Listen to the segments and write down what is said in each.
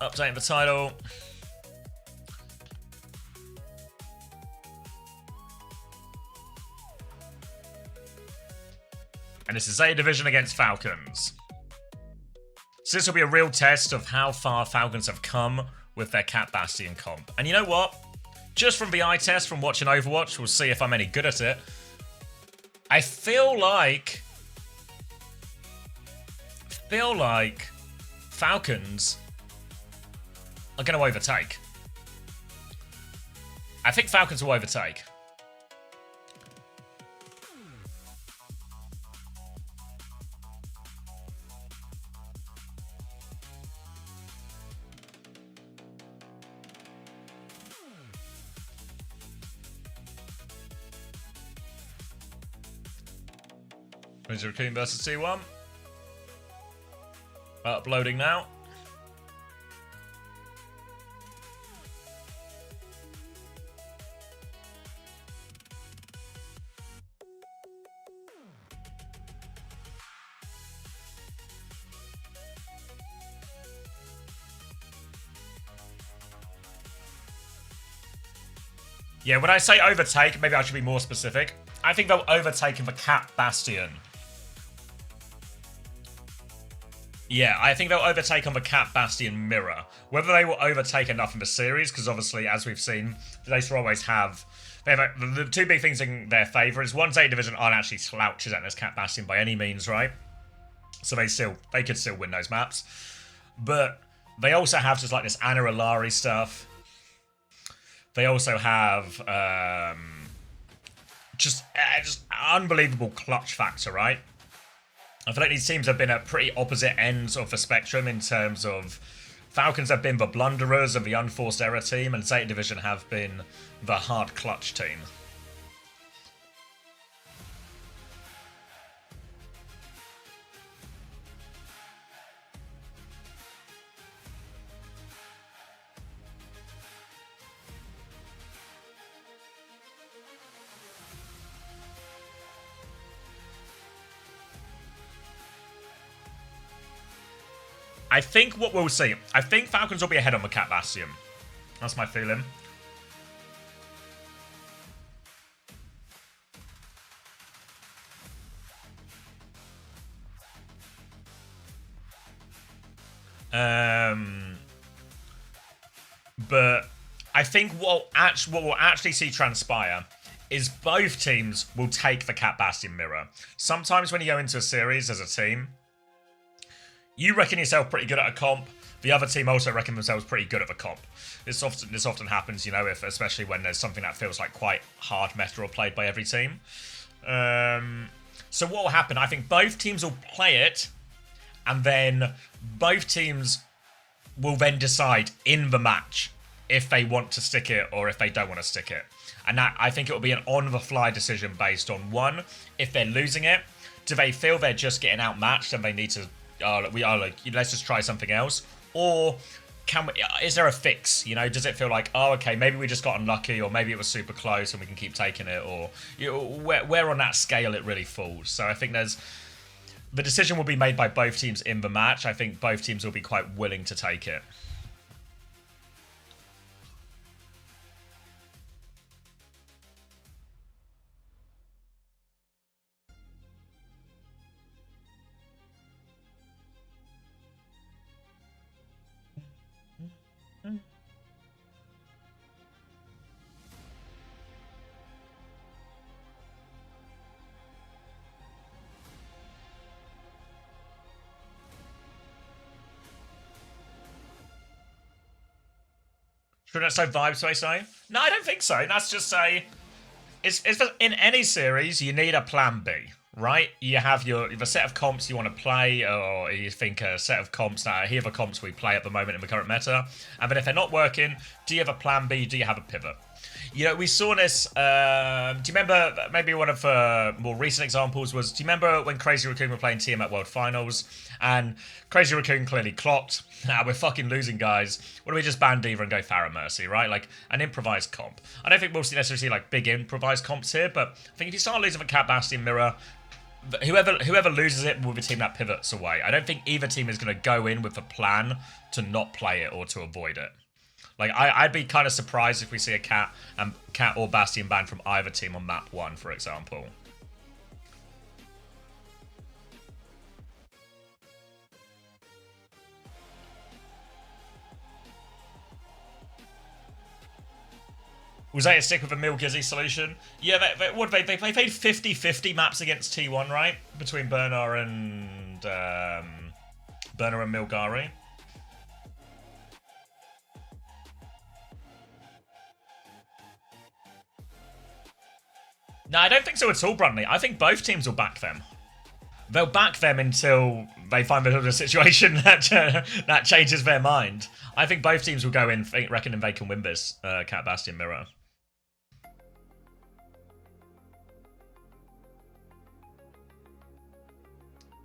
Updating the title. And this is Zeta Division against Falcons. So this will be a real test of how far Falcons have come with their Cat Bastion comp. And you know what? Just from the eye test, from watching Overwatch, we'll see if I'm any good at it. I feel like Falcons are going to overtake. I think Falcons will overtake. Is Raccoon versus C1. Uploading now. Yeah, when I say overtake, maybe I should be more specific. I think they'll overtake in the Cat Bastion. Yeah, I think they'll overtake on the Cat Bastion mirror. Whether they will overtake enough in the series, because obviously, as we've seen, they still always have... They have the two big things in their favour is one, Zeta Division aren't actually slouches at this Cat Bastion by any means, right? So they could still win those maps. But they also have just like this Ana Ilari stuff. They also have just unbelievable clutch factor, right? I feel like these teams have been at pretty opposite ends of the spectrum in terms of Falcons have been the blunderers of the unforced error team, and Zeta Division have been the hard clutch team. I think what we'll see, I think Falcons will be ahead on the Cat Bastion. That's my feeling. But I think what we'll actually see transpire is both teams will take the Cat Bastion mirror. Sometimes when you go into a series as a team, you reckon yourself pretty good at a comp. The other team also reckon themselves pretty good at the comp. This often happens, you know, especially when there's something that feels like quite hard meta or played by every team. So what will happen? I think both teams will play it, and then both teams will then decide in the match if they want to stick it or if they don't want to stick it. And that, I think it will be an on-the-fly decision based on, one, if they're losing it, do they feel they're just getting outmatched and they need to let's just try something else, or is there a fix? You know, does it feel like, oh, okay, maybe we just got unlucky, or maybe it was super close and we can keep taking it, or where on that scale it really falls? So I think the decision will be made by both teams in the match. I think both teams will be quite willing to take it. Should I say vibe space though? No, I don't think so. That's just say, it's in any series you need a plan B, right? You have the set of comps you want to play, or you think a set of comps that are here the comps we play at the moment in the current meta. And then if they're not working, do you have a plan B? Do you have a pivot? You know, we saw this, do you remember, maybe one of the more recent examples was, do you remember when Crazy Raccoon were playing TM at World Finals, and Crazy Raccoon clearly clocked, we're fucking losing, guys, what do we just ban Diva and go Pharah Mercy, right? Like, an improvised comp. I don't think we'll necessarily see, like, big improvised comps here, but I think if you start losing the Cat Bastion mirror, whoever loses it will be the team that pivots away. I don't think either team is going to go in with a plan to not play it or to avoid it. Like, I'd be kind of surprised if we see a cat or Bastion ban from either team on map 1, for example. Was Zeta stick with a Milgizzy solution? Yeah, they played 50-50 maps against T1, right? Between Burner and Milgari. No, I don't think so at all, Brunley. I think both teams will back them. They'll back them until they find a situation that changes their mind. I think both teams will go in reckoning they can win this Cat Bastion mirror.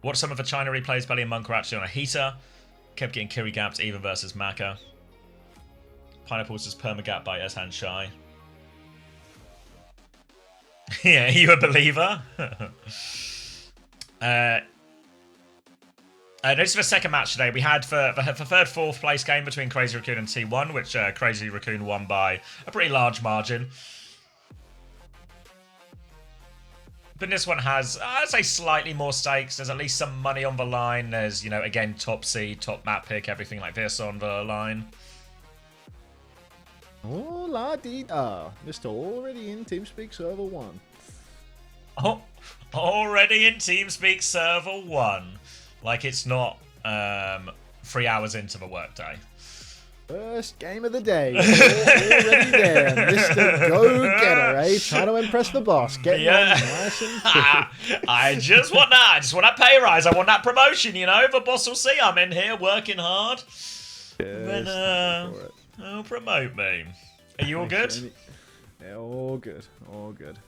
Watch some of the China replays. Belly and Monk are actually on a heater. Kept getting Kiri gapped even versus Maka. Pineapples is permagap by Eshan Shai. Yeah, are you a believer? Notice for the second match today, we had for third, fourth place game between Crazy Raccoon and T1, which Crazy Raccoon won by a pretty large margin. But this one has, I'd say, slightly more stakes. There's at least some money on the line. There's, you know, again, top seed, top map pick, everything like this on the line. Oh, la dee da. Mr. Already in TeamSpeak Server 1. Oh, already in TeamSpeak Server 1. Like it's not 3 hours into the workday. First game of the day. Already there. Mr. Go-Getter, eh? Trying to impress the boss. Getting on nice and quick. I just want that. I just want that pay rise. I want that promotion, you know. The boss will see I'm in here working hard. Then, oh, promote me. Are you all good? Yeah, all good. All good.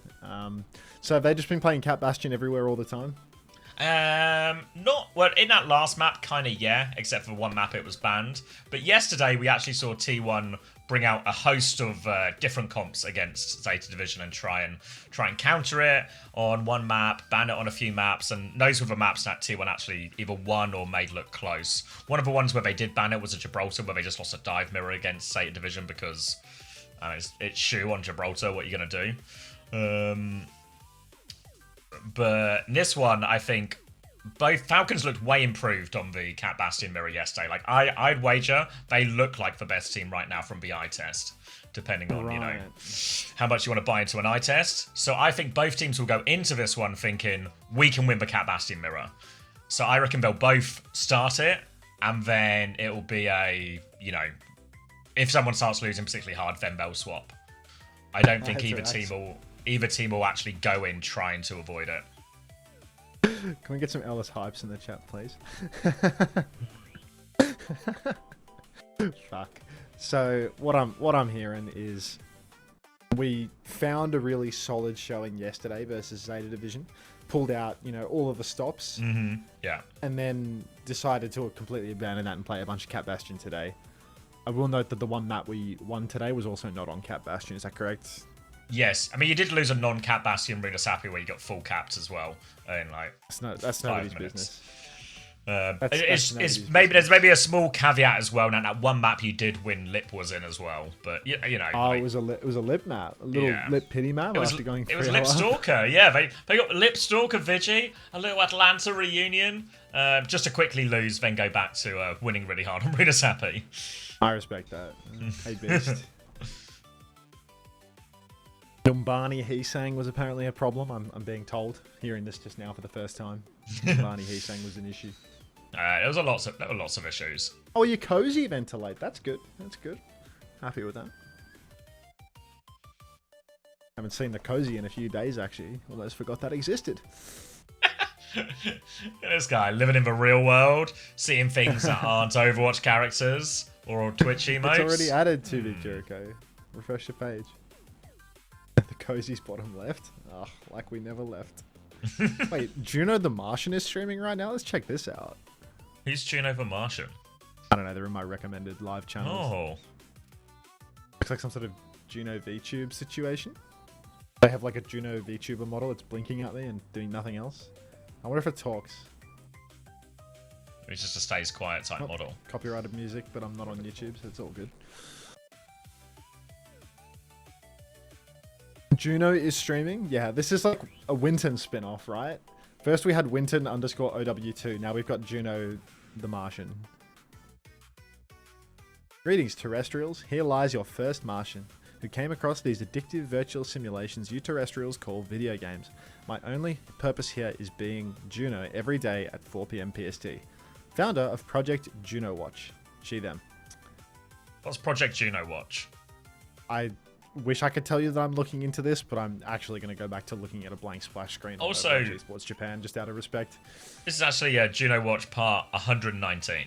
So have they just been playing Cat Bastion everywhere all the time? Not well in that last map, kind of yeah. Except for one map, it was banned. But yesterday, we actually saw T1 bring out a host of different comps against Zeta Division and try and counter it on one map, ban it on a few maps, and those were the maps that T1 actually either won or made look close. One of the ones where they did ban it was a Gibraltar, where they just lost a dive mirror against Zeta Division because it's shoe on Gibraltar. What are you gonna do? But this one, I think both Falcons looked way improved on the Cat Bastion mirror yesterday. Like I'd wager they look like the best team right now from the eye test, depending on you know how much you want to buy into an eye test. So I think both teams will go into this one thinking we can win the Cat Bastion mirror. So I reckon they'll both start it, and then it will be a if someone starts losing particularly hard, then they'll swap. I don't think either team will actually go in trying to avoid it. Can we get some Ellis hypes in the chat, please? Fuck. So what I'm hearing is we found a really solid showing yesterday versus Zeta Division, pulled out all of the stops, yeah, and then decided to completely abandon that and play a bunch of Cat Bastion today. I will note that the one map we won today was also not on Cat Bastion. Is that correct? Yes, I mean you did lose a non-cap Bastion Runa Sapi where you got full capped as well in like that's nobody's business. There's maybe a small caveat as well. Now that one map you did win, Lip was in as well, but you know. Oh, it was a Lip map, a little Lip pity map. It was Lip Stalker. Yeah, they got Lip Stalker Vigi, a little Atlanta reunion, just to quickly lose, then go back to winning really hard on Runa Sapi. I respect that. Hey, beast. Dumbani Heesang was apparently a problem. I'm being told, hearing this just now for the first time. Dumbani Heesang was an issue. There were lots of issues. Oh, your cozy ventilate. That's good. That's good. Happy with that. Haven't seen the cozy in a few days, actually. Almost forgot that existed. This guy living in the real world, seeing things that aren't Overwatch characters or Twitch emotes. It's already added to the Jericho. Refresh the page. The cozy's bottom left. Oh, like we never left. Wait, Juno the Martian is streaming right now? Let's check this out. Who's Juno the Martian? I don't know. They're in my recommended live channels. Oh. Looks like some sort of Juno VTube situation. They have like a Juno VTuber model that's blinking at me and doing nothing else. I wonder if it talks. It's just a stays quiet type model. Copyrighted music, but I'm not on YouTube, so it's all good. Juno is streaming. Yeah, this is like a Winton spin-off, right? First we had Winton _ OW2. Now we've got Juno the Martian. Greetings, terrestrials. Here lies your first Martian, who came across these addictive virtual simulations you terrestrials call video games. My only purpose here is being Juno every day at 4 PM PST. Founder of Project Juno Watch. She, them. What's Project Juno Watch? I wish I could tell you that I'm looking into this, but I'm actually going to go back to looking at a blank splash screen. Also, Sports Japan, just out of respect. This is actually Juno Watch part 119,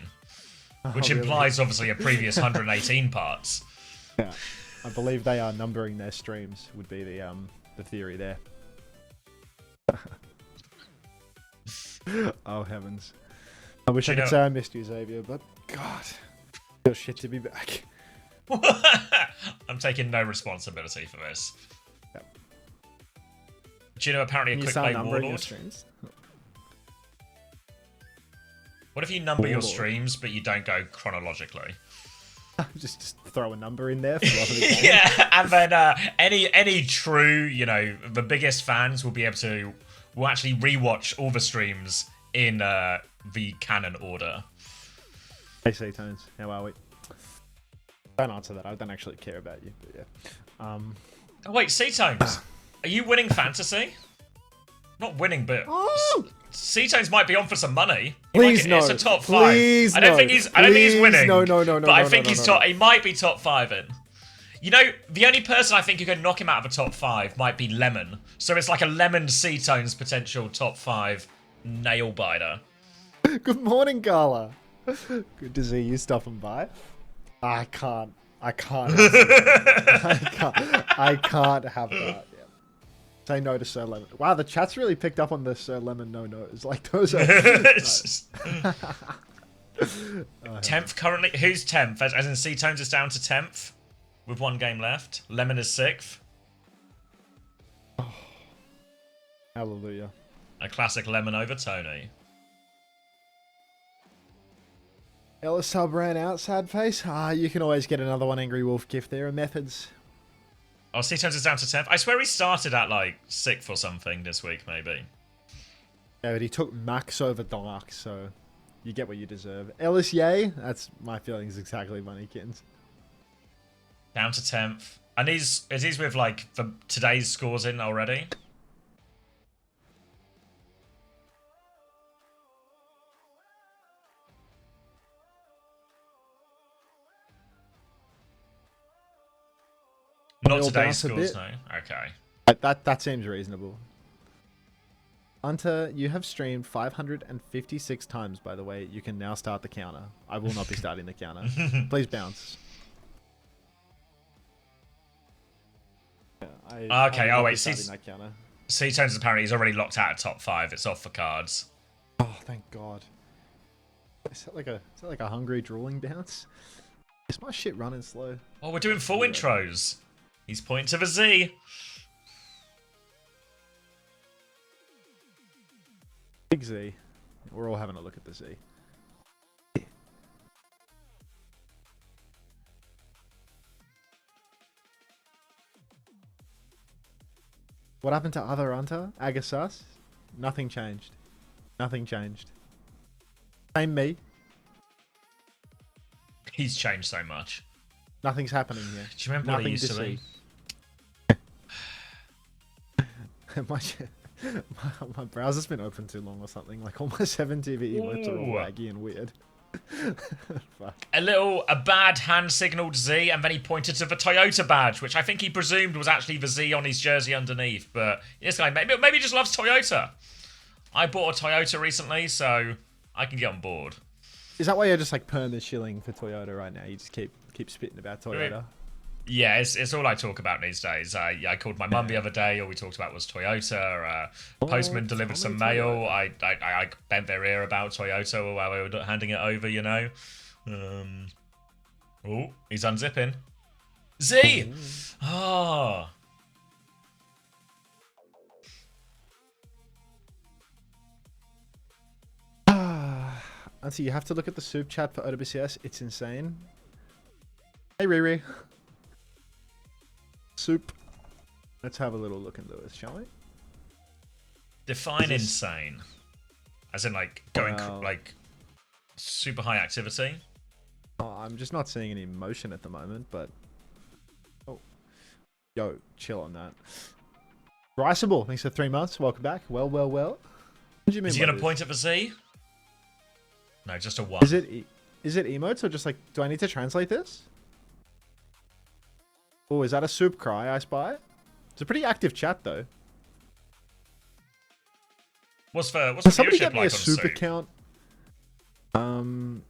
which really? implies obviously a previous 118 parts. Yeah, I believe they are numbering their streams. Would be the theory there. Oh heavens! I wish I could say I missed you, Xavier, but God, feel shit to be back. I'm taking no responsibility for this. Yep. Juno apparently a quick play warlord. Streams? What if you number your streams but you don't go chronologically? just throw a number in there for the game. Yeah, and then any true, the biggest fans will be able to actually rewatch all the streams in the canon order. Hey, C-Tones, how are we? Don't answer that. I don't actually care about you, but yeah. Oh wait, C-Tones, are you winning fantasy? Not winning, but C-Tones might be on for some money. Please no. It's a top 5. I don't think he's winning. No. But I think he's top. He might be top 5 in. The only person I think who can knock him out of a top 5 might be Lemon. So it's like a Lemon C-Tones potential top 5 nail biter. Good morning, Gala. Good to see you stopping by. I can't. I can't have that. Yeah. Say no to Sir Lemon. Wow, the chat's really picked up on the Sir Lemon no-nos. Like, those are... 10th currently. Who's 10th? As in C-Tones is down to 10th with 1 game left. Lemon is 6th. Oh. Hallelujah. A classic Lemon over Tony. Ellis sub ran out, sad face. You can always get another one Angry Wolf gift. There are methods. Oh, C-Tones is down to 10th. I swear he started at like 6th or something this week, maybe. Yeah, but he took Max over Dark, so you get what you deserve. Ellis, yay. That's my feelings exactly, Moneykins. Down to 10th. And is he with like today's scores in already? Not today's scores, no. Okay. That seems reasonable. Hunter, you have streamed 556 times, by the way. You can now start the counter. I will not be starting the counter. Please bounce. Yeah, okay, C-Tones apparently he's already locked out of top 5. It's off for cards. Oh, thank God. Is that like a hungry drooling bounce? Is my shit running slow? Oh, we're doing full intros. He's pointing to the Z. Big Z. We're all having a look at the Z. What happened to other Hunter? Agassas? Nothing changed. Nothing changed. Same me. He's changed so much. Nothing's happening here. Do you remember what he used to be? my browser's been open too long or something. Like all my 7TV emotes are all laggy and weird. Fuck. A bad hand signaled Z, and then he pointed to the Toyota badge, which I think he presumed was actually the Z on his jersey underneath. But this guy maybe he just loves Toyota. I bought a Toyota recently, so I can get on board. Is that why you're just like perma shilling for Toyota right now? You just keep spitting about Toyota? Yeah, it's all I talk about these days. I called my mum the other day. All we talked about was Toyota. Postman delivered some mail. I bent their ear about Toyota while we were handing it over, you know. Oh, he's unzipping. Z! Oh. Auntie, you have to look at the soup chat for OWCS. It's insane. Hey, Riri. Soup. Let's have a little look into this, shall we? Define insane. As in, like, going, like, super high activity? Oh, I'm just not seeing any motion at the moment, but... Oh. Yo, chill on that. Riceable, thanks for 3 months. Welcome back. Well. What do you mean? Is he going to point at the Z? No, just a 1. Is it emotes or just like... Do I need to translate this? Oh, is that a soup cry I spy? It's a pretty active chat, though. What's the somebody viewership get me like a on soup Soup? account?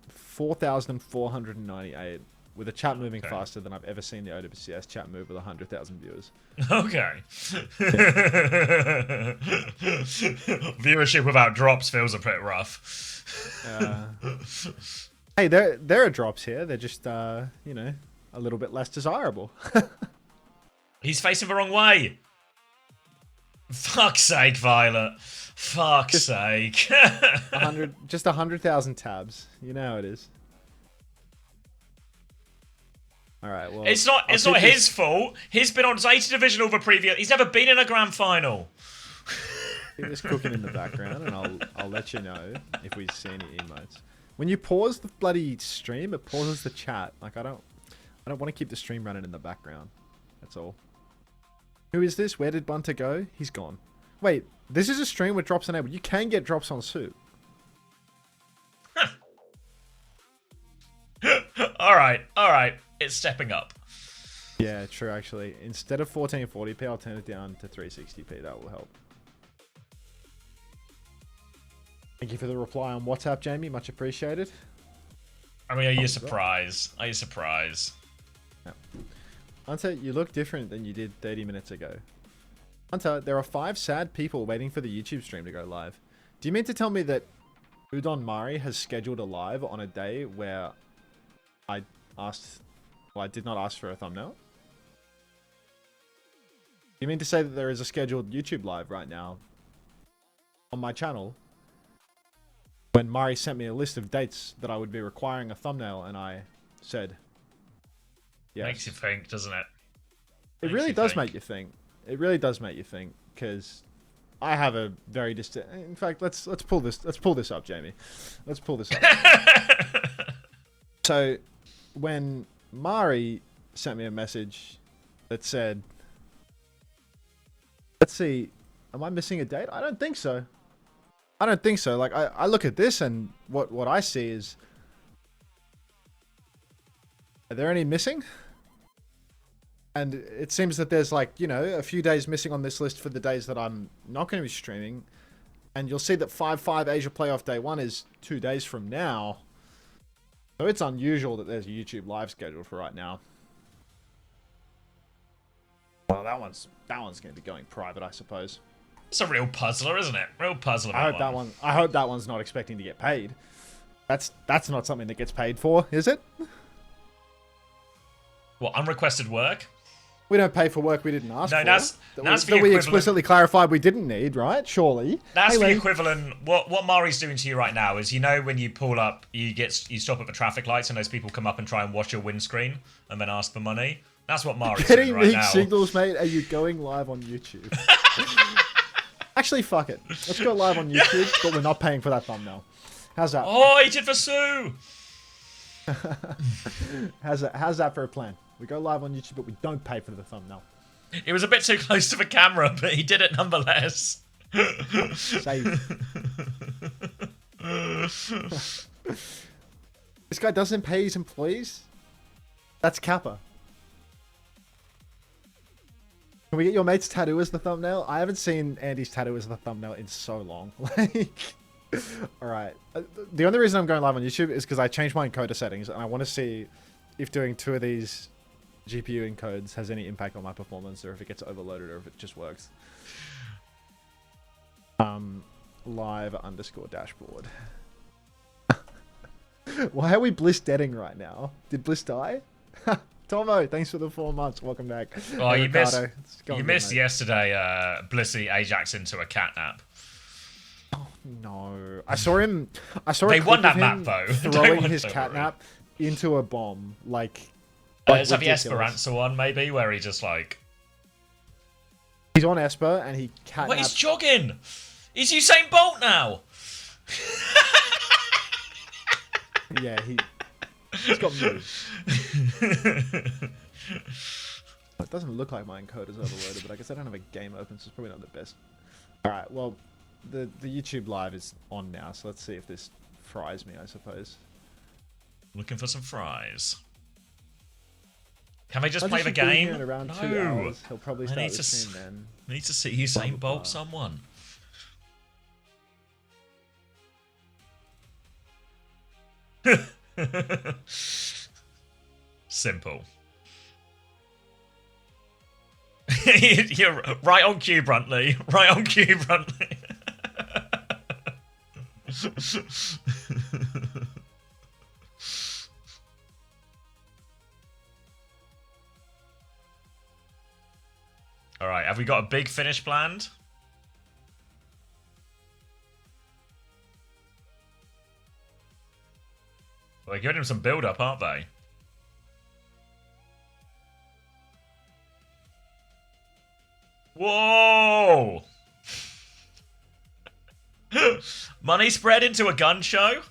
4,498 with a chat moving faster than I've ever seen the OWCS chat move with 100,000 viewers. Okay. Viewership without drops feels a bit rough. Hey, there are drops here. They're just, you know, a little bit less desirable. He's facing the wrong way. Fuck's sake, Violet. Fuck's sake. 100,000 tabs. You know how it is. All right. Well, it's not his fault. He's been on Zeta Divisional the previous. He's never been in a grand final. Keep this cooking in the background, and I'll let you know if we see any emotes. When you pause the bloody stream, it pauses the chat. Like I don't want to keep the stream running in the background. That's all. Who is this? Where did Bunter go? He's gone. Wait, this is a stream with drops enabled. You can get drops on Soup. All right. It's stepping up. Yeah, true. Actually, instead of 1440p, I'll turn it down to 360p. That will help. Thank you for the reply on WhatsApp, Jamie. Much appreciated. I mean, are you surprised? Are you surprised? Yeah. Hunter, you look different than you did 30 minutes ago. Hunter, there are 5 sad people waiting for the YouTube stream to go live. Do you mean to tell me that Udon Mari has scheduled a live on a day where I did not ask for a thumbnail? Do you mean to say that there is a scheduled YouTube live right now on my channel when Mari sent me a list of dates that I would be requiring a thumbnail and I said yes? Makes you think, doesn't it? It really does make you think. It really does make you think, because I have a very distinct... In fact, let's pull this up, Jamie. Let's pull this up. So, when Mari sent me a message that said, let's see, am I missing a date? I don't think so. I don't think so. Like, I look at this and what I see is, are there any missing? And it seems that there's like, you know, a few days missing on this list for the days that I'm not going to be streaming. And you'll see that 5-5 Asia Playoff Day 1 is 2 days from now. So it's unusual that there's a YouTube live scheduled for right now. Well, that one's going to be going private, I suppose. It's a real puzzler, isn't it? Real puzzler. I hope that one's not expecting to get paid. That's not something that gets paid for, is it? What, unrequested work? We don't pay for work we didn't ask for. That's that we explicitly clarified we didn't need, right? Surely. That's the equivalent. What Mari's doing to you right now is, you know, when you pull up, you stop at the traffic lights, and those people come up and try and wash your windscreen, and then ask for money. That's what Mari's doing right now. Getting signals, mate. Are you going live on YouTube? Actually, fuck it. Let's go live on YouTube, but we're not paying for that thumbnail. How's that? Oh, he did for Sue. How's that for a plan? We go live on YouTube, but we don't pay for the thumbnail. It was a bit too close to the camera, but he did it nonetheless. Save. This guy doesn't pay his employees? That's Kappa. Can we get your mate's tattoo as the thumbnail? I haven't seen Andy's tattoo as the thumbnail in so long. Alright. The only reason I'm going live on YouTube is because I changed my encoder settings, and I want to see if doing 2 of these GPU encodes has any impact on my performance, or if it gets overloaded, or if it just works. Live_dashboard. Why are we Bliss deading right now? Did Bliss die? Tomo, thanks for the 4 months. Welcome back. Oh, hey, you missed yesterday Blissy Ajax into a catnap. No, I saw him. I saw. They a won clip that of map him though. throwing his catnap into a bomb. Like It's like the ridiculous. Esperanza one, maybe, where he just like. He's on Esper and he catnapped. What? He's jogging. He's Usain Bolt now. Yeah, he's got moves. It doesn't look like my encoder's overloaded, but I guess I don't have a game open, so it's probably not the best. All right, well, the YouTube live is on now, so let's see if this fries me, I suppose. Looking for some fries. Can they just I'll play the be here game? in around No. 2 hours. He'll probably I start need the to stream then. I need to see Usain Bolt someone. Simple. You're right on cue, Bruntley. Right on cue, Bruntley. Alright, have we got a big finish planned? Well, they're giving him some build-up, aren't they? Whoa! Money spread into a gun show?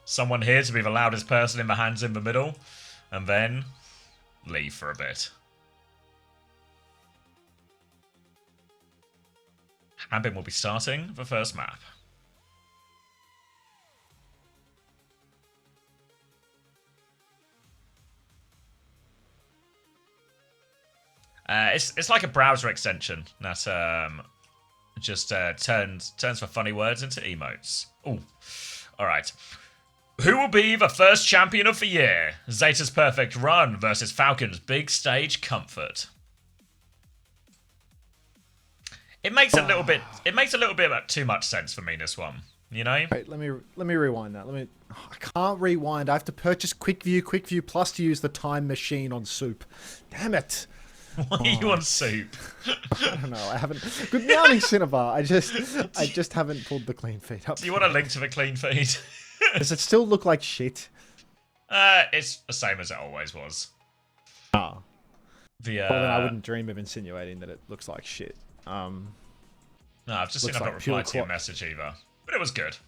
Someone here to be the loudest person in the hands in the middle, and then leave for a bit. Hambin will be starting the first map. It's like a browser extension that just turns for funny words into emotes. Ooh, all right. Who will be the first champion of the year? Zeta's perfect run versus Falcons big stage comfort. It makes a little bit. It makes a little bit too much sense for me. This one, you know. Wait, let me rewind that. I can't rewind. I have to purchase Quick View Plus to use the time machine on Soup. Damn it. Why are you on Soup? I don't know. I haven't. Good morning, Cinnabar. I just haven't pulled the clean feed up. Do you want a link to the clean feed? Does it still look like shit? It's the same as it always was. Oh. Well, then I The wouldn't dream of insinuating that it looks like shit. no, I've just seen looks I've not like pure replied to your message either, but it was good.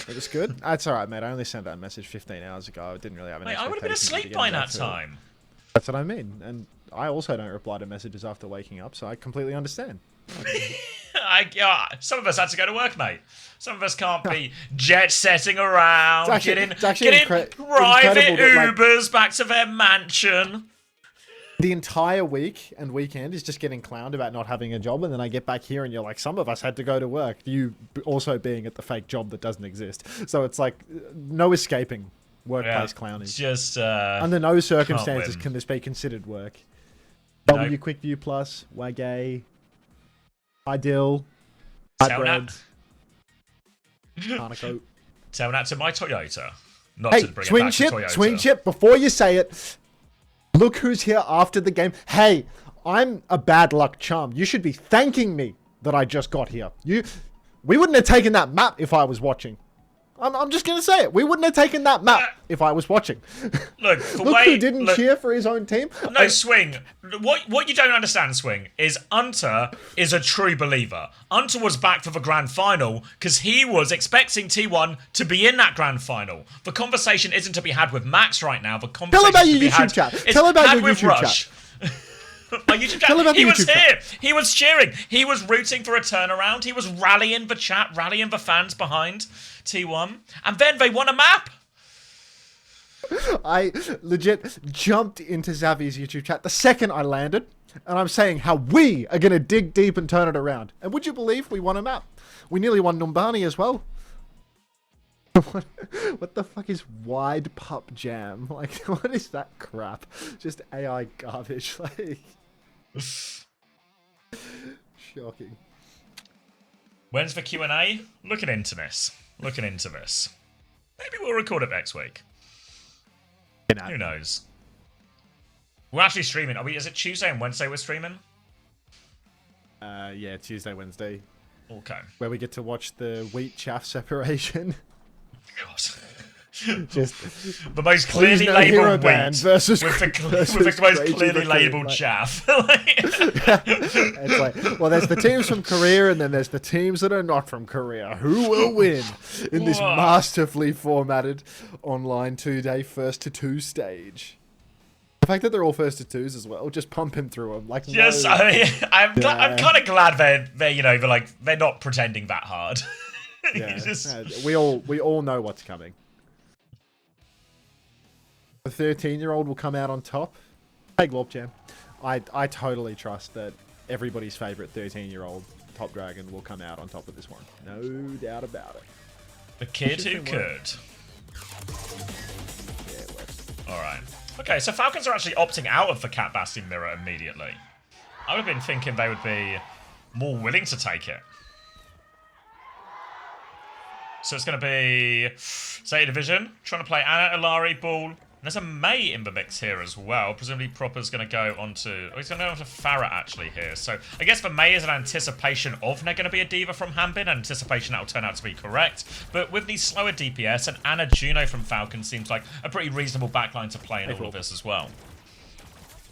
It was good. That's all right, mate. I only sent that message 15 hours ago. I didn't really have an Mate, I would have been expectation asleep to by get that into it. time. That's what I mean. And I also don't reply to messages after waking up, so I completely understand. Some of us had to go to work, mate. Some of us can't be jet setting around, getting private that, Ubers back to their mansion. The entire week and weekend is just getting clowned about not having a job, and then I get back here and you're like, some of us had to go to work. You also being at the fake job that doesn't exist. So it's like, no escaping workplace clowning. Just under no circumstances can this be considered work. W Quick View Plus, Wagay, Ideal, Hybrid, Hanako. Tell that to my Toyota. Not to bring it back to Toyota. Swing chip, before you say it, look who's here after the game. Hey, I'm a bad luck charm. You should be thanking me that I just got here. We wouldn't have taken that map if I was watching. I'm just going to say it. We wouldn't have taken that map if I was watching. Look, who didn't cheer for his own team. No, Swing. What you don't understand, Swing, is Unter is a true believer. Unter was back for the grand final because he was expecting T1 to be in that grand final. The conversation isn't to be had with Max right now. The conversation Tell about your YouTube chat. Tell about your YouTube chat. My YouTube chat. He was here. He was cheering. He was rooting for a turnaround. He was rallying the chat, rallying the fans behind T1. And then they won a map. I legit jumped into Xavi's YouTube chat the second I landed. And I'm saying how we are going to dig deep and turn it around. And would you believe we won a map? We nearly won Numbani as well. What the fuck is wide pup jam? Like, what is that crap? Just AI garbage. Like, shocking. When's the Q&A? Looking into this. Maybe we'll record it next week. Who knows? We're actually streaming. Is it Tuesday and Wednesday we're streaming? Yeah, Tuesday, Wednesday. Okay. Where we get to watch the wheat chaff separation. God. Just the most clearly labelled wheat versus with the most clearly labelled chaff. It's like, well, there's the teams from Korea and then there's the teams that are not from Korea. Who will win in this masterfully formatted online 2-day 1-2 stage? The fact that they're all 1-2s as well, just pumping through them like. Yes, no, I'm kind of glad they're not pretending that hard. Yeah, we all know what's coming. The 13-year-old will come out on top. Hey, Glorp Jam. I totally trust that everybody's favourite 13-year-old Top Dragon will come out on top of this one. No doubt about it. The kid who could. Yeah, it works. Alright. Okay, so Falcons are actually opting out of the Cat Bastion mirror immediately. I would have been thinking they would be more willing to take it. So it's going to be Zeta Division, trying to play Anna, Ilari, Ball. There's a May in the mix here as well. Presumably Proper's going to go onto... Oh, he's going to go onto Farah actually here. So I guess the May is an anticipation of they're going to be a diva from Hanbin. Anticipation that will turn out to be correct. But with these slower DPS, and Anna Juno from Falcon seems like a pretty reasonable backline to play in all of this as well.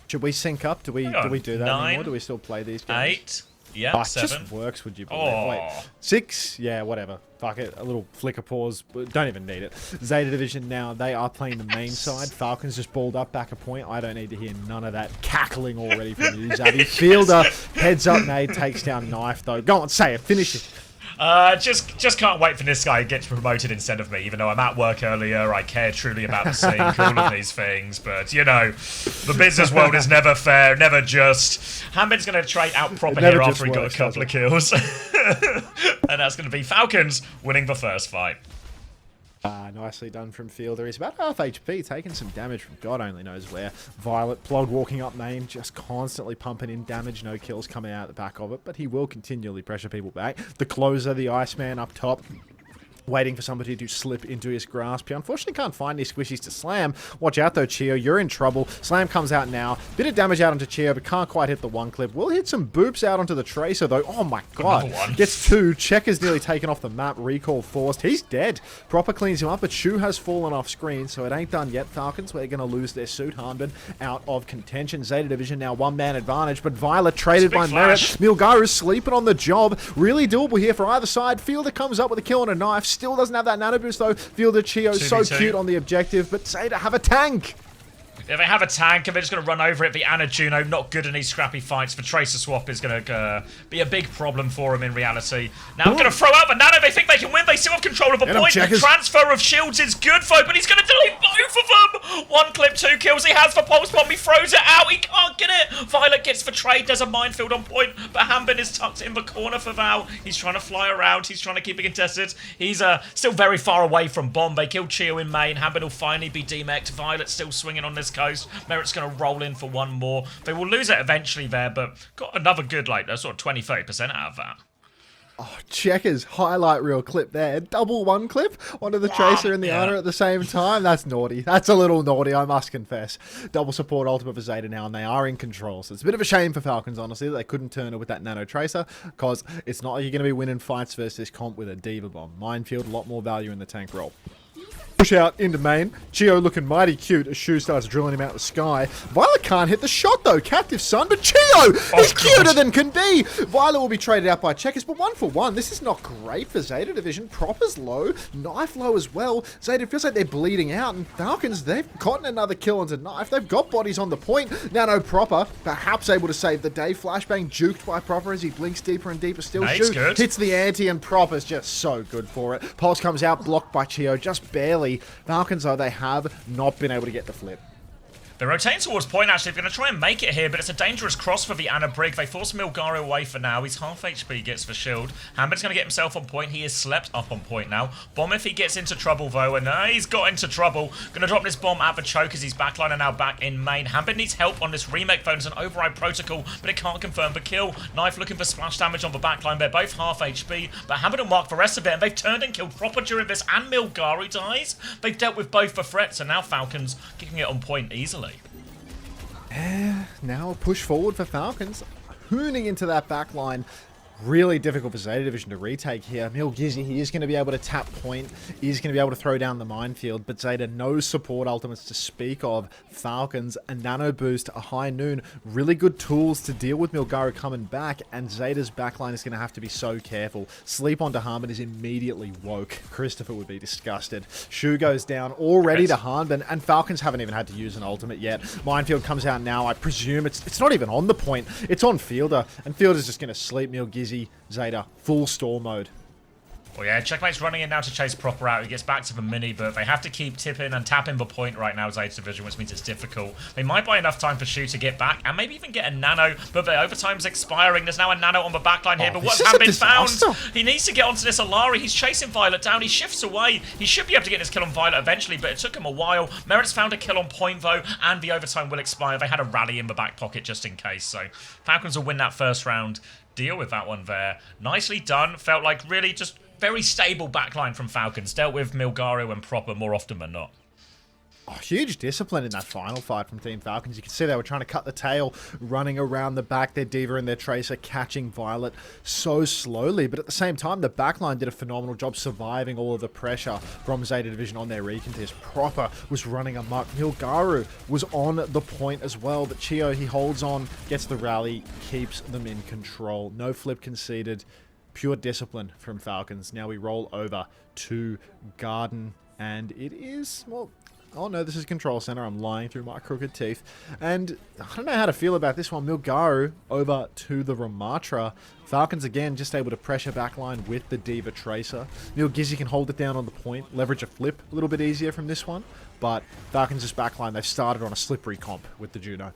Should we sync up? Do we do that 9, anymore? Do we still play these games? 8... Yeah, 7. It just works, would you believe? Oh. Wait, 6? Yeah, whatever. Fuck it. A little flicker pause. Don't even need it. Zeta Division now, they are playing the main side. Falcons just balled up back a point. I don't need to hear none of that cackling already from you, Zabby. Fielder, heads up, nade, takes down Knife, though. Go on, say it. Finish it. Just can't wait for this guy to get promoted instead of me, even though I'm at work earlier, I care truly about the scene, all of these things, but, you know, the business world is never fair, never just. Hanbin's going to trade out Proper here after he got a couple of kills. And that's going to be Falcons winning the first fight. Nicely done from Fielder. He's about half HP, taking some damage from God only knows where. Violet, Plod walking up main, just constantly pumping in damage. No kills coming out the back of it, but he will continually pressure people back. The closer, the Iceman up top, waiting for somebody to slip into his grasp. He unfortunately can't find any squishies to slam. Watch out though, Chio. You're in trouble. Slam comes out now. Bit of damage out onto Chio, but can't quite hit the one clip. Will hit some boops out onto the Tracer though. Oh my god. Gets 2. Checker's nearly taken off the map. Recall forced. He's dead. Proper cleans him up, but Shu has fallen off screen, so it ain't done yet. Falcons, we're going to lose their suit. Hanbin out of contention. Zeta Division now 1-man advantage, but Violet traded by Merit. Milgaru's sleeping on the job. Really doable here for either side. Fielder comes up with a kill and a knife. Still doesn't have that nano boost though. Fielder Chio so cute on the objective, but Zeta have a tank. Yeah, they have a tank and they're just going to run over it. The Anna Juno, not good in these scrappy fights. The Tracer swap is going to be a big problem for him in reality. Now I'm going to throw out the Nano. They think they can win. They still have control of a point. The transfer of shields is good, though, but he's going to delete both of them. 1 clip, 2 kills. He has the pulse bomb. He throws it out. He can't get it. Violet gets the trade. There's a minefield on point, but Hanbin is tucked in the corner for Val. He's trying to fly around. He's trying to keep it contested. He's still very far away from bomb. They killed Chio in main. Hanbin will finally be demeched. Violet's still swinging on this coast. Merit's going to roll in for one more. They will lose it eventually there, but got another good, like, sort of 20-30% out of that. Oh, Checkers highlight reel clip there. Double 1 clip onto the Tracer and the Honor at the same time. That's naughty. That's a little naughty, I must confess. Double support ultimate for Zeta now, and they are in control. So it's a bit of a shame for Falcons, honestly, that they couldn't turn it with that Nano Tracer, because it's not like you're going to be winning fights versus this comp with a Diva Bomb. Minefield, a lot more value in the tank role. Push out into main. Chio looking mighty cute as Shu starts drilling him out the sky. Violet can't hit the shot though. Captive son, but Chio is cuter than can be. Violet will be traded out by Checkers, but 1 for 1. This is not great for Zeta Division. Proper's low. Knife low as well. Zeta feels like they're bleeding out, and Falcons, they've gotten another kill onto Knife. They've got bodies on the point. Nano Proper, perhaps able to save the day. Flashbang juked by Proper as he blinks deeper and deeper. Still Shu hits the ante, and Proper's just so good for it. Pulse comes out, blocked by Chio, just barely. Falcons, though, they have not been able to get the flip. They're rotating towards point, actually. They're going to try and make it here, but it's a dangerous cross for the Anna Brig. They force Milgaru away for now. He's half HP, gets the shield. Hambin's going to get himself on point. He is slept up on point now. Bomb if he gets into trouble, though, and he's got into trouble. Going to drop this bomb at the choke as his backline are now back in main. Hambin needs help on this remake phone. It's an override protocol, but it can't confirm the kill. Knife looking for splash damage on the backline. They're both half HP, but Hambin and Mark the rest of it, and they've turned and killed proper during this, and Milgaru dies. They've dealt with both the threats, and now Falcons kicking it on point easily. Now a push forward for Falcons. Hooning into that back line. Really difficult for Zeta Division to retake here. Milgizzy, he is going to be able to tap point. He's going to be able to throw down the minefield. But Zeta, no support ultimates to speak of. Falcons, a nano boost, a high noon. Really good tools to deal with Milgaru coming back. And Zeta's backline is going to have to be so careful. Sleep onto Harmon is immediately woke. Christopher would be disgusted. Shu goes down already to Harmon. And Falcons haven't even had to use an ultimate yet. Minefield comes out now. I presume it's not even on the point. It's on Fielder. And Fielder's just going to sleep Milgizzy. Zeta, full store mode. Well, yeah, Checkmate's running in now to chase Proper out. He gets back to the mini, but they have to keep tipping and tapping the point right now, Zeta Division, which means it's difficult. They might buy enough time for Shu to get back and maybe even get a nano, but the overtime's expiring. There's now a nano on the backline here, but what's been found? He needs to get onto this Alari. He's chasing Violet down. He shifts away. He should be able to get this kill on Violet eventually, but it took him a while. Merit's found a kill on point, though, and the overtime will expire. They had a rally in the back pocket just in case, so Falcons will win that first round. Deal with that one there. Nicely done. Felt like really just very stable backline from Falcons. Dealt with Milgaru and Proper more often than not. Oh, huge discipline in that final fight from Team Falcons. You can see they were trying to cut the tail, running around the back. Their Diva and their Tracer catching Violet so slowly. But at the same time, the backline did a phenomenal job surviving all of the pressure from Zeta Division on their recontest. Proper was running amok. Milgaru was on the point as well. But Chio, he holds on, gets the rally, keeps them in control. No flip conceded. Pure discipline from Falcons. Now we roll over to Garden. And it is, well... Oh no, this is Control Center. I'm lying through my crooked teeth. And I don't know how to feel about this one. Milgaru over to the Ramatra. Falcons again just able to pressure backline with the Diva Tracer. Milgizzy can hold it down on the point, leverage a flip a little bit easier from this one. But Falcons' backline, they've started on a slippery comp with the Juno.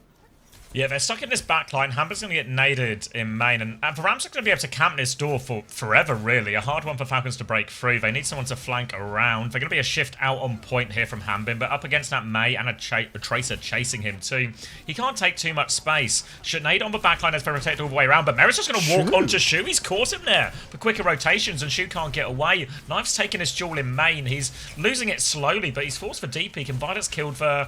Yeah, they're stuck in this backline. Hamber's going to get naded in main, and the Rams are going to be able to camp this door for forever, really. A hard one for Falcons to break through. They need someone to flank around. They're going to be a shift out on point here from Hambin, but up against that Mei and a Tracer chasing him too. He can't take too much space. Should nade on the backline as they rotate all the way around, but Merritt's just going to walk onto Shu. He's caught him there for quicker rotations, and Shu can't get away. Knife's taking his duel in main. He's losing it slowly, but he's forced for deep peek, and Violet's killed for...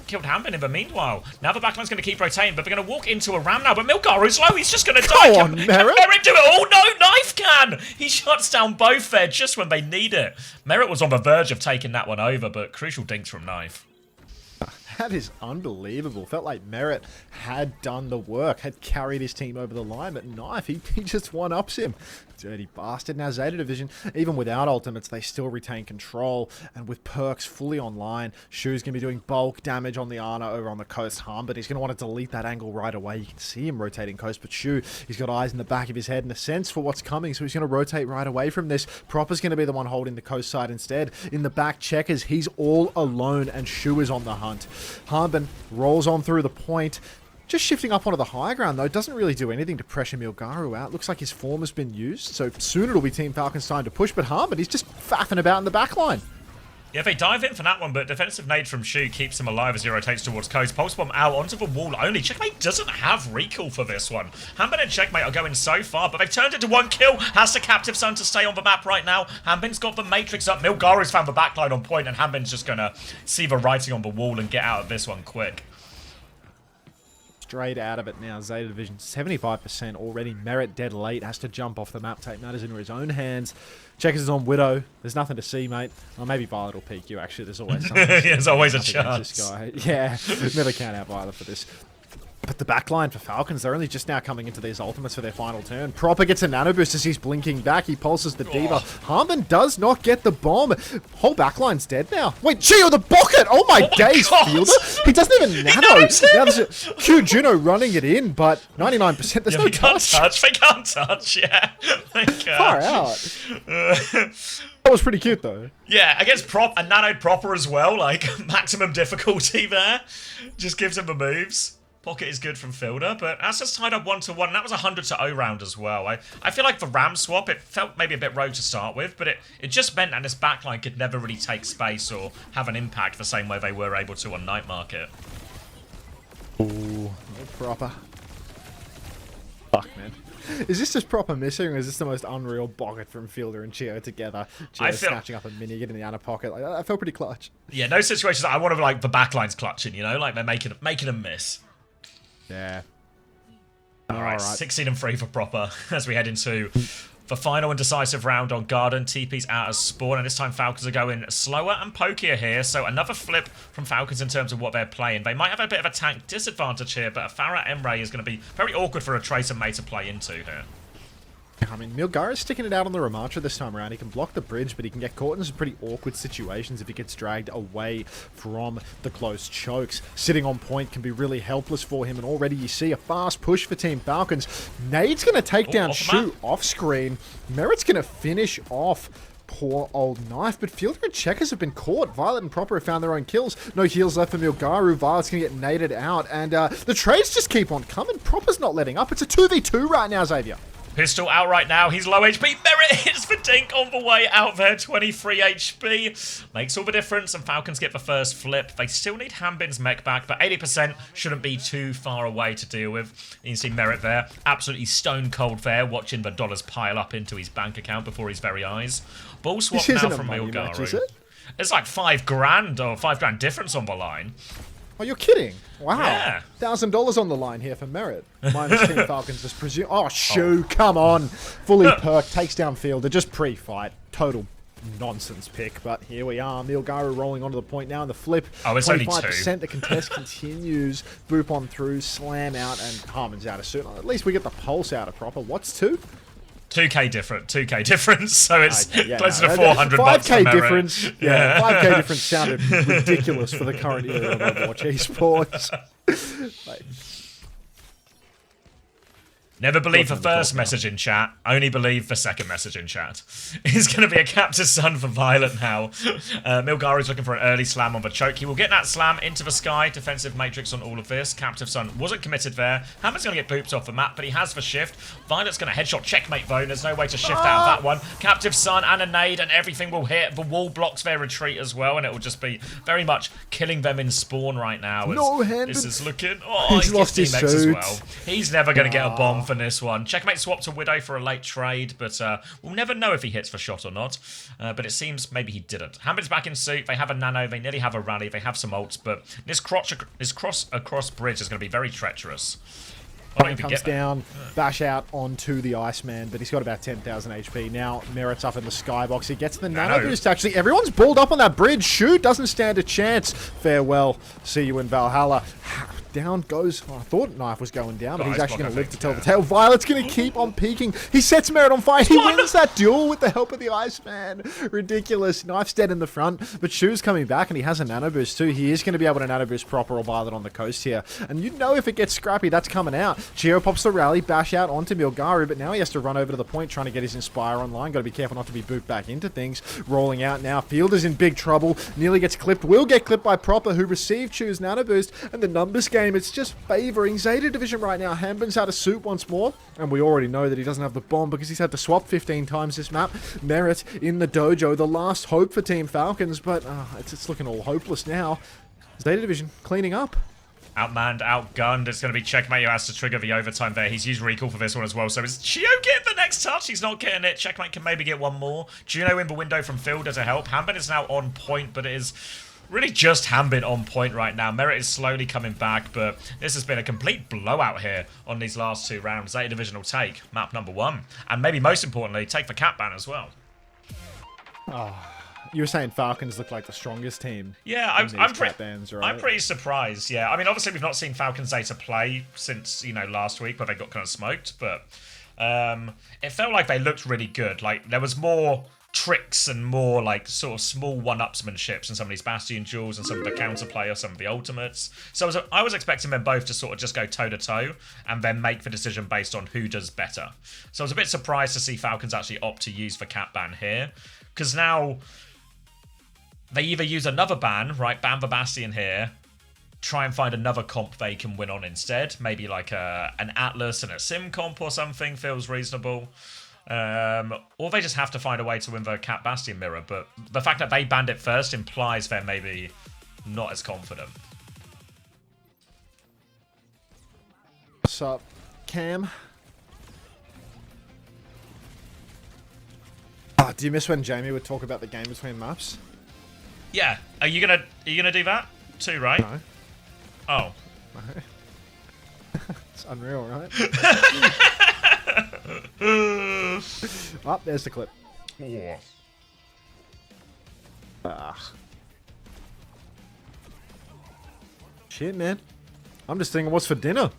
killed Hambin in the meanwhile. Now the backline's going to keep rotating, but they're going to walk into a ram now. But Milgaru's low. He's just going to die. Come on, Can Merritt. Merritt do it? Oh, no. Knife can. He shuts down both there just when they need it. Merritt was on the verge of taking that one over, but crucial dinks from Knife. That is unbelievable. Felt like Merritt had done the work, had carried his team over the line, but Knife, he just one-ups him. Dirty bastard. Now Zeta Division, even without ultimates, they still retain control, and with perks fully online, Shu's going to be doing bulk damage on the Ana over on the coast harm, but he's going to want to delete that angle right away. You can see him rotating coast, but Shu, he's got eyes in the back of his head and a sense for what's coming, so he's going to rotate right away from this. Proper's going to be the one holding the coast side instead. In the back checkers, he's all alone, and Shu is on the hunt. Harbin rolls on through the point. Just shifting up onto the high ground, though, doesn't really do anything to pressure Milgaru out. Looks like his form has been used, so soon it'll be Team Falcons' time to push, but Harbin, he's just faffing about in the backline. Yeah, they dive in for that one, but defensive nade from Shu keeps him alive as he rotates towards coast. Pulse bomb out onto the wall only. Checkmate doesn't have recall for this one. Hambin and Checkmate are going so far, but they've turned into one kill. Has the Captive Son to stay on the map right now. Hambin's got the Matrix up. Milgaru's found the backline on point, and Hambin's just going to see the writing on the wall and get out of this one quick. Straight out of it now. Zeta Division 75% already. Merritt dead late. Has to jump off the map. Take matters into his own hands. Checkers is on Widow. There's nothing to see, mate. Or maybe Violet will peek you, actually. There's always something. There's always a chance. This guy. Yeah. Never count out Violet for this. But the backline for Falcons, they're only just now coming into these ultimates for their final turn. Proper gets a nano boost as he's blinking back. He pulses the Diva. Harmon does not get the bomb. Whole backline's dead now. Wait, Gio, the bucket! Oh my days, God. Fielder! He doesn't even nano! Now there's a Q Juno running it in, but 99%, there's no touch. They can't touch, yeah. They can't. Far out. That was pretty cute, though. Yeah, against a nanoed proper as well, like, maximum difficulty there. Just gives him the moves. Pocket is good from Fielder, but that's just tied up 1-1. That was a 100-0 round as well. I feel like the Ram swap, it felt maybe a bit rogue to start with, but it just meant that this backline could never really take space or have an impact the same way they were able to on Night Market. Ooh, no proper. Fuck, man. Is this just proper missing, or is this the most unreal bucket from Fielder and Gio together? Gio snatching up a mini, getting the outer pocket. Like, I felt pretty clutch. Yeah, no situations. I want to like the backline's clutching, you know, like they're making a miss. Yeah. All right, 16-3 for proper as we head into the final and decisive round on Garden. TP's out as spawn, and this time Falcons are going slower and pokier here. So another flip from Falcons in terms of what they're playing. They might have a bit of a tank disadvantage here, but a Farah Emre is going to be very awkward for a Tracer May to play into here. I mean, Milgara's sticking it out on the Ramattra this time around. He can block the bridge, but he can get caught in some pretty awkward situations if he gets dragged away from the close chokes. Sitting on point can be really helpless for him, and already you see a fast push for Team Falcons. Nade's going to take down Shu off screen. Merritt's going to finish off poor old Knife, but Fielder and Checkers have been caught. Violet and Proper have found their own kills. No heals left for Milgaru. Violet's going to get naded out, and the trades just keep on coming. Proper's not letting up. It's a 2v2 right now, Xavier. Pistol out right now. He's low HP. Merritt hits the dink on the way out there. 23 HP. Makes all the difference, and Falcons get the first flip. They still need Hanbin's mech back, but 80% shouldn't be too far away to deal with. You can see Merritt there. Absolutely stone cold there, watching the dollars pile up into his bank account before his very eyes. Ball swap now from Milgaru. It's like $5 grand or $5 grand difference on the line. Oh, you're kidding. Wow. Yeah. $1,000 on the line here for Merritt. Minus Team Falcons just presume. Oh, Shu, come on. Fully perked, takes down Fielder, just pre-fight. Total nonsense pick, but here we are. Milgaru rolling onto the point now in the flip. Oh, it's 25%. Only 2. The contest continues. Boop on through, slam out, and Harmon's out of suit. At least we get the pulse out of Proper. What's 2? 2k difference, so it's closer to 400 5k difference. Yeah, 5k difference sounded ridiculous for the current era of Overwatch esports. Like, never believe the first message in chat, only believe the second message in chat. He's going to be a Captive Sun for Violet now. Milgaru's looking for an early slam on the choke. He will get that slam into the sky. Defensive matrix on all of this. Captive Sun wasn't committed there. Hammer's going to get booped off the map, but he has the shift. Violet's going to headshot checkmate though. There's no way to shift out of that one. Captive Sun and a nade, and everything will hit. The wall blocks their retreat as well, and it will just be very much killing them in spawn right now. No hand. This is looking... Oh, he's lost his suit as well. He's never going to get a bomb for this one. Checkmate swap to Widow for a late trade, but we'll never know if he hits the shot or not. But it seems maybe he didn't. Hammond's back in suit. They have a nano. They nearly have a rally. They have some ults, but this cross across bridge is going to be very treacherous. Comes down, bash out onto the Iceman, but he's got about 10,000 HP. Now Merritt's up in the skybox. He gets the nano boost, actually. Everyone's balled up on that bridge. Shoot, doesn't stand a chance. Farewell. See you in Valhalla. Down goes... Oh, I thought Knife was going down, but he's actually going to live to tell the tale. Violet's going to keep on peeking. He sets Merritt on fire. He wins that duel with the help of the Iceman. Ridiculous. Knife's dead in the front, but Shu's coming back, and he has a nano boost too. He is going to be able to nano boost Proper or Violet on the coast here. And you know if it gets scrappy, that's coming out. Gio pops the rally, bash out onto Milgaru, but now he has to run over to the point trying to get his Inspire online. Got to be careful not to be booped back into things. Rolling out now. Fielder's in big trouble. Nearly gets clipped. Will get clipped by Proper, who received Shu's nano boost. And the numbers game, it's just favouring Zeta Division right now. Hanbin's out of suit once more, and we already know that he doesn't have the bomb because he's had to swap 15 times this map. Merritt in the dojo, the last hope for Team Falcons, but it's looking all hopeless now. Zeta Division cleaning up. Outmanned, outgunned. It's going to be Checkmate who has to trigger the overtime there. He's used recall for this one as well. So is Gio getting the next touch? He's not getting it. Checkmate can maybe get one more. Juno in the window from Fielder to help. Hanbin is now on point, but it is really just Hanbin on point right now. Merritt is slowly coming back, but this has been a complete blowout here on these last 2 rounds. Zeta Division will take map number 1. And maybe most importantly, take the cap ban as well. You were saying Falcons look like the strongest team. Yeah, I'm pretty surprised. Yeah, I mean, obviously we've not seen Falcons Zeta play since last week, where they got kind of smoked. But it felt like they looked really good. Like there was more tricks and more like sort of small one-upsmanships in some of these Bastion duels and some of the counterplay or some of the ultimates. So I was expecting them both to sort of just go toe-to-toe and then make the decision based on who does better. So I was a bit surprised to see Falcons actually opt to use the cap ban here, because now they either use another ban, right, ban the Bastion here, try and find another comp they can win on instead, maybe like an Atlas and a Sim comp or something feels reasonable. Or they just have to find a way to win the Cat Bastion mirror, but the fact that they banned it first implies they're maybe not as confident. What's up, Cam? Oh, do you miss when Jamie would talk about the game between maps? Yeah. Are you gonna do that too, right? No. Oh. No. It's unreal, right? Oh, there's the clip. Yeah. Shit, man. I'm just thinking, what's for dinner?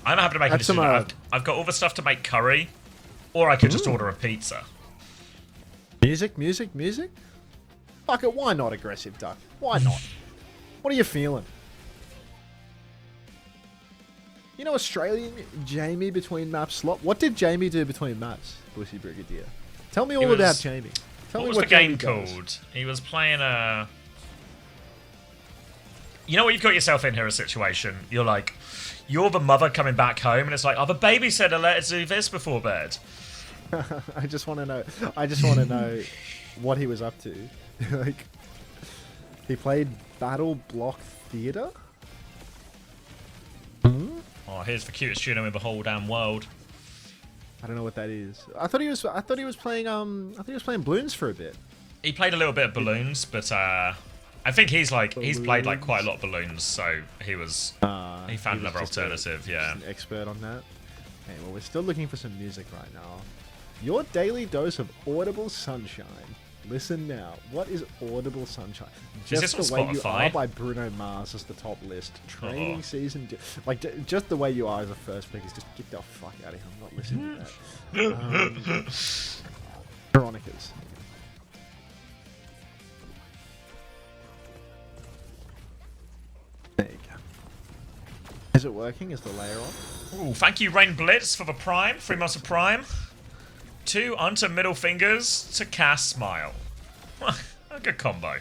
I'm happy to make a decision. I've got all the stuff to make curry, or I could just order a pizza. Music. Fuck it, why not aggressive duck? Why not? What are you feeling? You know Australian Jamie between maps slot? What did Jamie do between maps, Bussy Brigadier? Tell me all about Jamie. Tell me what was the game called? He was playing a... You know what, you've got yourself in here a situation. You're like, you're the mother coming back home, and it's like, oh, the babysitter let us do this before bed. I just want to know what he was up to. Like, he played Battle Block Theatre? Oh, here's the cutest tuna in the whole damn world. I don't know what that is. I thought he was playing balloons for a bit. He played a little bit of balloons, but I think he's played like quite a lot of balloons, so he found another alternative. Yeah, an expert on that. Okay, well, we're still looking for some music right now. Your daily dose of audible sunshine. Listen now. What is audible sunshine? Just the way you are by Bruno Mars is the top list. Training season, like just the way you are as a first pick is just get the fuck out of here. I'm not listening to that. Veronica's. There you go. Is it working? Is the layer on? Ooh, thank you, Rain Blitz, for the Prime. 3 months of Prime. 2 onto middle fingers to Cass Smile. A good combo.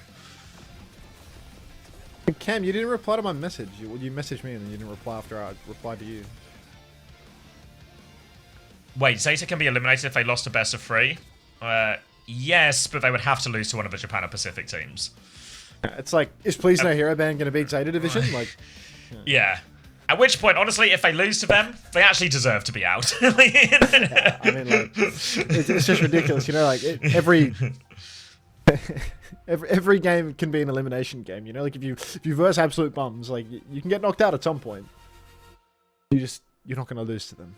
Cam, you didn't reply to my message. You messaged me and then you didn't reply after I replied to you. Wait, Zeta can be eliminated if they lost to best of 3? Yes, but they would have to lose to one of the Japan and Pacific teams. It's like, is Please No Hero Band going to beat Zeta Division? Like, yeah. At which point, honestly, if they lose to them, they actually deserve to be out. Yeah, I mean, like, it's just ridiculous, you know. Like every game can be an elimination game, you know. Like if you verse absolute bums, like you can get knocked out at some point. You're not going to lose to them.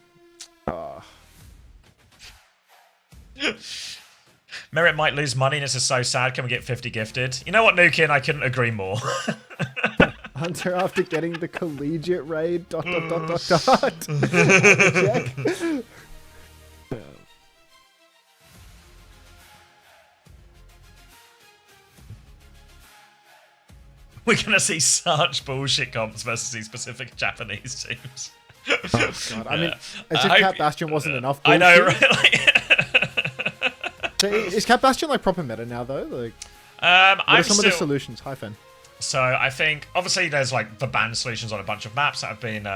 Merit might lose money, and this is so sad. Can we get 50 gifted? You know what, Nukin? I couldn't agree more. Hunter after getting the collegiate raid. ... Check. We're going to see such bullshit comps versus these specific Japanese teams. Oh, God. I mean, as if Cat Bastion wasn't enough bullshit. I know, right? So is Cat Bastion like proper meta now, though? Like, what are some of the solutions? Hi, Fen. So I think, obviously, there's like the ban solutions on a bunch of maps that have been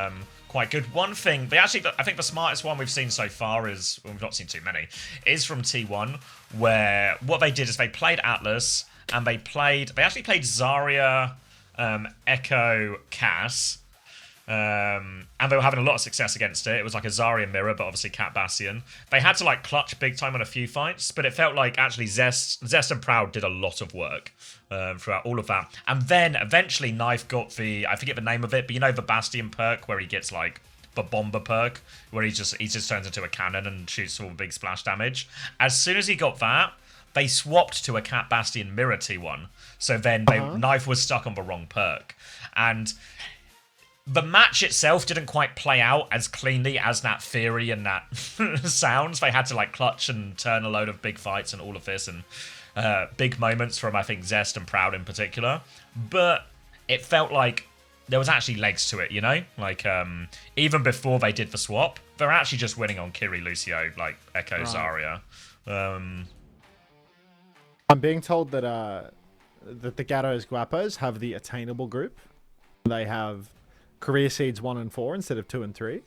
quite good. One thing, I think the smartest one we've seen so far is, well, we've not seen too many, is from T1, where what they did is they played Atlas, and they actually played Zarya, Echo, Cass, and they were having a lot of success against it. It was like a Zarya mirror, but obviously Cat Bastion. They had to like clutch big time on a few fights, but it felt like actually Zest and Proud did a lot of work throughout all of that. And then eventually Knife got I forget the name of it, but you know the Bastion perk where he gets like bomber perk, where he just turns into a cannon and shoots all big splash damage. As soon as he got that, they swapped to a Cat Bastion mirror T1. So then Knife was stuck on the wrong perk. And the match itself didn't quite play out as cleanly as that theory and that sounds. They had to like clutch and turn a load of big fights and all of this, and big moments from, I think, Zest and Proud in particular. But it felt like there was actually legs to it, you know? Like, even before they did the swap, they're actually just winning on Kiri, Lucio, like, Echo, Zarya. I'm being told that the Gatos Guapos have the attainable group. They have Korea Seeds 1 and 4 instead of 2 and 3.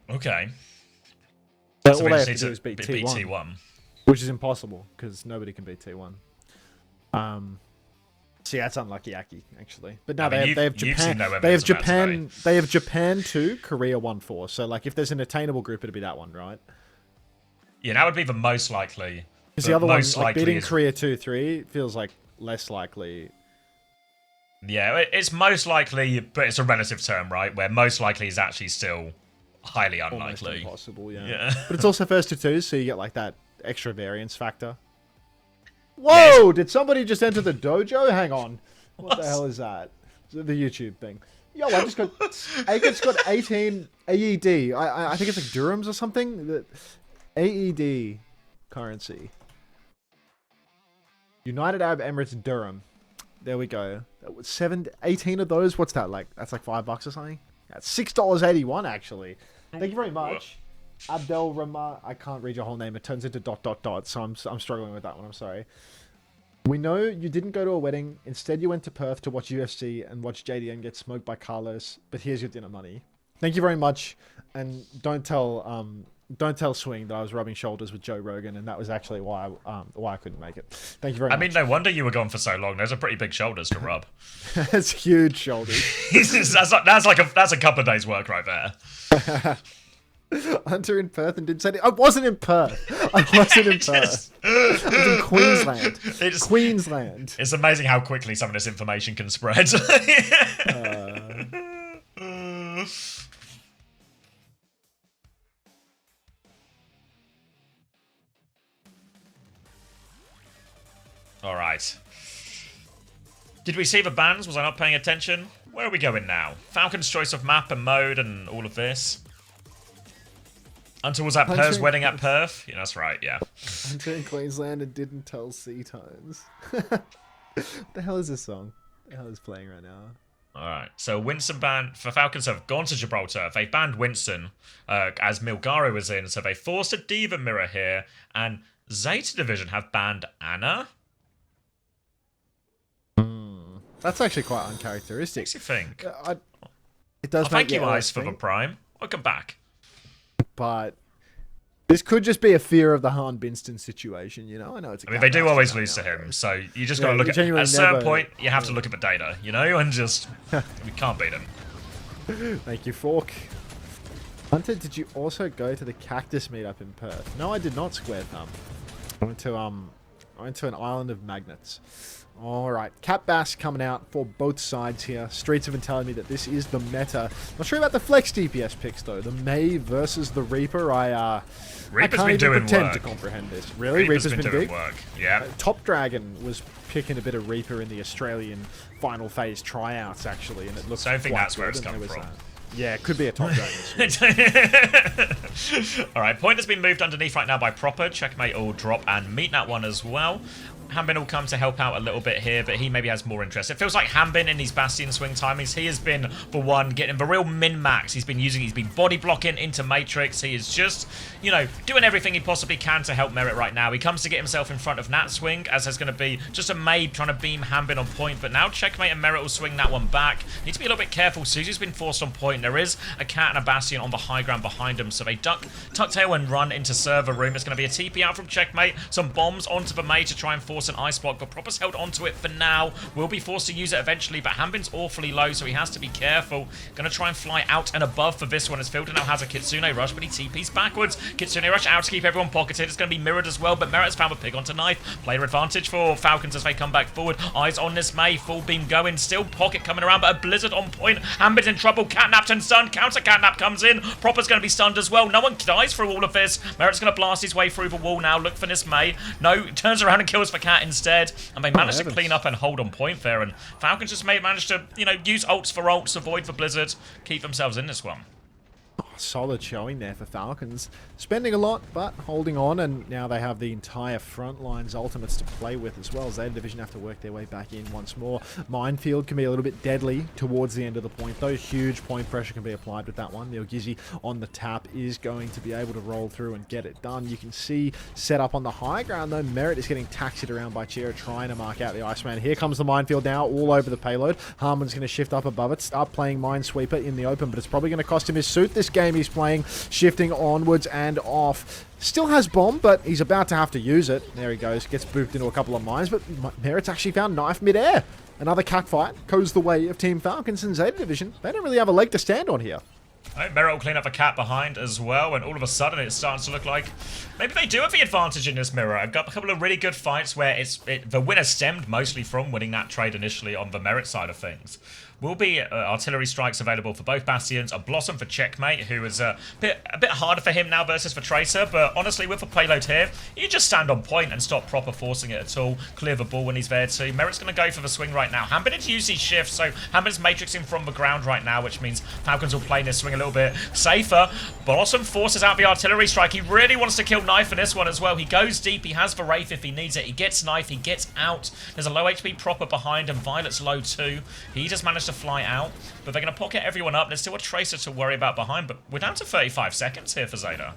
Okay. So all they have to do is beat T1. T1. Which is impossible, because nobody can beat T1. So yeah, it's unlucky, Aki, actually. But no, they have Japan. They have Japan 2, Korea 1-4. So like, if there's an attainable group, it'd be that one, right? Yeah, that would be the most likely. Because the other one, like beating Korea 2-3, feels like less likely. Yeah, it's most likely, but it's a relative term, right? Where most likely is actually still highly unlikely. Almost impossible, yeah. But it's also first to twos, so you get like that extra variance factor. Whoa! Yeah, did somebody just enter the dojo? Hang on. What the hell is that? The YouTube thing. Yo, I just got... Aegis got 18 AED. I think it's like dirhams or something. The AED currency. United Arab Emirates dirham. There we go. That was 18 of those. What's that like? That's like $5 or something? That's $6.81 actually. Thank you very much. Abdel Rama, I can't read your whole name. It turns into ... So I'm struggling with that one. I'm sorry. We know you didn't go to a wedding. Instead, you went to Perth to watch UFC and watch JDN get smoked by Carlos. But here's your dinner money. Thank you very much. And don't tell Swing that I was rubbing shoulders with Joe Rogan, and that was actually why I couldn't make it. Thank you very much. I mean, no wonder you were gone for so long. Those are pretty big shoulders to rub. That's huge shoulders. that's a couple of days' work right there. Hunter in Perth and didn't say it. I wasn't in Perth. I wasn't in Perth. I was in Queensland. Queensland. It's amazing how quickly some of this information can spread. All right. Did we see the bans? Was I not paying attention? Where are we going now? Falcon's choice of map and mode and all of this. Hunter was at Perth's wedding at Perth? Yeah, that's right, yeah. Hunter in Queensland and didn't tell C-Tones. What the hell is this song? What the hell is playing right now? Alright, so Winston ban for Falcons have gone to Gibraltar. They banned Winston as Milgaro was in, so they forced a Diva mirror here. And Zeta Division have banned Anna. That's actually quite uncharacteristic. Makes you think. It does. Thank you, Ice, for the Prime. Welcome back. But this could just be a fear of the Han Binston situation, you know? I know it's. I mean, they do always lose to him, so you just got to look at a certain point. You have to look at the data, you know, and just we can't beat him. Thank you, Fork. Hunter, did you also go to the Cactus meetup in Perth? No, I did not, Square Thumb. I went to an island of magnets. All right, Cap Bass coming out for both sides here. Streets have been telling me that this is the meta. Not sure about the flex DPS picks though. The May versus the Reaper. I can't even pretend to comprehend this. Really, Reaper's been big. Work. Yeah. Top Dragon was picking a bit of Reaper in the Australian final phase tryouts actually, and it looks. So I think that's where it's come from. Yeah, it could be a Top Dragon. All right, point has been moved underneath right now by Proper. Checkmate will drop and meet that one as well. Hanbin will come to help out a little bit here, but he maybe has more interest. It feels like Hanbin in these Bastion swing timings, he has been, for one, getting the real min-max. He's been body blocking into Matrix. He is just, you know, doing everything he possibly can to help Merit right now. He comes to get himself in front of Nat swing, as there's going to be just a Mabe trying to beam Hanbin on point, but now Checkmate and Merit will swing that one back. Need to be a little bit careful. Susie's been forced on point. There is a Cat and a Bastion on the high ground behind him, so they tuck tail and run into server room. It's going to be a TP out from Checkmate. Some bombs onto the May to try and force force an ice block, but Proper's held onto it for now. Will be forced to use it eventually, but Hanbin's awfully low, so he has to be careful. Gonna try and fly out and above for this one, as Fielder now has a Kitsune Rush, but he TP's backwards. Kitsune Rush out to keep everyone pocketed. It's going to be mirrored as well, but Merit's found a pig onto knife. Player advantage for Falcons as they come back forward. Eyes on this May, full beam going. Still Pocket coming around, but a Blizzard on point. Hanbin's in trouble. Catnapped and stunned. Counter Catnap comes in. Proper's going to be stunned as well. No one dies through all of this. Merit's going to blast his way through the wall now. Look for this May. No, turns around and kills for Cat instead. And they managed to clean up and hold on point there. And Falcons just managed to, use ults for ults, avoid the Blizzard, keep themselves in this one. Solid showing there for Falcons. Spending a lot, but holding on, and now they have the entire front line's ultimates to play with as well. Zeta Division have to work their way back in once more. Minefield can be a little bit deadly towards the end of the point, though. Huge point pressure can be applied with that one. Neogizzy on the tap is going to be able to roll through and get it done. You can see set up on the high ground, though. Merit is getting taxied around by Chiro, trying to mark out the Iceman. Here comes the Minefield now, all over the payload. Harmon's going to shift up above it, start playing Minesweeper in the open, but it's probably going to cost him his suit this game. He's playing, shifting onwards and off. Still has bomb, but he's about to have to use it. There he goes, gets booped into a couple of mines, but Merit's actually found knife mid-air. Another catfight goes the way of Team Falcons and Zeta Division. They don't really have a leg to stand on here. Merit will clean up a cat behind as well, and all of a sudden it starts to look like maybe they do have the advantage in this mirror. I've got a couple of really good fights where the winner stemmed mostly from winning that trade initially on the Merit side of things. Will be artillery strikes available for both Bastions, a Blossom for Checkmate, who is a bit harder for him now versus for Tracer, but honestly with the payload here, you just stand on point and stop Proper forcing it at all, clear the ball when he's there too. Merit's going to go for the swing right now. Hanbin needs to use his shift, so Hanbin's matrixing from the ground right now, which means Falcons will play this swing a little bit safer. Blossom forces out the artillery strike. He really wants to kill Knife in this one as well. He goes deep, he has the Wraith if he needs it, he gets Knife, he gets out. There's a low HP Proper behind and Violet's low too. He just managed to fly out, but they're going to pocket everyone up. There's still a Tracer to worry about behind, but we're down to 35 seconds here for Zeta.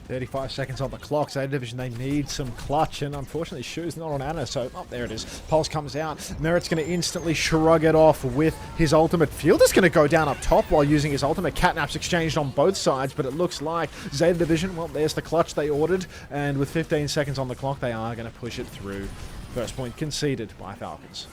35 seconds on the clock. Zeta Division, they need some clutch, and unfortunately Shu's not on Anna, so there it is. Pulse comes out. Merit's going to instantly shrug it off with his ultimate. Fielder's going to go down up top while using his ultimate. Catnaps exchanged on both sides, but it looks like Zeta Division, well, there's the clutch they ordered, and with 15 seconds on the clock, they are going to push it through. First point conceded by Falcons.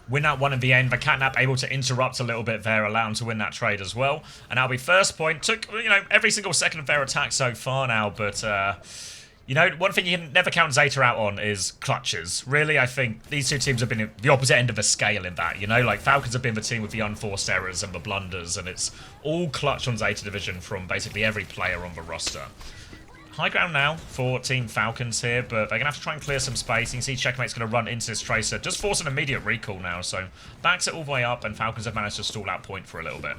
Win that one in the end. The Catnap able to interrupt a little bit there, allow him to win that trade as well. And that'll be first point. Took, every single second of their attack so far now, but, one thing you can never count Zeta out on is clutches. Really, I think these two teams have been the opposite end of the scale in that, Like, Falcons have been the team with the unforced errors and the blunders, and it's all clutch on Zeta Division from basically every player on the roster. High ground now for Team Falcons here, but they're going to have to try and clear some space. You can see Checkmate's going to run into this Tracer, just force an immediate recall now, so backs it all the way up, and Falcons have managed to stall out point for a little bit.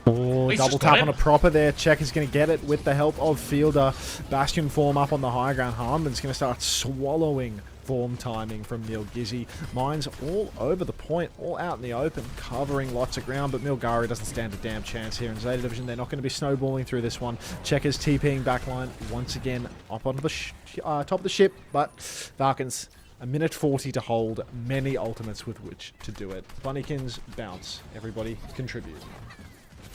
Oh, double tap on a Proper there. Check is going to get it with the help of Fielder. Bastion form up on the high ground. Harmon's going to start swallowing form timing from Neogizzy. Mines all over the point, all out in the open, covering lots of ground, but Milgari doesn't stand a damn chance here in Zeta Division. They're not going to be snowballing through this one. Checkers TPing backline once again up onto the top of the ship, but Falcons, a minute 40 to hold, many ultimates with which to do it. Bunnykins bounce. Everybody contribute.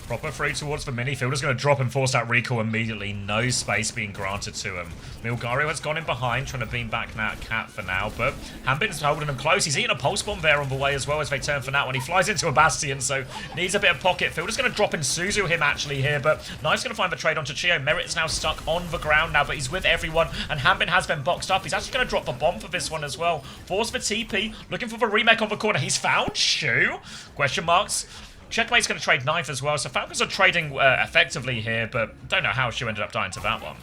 Proper free towards the mini. Fielder's going to drop and force that recall immediately. No space being granted to him. Milgario has gone in behind, trying to beam back that cat for now, but Hanbin's holding him close. He's eating a pulse bomb there on the way as well as they turn for that one. He flies into a Bastion, so needs a bit of pocket. Fielder's going to drop in Suzu him actually here, but Knife's going to find the trade onto Chio. Merit is now stuck on the ground now, but he's with everyone, and Hanbin has been boxed up. He's actually going to drop the bomb for this one as well. Force for TP, looking for the remake on the corner. He's found Shu? Question marks. Checkmate's going to trade Knife as well, so Falcons are trading effectively here, but don't know how Shu ended up dying to that one.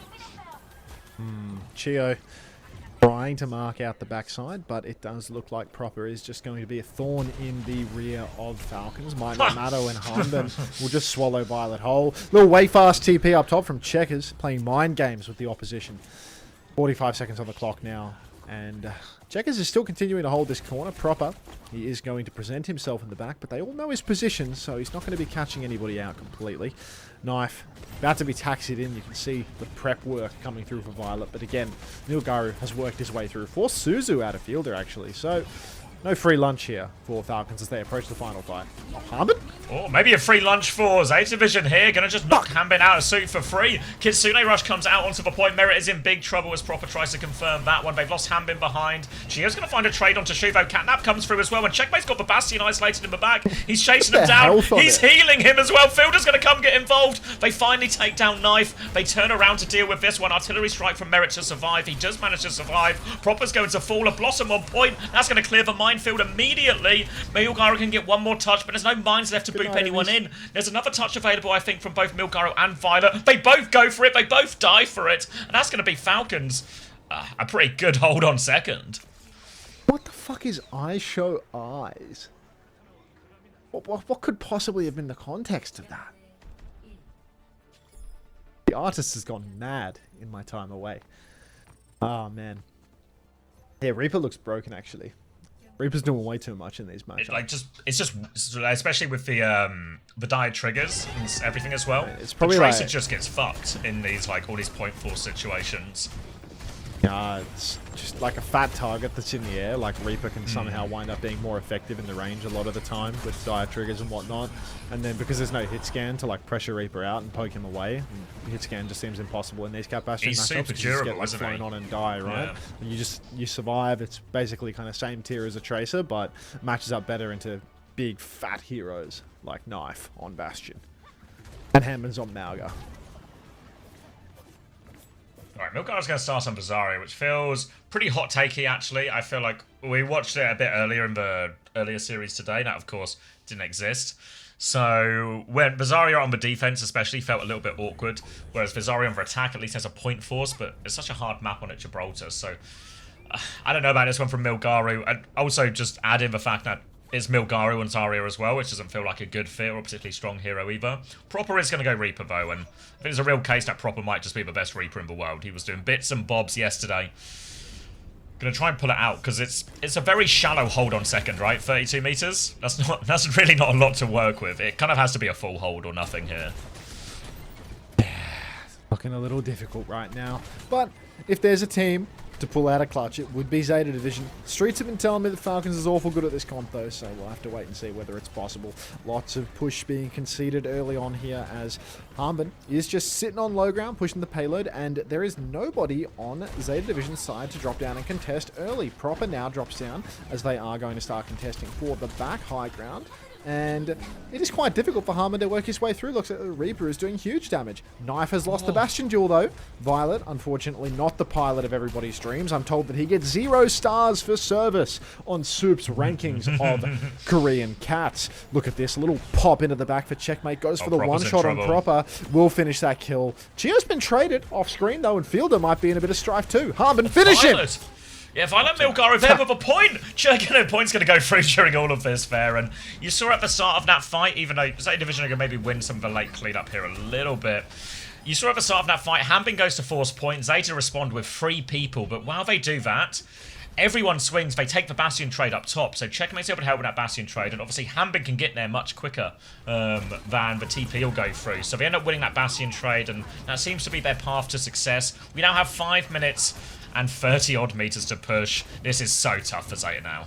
Chio trying to mark out the backside, but it does look like Proper is just going to be a thorn in the rear of Falcons. Might not matter when Harmon will just swallow Violet whole. Little way fast TP up top from Checkers, playing mind games with the opposition. 45 seconds on the clock now, and Checkers is still continuing to hold this corner. Proper, he is going to present himself in the back, but they all know his position, so he's not going to be catching anybody out completely. Knife, about to be taxied in. You can see the prep work coming through for Violet, but again, Nilgaru has worked his way through. Forced Suzu out of Fielder, actually, so No free lunch here for Falcons as they approach the final fight. Oh, Harbin? Oh, maybe a free lunch for Zeta Division here. Gonna just knock Hanbin out of suit for free. Kitsune Rush comes out onto the point. Merit is in big trouble as Proper tries to confirm that one. They've lost Hanbin behind. Chio's gonna find a trade onto Shuvo. Catnap comes through as well. And Checkmate's got the Bastion isolated in the back. He's chasing him down. He's healing him as well. Fielder's gonna come get involved. They finally take down Knife. They turn around to deal with this one. Artillery strike from Merit to survive. He does manage to survive. Proper's going to fall. A Blossom on point. That's gonna clear the minefield immediately. Milgaro can get one more touch, but there's no mines left to boop anyone in. There's another touch available, I think, from both Milgaro and Violet. They both go for it. They both die for it. And that's going to be Falcons. A pretty good hold on second. What the fuck is I show eyes? What could possibly have been the context of that? The artist has gone mad in my time away. Oh, man. Yeah, Reaper looks broken, actually. Reaper's doing way too much in these matchups. It's just especially with the dire triggers and everything as well. It's probably the Tracer like, just gets fucked in these all these point force situations. It's just like a fat target that's in the air. Like Reaper can somehow wind up being more effective in the range a lot of the time with dire triggers and whatnot. And then because there's no hit scan to like pressure Reaper out and poke him away, hit scan just seems impossible in these Cat Bastion matchups. Super durable, you just get like isn't flown he? on and die, right? Yeah. And you survive. It's basically kind of same tier as a Tracer, but matches up better into big fat heroes like Knife on Bastion and Hammond's on Malga. Alright, Milgaro's going to start on Vazario, which feels pretty hot takey, actually. I feel like we watched it a bit earlier in the earlier series today. That, of course, didn't exist. So, when Vazario on the defense especially felt a little bit awkward, whereas Vazario on the attack at least has a point force, but it's such a hard map on it, Gibraltar. So, I don't know about this one from Milgaro. I'd also just add in the fact that it's Milgaro and Zarya as well, which doesn't feel like a good fit or a particularly strong hero either. Proper is going to go Reaper though, and I think there's a real case that Proper might just be the best Reaper in the world. He was doing bits and bobs yesterday. Gonna try and pull it out because it's a very shallow hold on second, right? 32 meters. That's really not a lot to work with. It kind of has to be a full hold or nothing here. Looking a little difficult right now, but if there's a team to pull out a clutch, it would be Zeta Division. Streets have been telling me the Falcons is awful good at this comp though, so we'll have to wait and see whether it's possible. Lots of push being conceded early on here as Harbin is just sitting on low ground, pushing the payload, and there is nobody on Zeta Division's side to drop down and contest early. Proper now drops down as they are going to start contesting for the back high ground. And it is quite difficult for Harmon to work his way through. Looks like the Reaper is doing huge damage. Knife has lost the Bastion duel, though. Violet, unfortunately, not the pilot of everybody's dreams. I'm told that he gets 0 stars for service on Soup's rankings of Korean cats. Look at this. A little pop into the back for Checkmate. Goes for the one-shot on Proper. Will finish that kill. Chio's been traded off-screen, though, and Fielder might be in a bit of strife, too. Harmon, finish him! Yeah, Violet Milgaro there with a point. Point's going to go through during all of this fair. And you saw at the start of that fight, even though Zeta Division are going to maybe win some of the late clean-up here a little bit. You saw at the start of that fight, Hambin goes to force point. Zeta respond with 3 people. But while they do that, everyone swings. They take the Bastion trade up top. So Checkmate's able to help with that Bastion trade. And obviously Hambin can get there much quicker than the TP will go through. So they end up winning that Bastion trade. And that seems to be their path to success. We now have 5 minutes and 30 odd meters to push. This is so tough for Zeta now.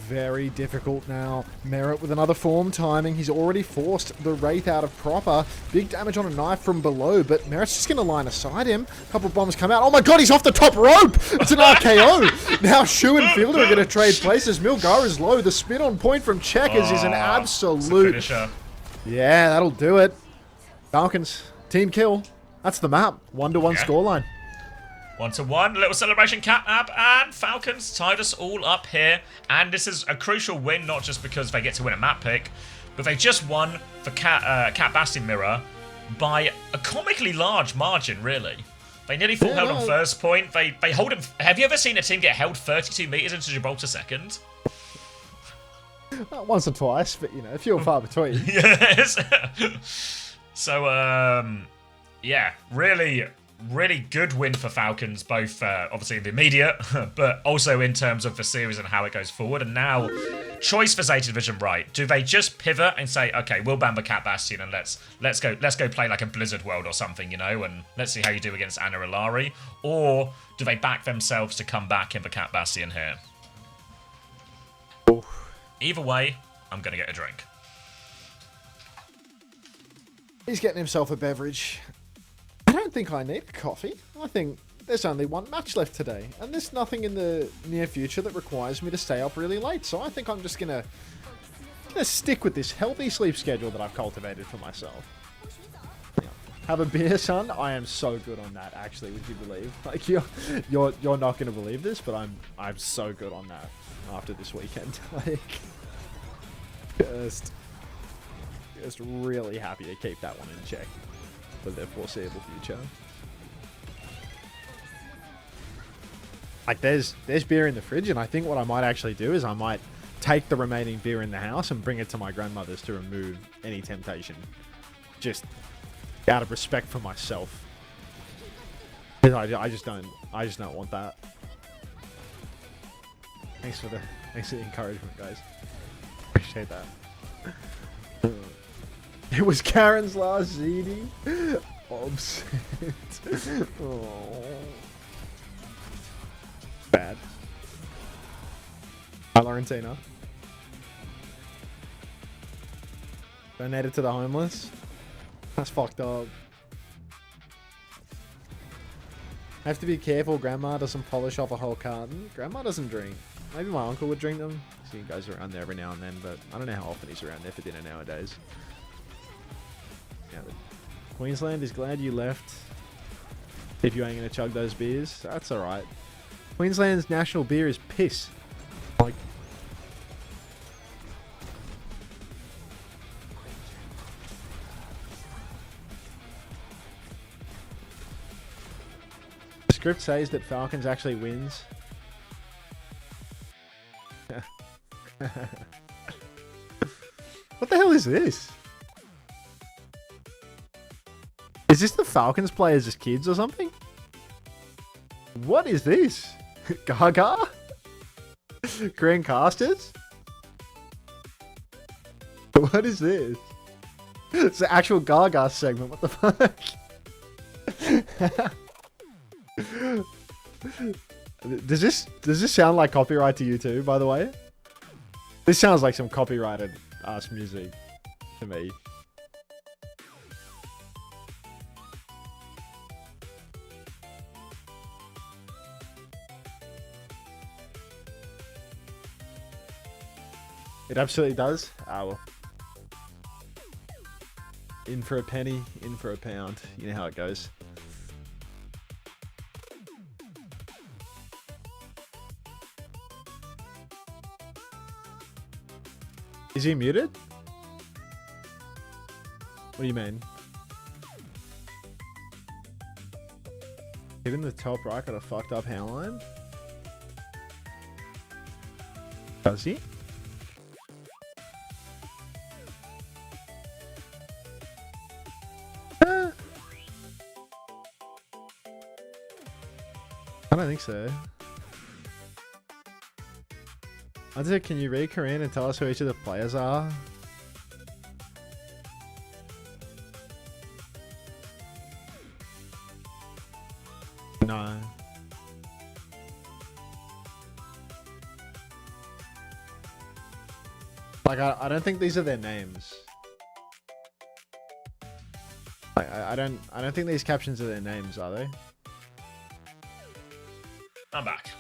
Very difficult now. Merit with another form timing. He's already forced the Wraith out of Proper. Big damage on a knife from below, but Merit's just going to line aside him. A couple of bombs come out. Oh my god, he's off the top rope! It's an RKO! Now Shu and Fielder are going to trade places. Milgar is low. The spin on point from Checkers is an absolute... Yeah, that'll do it. Falcons, team kill. That's the map. 1-1 scoreline. 1-1, little celebration catnap, and Falcons tied us all up here. And this is a crucial win, not just because they get to win a map pick, but they just won the Cat Bastion Mirror by a comically large margin, really. They nearly full held on first point. They hold him. Have you ever seen a team get held 32 meters into Gibraltar second? Once or twice, but you know, few and far between. Yes. So, yeah, really good win for Falcons, both obviously in the immediate, but also in terms of the series and how it goes forward. And now, choice for Zeta Division, right? Do they just pivot and say, okay, we'll ban the Cat Bastion and let's go play like a Blizzard World or something, you know, and let's see how you do against Anna Ilari? Or do they back themselves to come back in the Cat Bastion here? Either way, I'm going to get a drink. He's getting himself a beverage. I don't think I need a coffee. I think there's only one match left today, and there's nothing in the near future that requires me to stay up really late. So I think I'm just gonna stick with this healthy sleep schedule that I've cultivated for myself. Yeah. Have a beer, son. I am so good on that. Actually, would you believe? Like you're not gonna believe this, but I'm so good on that after this weekend. Like just really happy to keep that one in check for the foreseeable future. Like there's beer in the fridge, and I think what I might actually do is I might take the remaining beer in the house and bring it to my grandmother's to remove any temptation, just out of respect for myself. I just don't want that. Thanks for the encouragement, guys. Appreciate that. It was Karen's last ZD. Obsessed. Oh. Bad. Hi, Laurentina. Donated to the homeless. That's fucked up. Have to be careful. Grandma doesn't polish off a whole carton. Grandma doesn't drink. Maybe my uncle would drink them. See you guys around there every now and then, but I don't know how often he's around there for dinner nowadays. Yeah, Queensland is glad you left. If you ain't gonna chug those beers, that's alright. Queensland's national beer is piss. Like, the script says that Falcons actually wins. What the hell is this? Is this the Falcons players as kids or something? What is this? Gaga? Korean casters? What is this? It's the actual Gaga segment. What the fuck? Does this sound like copyright to you too, by the way? This sounds like some copyrighted ass music to me. It absolutely does. Ah, well. In for a penny, in for a pound. You know how it goes. Is he muted? What do you mean? Hitting the top right got a fucked up handline? Does he? I don't think so. I said, can you read Korean and tell us who each of the players are? No. Like, I don't think these are their names. Like, I don't think these captions are their names, are they? I'm back.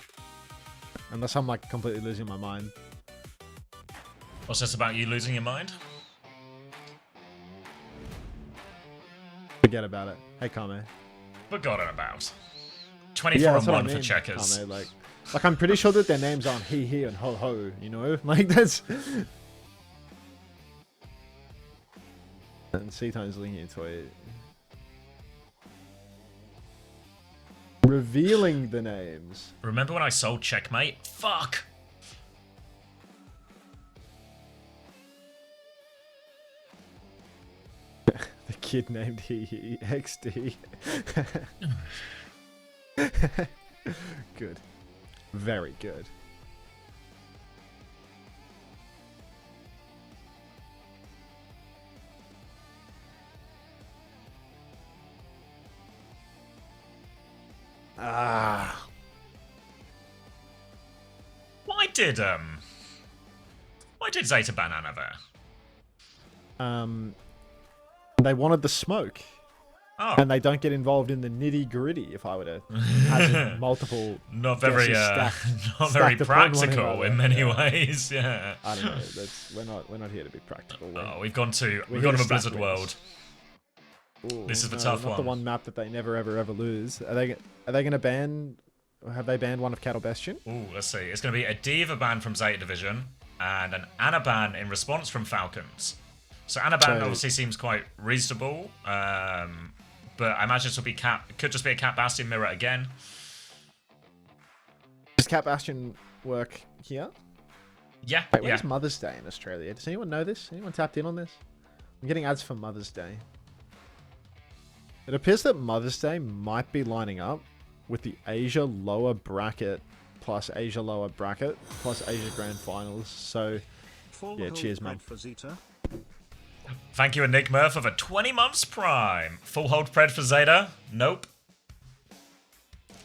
Unless I'm like completely losing my mind. What's this about you losing your mind? Forget about it. Hey, Kame. Forgotten about. 24 and 1 for checkers. Kame, like I'm pretty sure that their names aren't he and ho, you know? Like that's... And C-Tone's linking into it. Revealing the names. Remember when I sold Checkmate? Fuck! The kid named He XD. Good. Very good. Ah. Why did did Zeta ban Ana there? They wanted the smoke. Oh. And they don't get involved in the nitty gritty. If I were to hazard multiple, not very practical in many ways. Yeah. I don't know. We're not here to be practical. We've gone to a Blizzard world. Ooh, this is the tough not one. The one map that they never ever lose. Are they going to ban? Have they banned one of Cattle Bastion? Ooh, let's see. It's going to be a Diva ban from Zeta Division and an Ana ban in response from Falcons. So Ana ban obviously seems quite reasonable. But I imagine this will be could just be a Cat Bastion mirror again. Does Cat Bastion work here? Yeah. Wait, when's Mother's Day in Australia? Does anyone know this? Anyone tapped in on this? I'm getting ads for Mother's Day. It appears that Mother's Day might be lining up with the Asia lower bracket plus Asia lower bracket plus Asia Grand Finals. So, yeah, cheers, man. For Zeta. Thank you, Enigma, for the 20 months prime. Full hold pred for Zeta? Nope.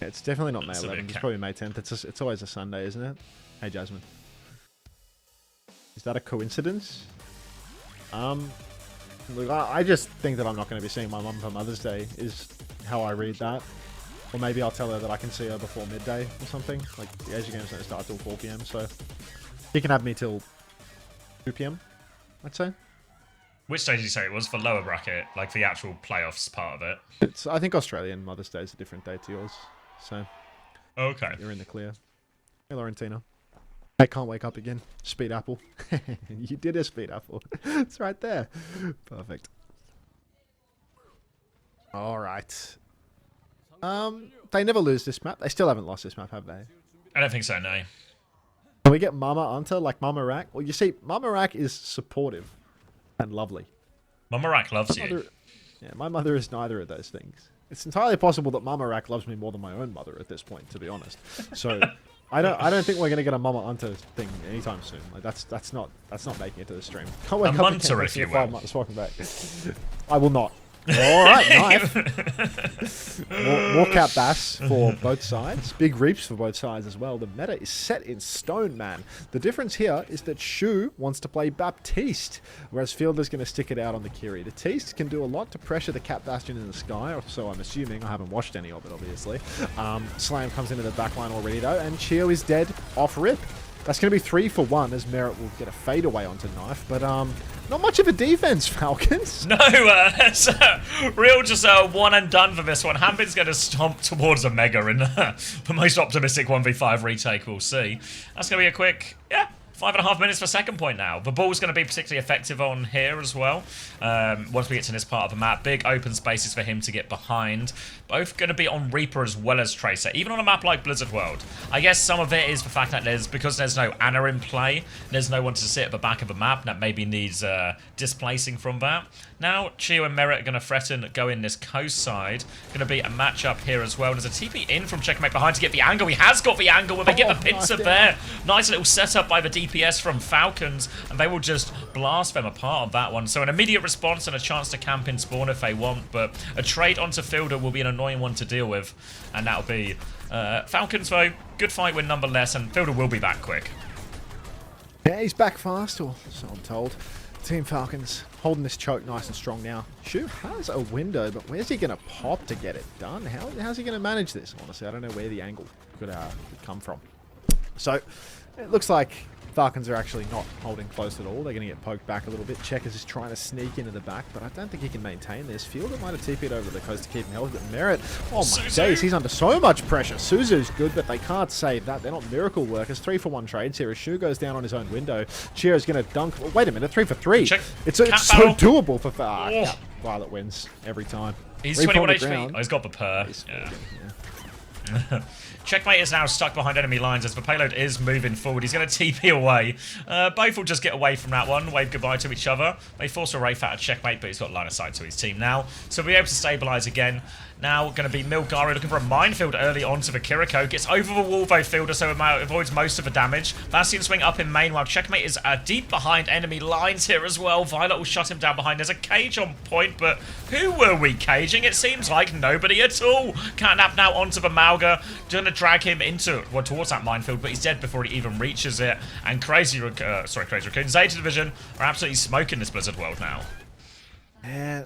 Yeah, it's definitely not May 11th. It's probably May 10th. It's always a Sunday, isn't it? Hey, Jasmine. Is that a coincidence? Look, I just think that I'm not going to be seeing my mum for Mother's Day, is how I read that. Or maybe I'll tell her that I can see her before midday or something. Like, the Asia games don't start till 4 PM, so he can have me till 2 PM, I'd say. Which day did you say it was for lower bracket? Like the actual playoffs part of it? It's, I think Australian Mother's Day is a different day to yours. So, okay. You're in the clear. Hey, Laurentina. I can't wake up again. Speed apple. You did a speed apple. It's right there. Perfect. All right. They never lose this map. They still haven't lost this map, have they? I don't think so, no. Can we get Mama Anta like Mama Rack? Well, you see, Mama Rack is supportive and lovely. Mama Rack loves you. Yeah, my mother is neither of those things. It's entirely possible that Mama Rack loves me more than my own mother at this point, to be honest. So, I don't think we're gonna get a Mama Anta thing anytime soon. Like that's not making it to the stream. Can't wake a up munter, if you will. 5 months, welcome back. I will not. All right, knife. More Cat Bass for both sides. Big reaps for both sides as well. The meta is set in stone, man. The difference here is that Shu wants to play Baptiste, whereas Fielder's going to stick it out on the Kiri. The Baptiste can do a lot to pressure the Cat Bastion in the sky, or so I'm assuming. I haven't watched any of it, obviously. Slam comes into the backline already, though, and Chio is dead off rip. That's going to be 3 for 1 as Merit will get a fadeaway onto Knife, but not much of a defense, Falcons. No, it's real just one and done for this one. Hambin's going to stomp towards a Mega in the most optimistic 1v5 retake we'll see. That's going to be a quick, 5.5 minutes for second point now. The ball's going to be particularly effective on here as well. Once we get to this part of the map, big open spaces for him to get behind. Both going to be on Reaper as well as Tracer, even on a map like Blizzard World. I guess some of it is the fact that because there's no Ana in play, there's no one to sit at the back of the map, and that maybe needs displacing from that. Now, Chio and Merit are going to threaten go in this coast side. Going to be a matchup here as well. There's a TP in from Checkmate behind to get the angle. He has got the angle when they get the pincer there. Nice little setup by the DPS from Falcons, and they will just blast them apart on that one. So an immediate response and a chance to camp in spawn if they want, but a trade onto Fielder will be an annoying one to deal with, and that'll be Falcons, though. Good fight win nonetheless, and Fielder will be back quick. Yeah, he's back fast, or so I'm told. Team Falcons holding this choke nice and strong now. Shu has a window, but where's he going to pop to get it done? How's he going to manage this? Honestly, I don't know where the angle could come from. So, it looks like Falcons are actually not holding close at all. They're going to get poked back a little bit. Checkers is trying to sneak into the back, but I don't think he can maintain this. Fielder might have TP'd over the coast to keep him healthy, but Merit, oh my days, he's under so much pressure. Suzu's good, but they can't save that. They're not miracle workers. 3 for 1 trades here. As Shu goes down on his own window. Chio's going to dunk. Wait a minute, 3 for 3. It's so doable for Violet wins every time. He's 21 HP. Oh, he's got the purr. Yeah. Checkmate is now stuck behind enemy lines as the payload is moving forward. He's going to TP away. Both will just get away from that one, wave goodbye to each other. They force a Wraith out of Checkmate, but he's got line of sight to his team now. So we'll be able to stabilize again. Now going to be Milgari looking for a minefield early on to the Kiriko. Gets over the wall though, Fielder, so it avoids most of the damage. Bastion swing up in main while Checkmate is deep behind enemy lines here as well. Violet will shut him down behind. There's a cage on point, but who were we caging? It seems like nobody at all. Catnap now onto the Mauga. Going to drag him into, well, towards that minefield, but he's dead before he even reaches it. And Crazy Raccoon, Zeta Division are absolutely smoking this Blizzard world now. Yeah.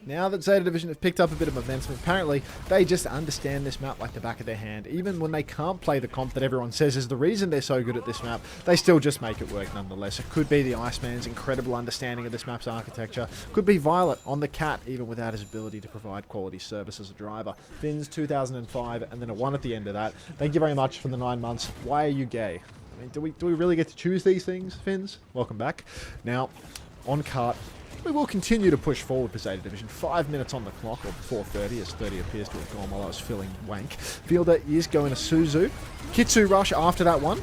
Now that Zeta Division have picked up a bit of momentum, apparently they just understand this map like the back of their hand. Even when they can't play the comp that everyone says is the reason they're so good at this map, they still just make it work nonetheless. It could be the Iceman's incredible understanding of this map's architecture. Could be Violet on the Cat, even without his ability to provide quality service as a driver. Finns 2005, and then a 1 at the end of that. Thank you very much for the 9 months. Why are you gay? I mean, do we really get to choose these things, Finns? Welcome back. Now, on cart. We will continue to push forward for Zeta Division. 5 minutes on the clock, or 4:30, as 30 appears to have gone while I was filling wank. Fielder is going to Suzu. Kitsu rush after that one.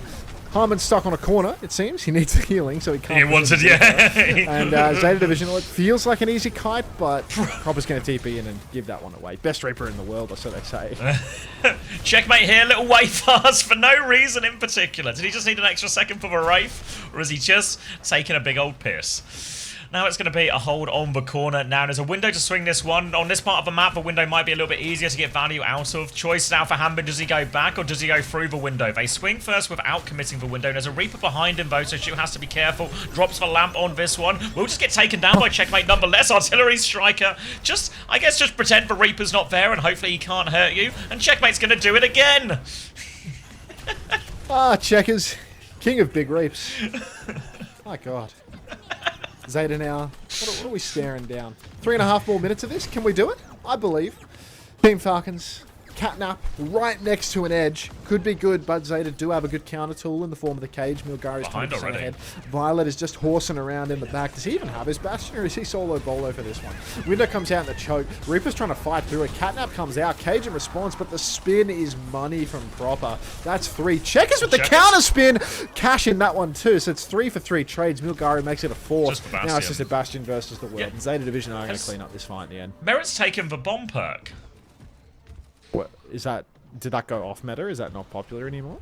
Harmon's stuck on a corner, it seems. He needs healing, so he can't... He wants it, yeah. And Zeta Division, well, it feels like an easy kite, but Cropper's going to TP in and give that one away. Best Reaper in the world, or so they say. Checkmate here, little way fast for no reason in particular. Did he just need an extra second for the Wraith? Or is he just taking a big old piss? Now it's going to be a hold on the corner. Now there's a window to swing this one. On this part of the map, the window might be a little bit easier to get value out of. Choice now for Hanbin. Does he go back or does he go through the window? They swing first without committing the window. There's a Reaper behind him though, so Shu has to be careful. Drops the lamp on this one. We'll just get taken down by Checkmate nonetheless. Artillery striker. I guess just pretend the Reaper's not there and hopefully he can't hurt you. And Checkmate's going to do it again. Checkers. King of big reaps. My God. Zeta now. What are we staring down? 3.5 more minutes of this. Can we do it? I believe. Team Falcons. Catnap right next to an edge. Could be good, but Zeta do have a good counter tool in the form of the cage. Milgari's 20% ahead. Violet is just horsing around in the back. Does he even have his Bastion, or is he solo bolo for this one? Window comes out in the choke. Reaper's trying to fight through it. Catnap comes out. Cage in response, but the spin is money from Proper. That's 3. Checkers with the counter spin. Cash in that one too. So it's 3 for 3 trades. Milgari makes it a 4. Now it's just a Bastion versus the world. Yeah. And Zeta Division are going to clean up this fight in the end. Merit's taken the bomb perk. What is that? Did that go off meta? Is that not popular anymore?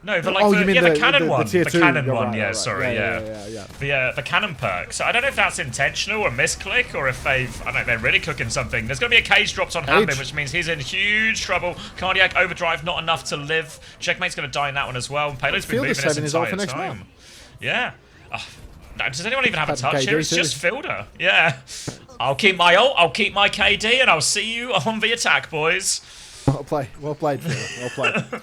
No, the cannon one. The cannon one, yeah, sorry, yeah. The cannon perk. So I don't know if that's intentional or misclick, or if they've, I don't know, they're really cooking something. There's going to be a cage drops on Hanbin, which means he's in huge trouble. Cardiac overdrive, not enough to live. Checkmate's going to die in that one as well. Payload's been moving this entire time. Yeah. Does anyone even have a touch here? It's just Fielder. Yeah. I'll keep my ult, I'll keep my KD, and I'll see you on the attack, boys. Well played, Fielder. Well played.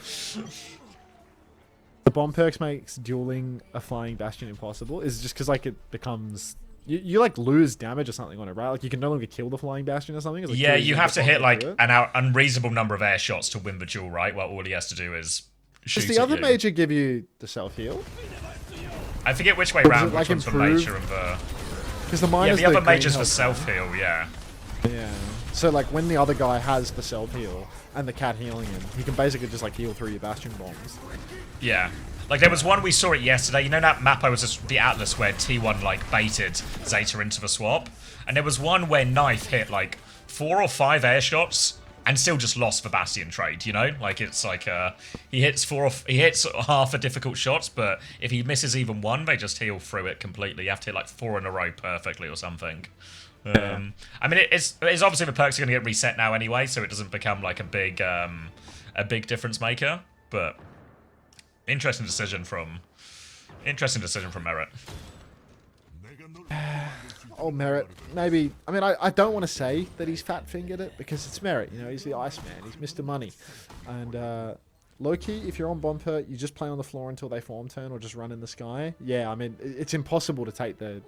The bomb perks makes dueling a flying Bastion impossible. Is it just because like it becomes you like lose damage or something on it, right? Like you can no longer kill the flying Bastion or something. Like yeah, you have to hit like an unreasonable number of air shots to win the duel, right? Well, all he has to do is shoot. Does the other major give you the self heal? I forget which way round. Which one's the major and the? Because the minus the other major's for self heal. Yeah. Yeah. So like when the other guy has the self heal and the cat healing him, he can basically just like heal through your Bastion bombs. Yeah. Like there was one, we saw it yesterday. You know that map I was just the Atlas where T1 like baited Zeta into the swap, and there was one where Knife hit like 4 or 5 air shots and still just lost the Bastion trade. You know, like it's like he hits half the difficult shots, but if he misses even one, they just heal through it completely. You have to hit like 4 in a row perfectly or something. I mean, it's obviously the perks are going to get reset now anyway, so it doesn't become like a big difference maker. But interesting decision from Merit. Oh, Merit. Maybe. I mean, I don't want to say that he's fat fingered it because it's Merit. You know, he's the Iceman. He's Mr. Money. And low key, if you're on Bomber, you just play on the floor until they form turn or just run in the sky. Yeah, I mean, it's impossible to take the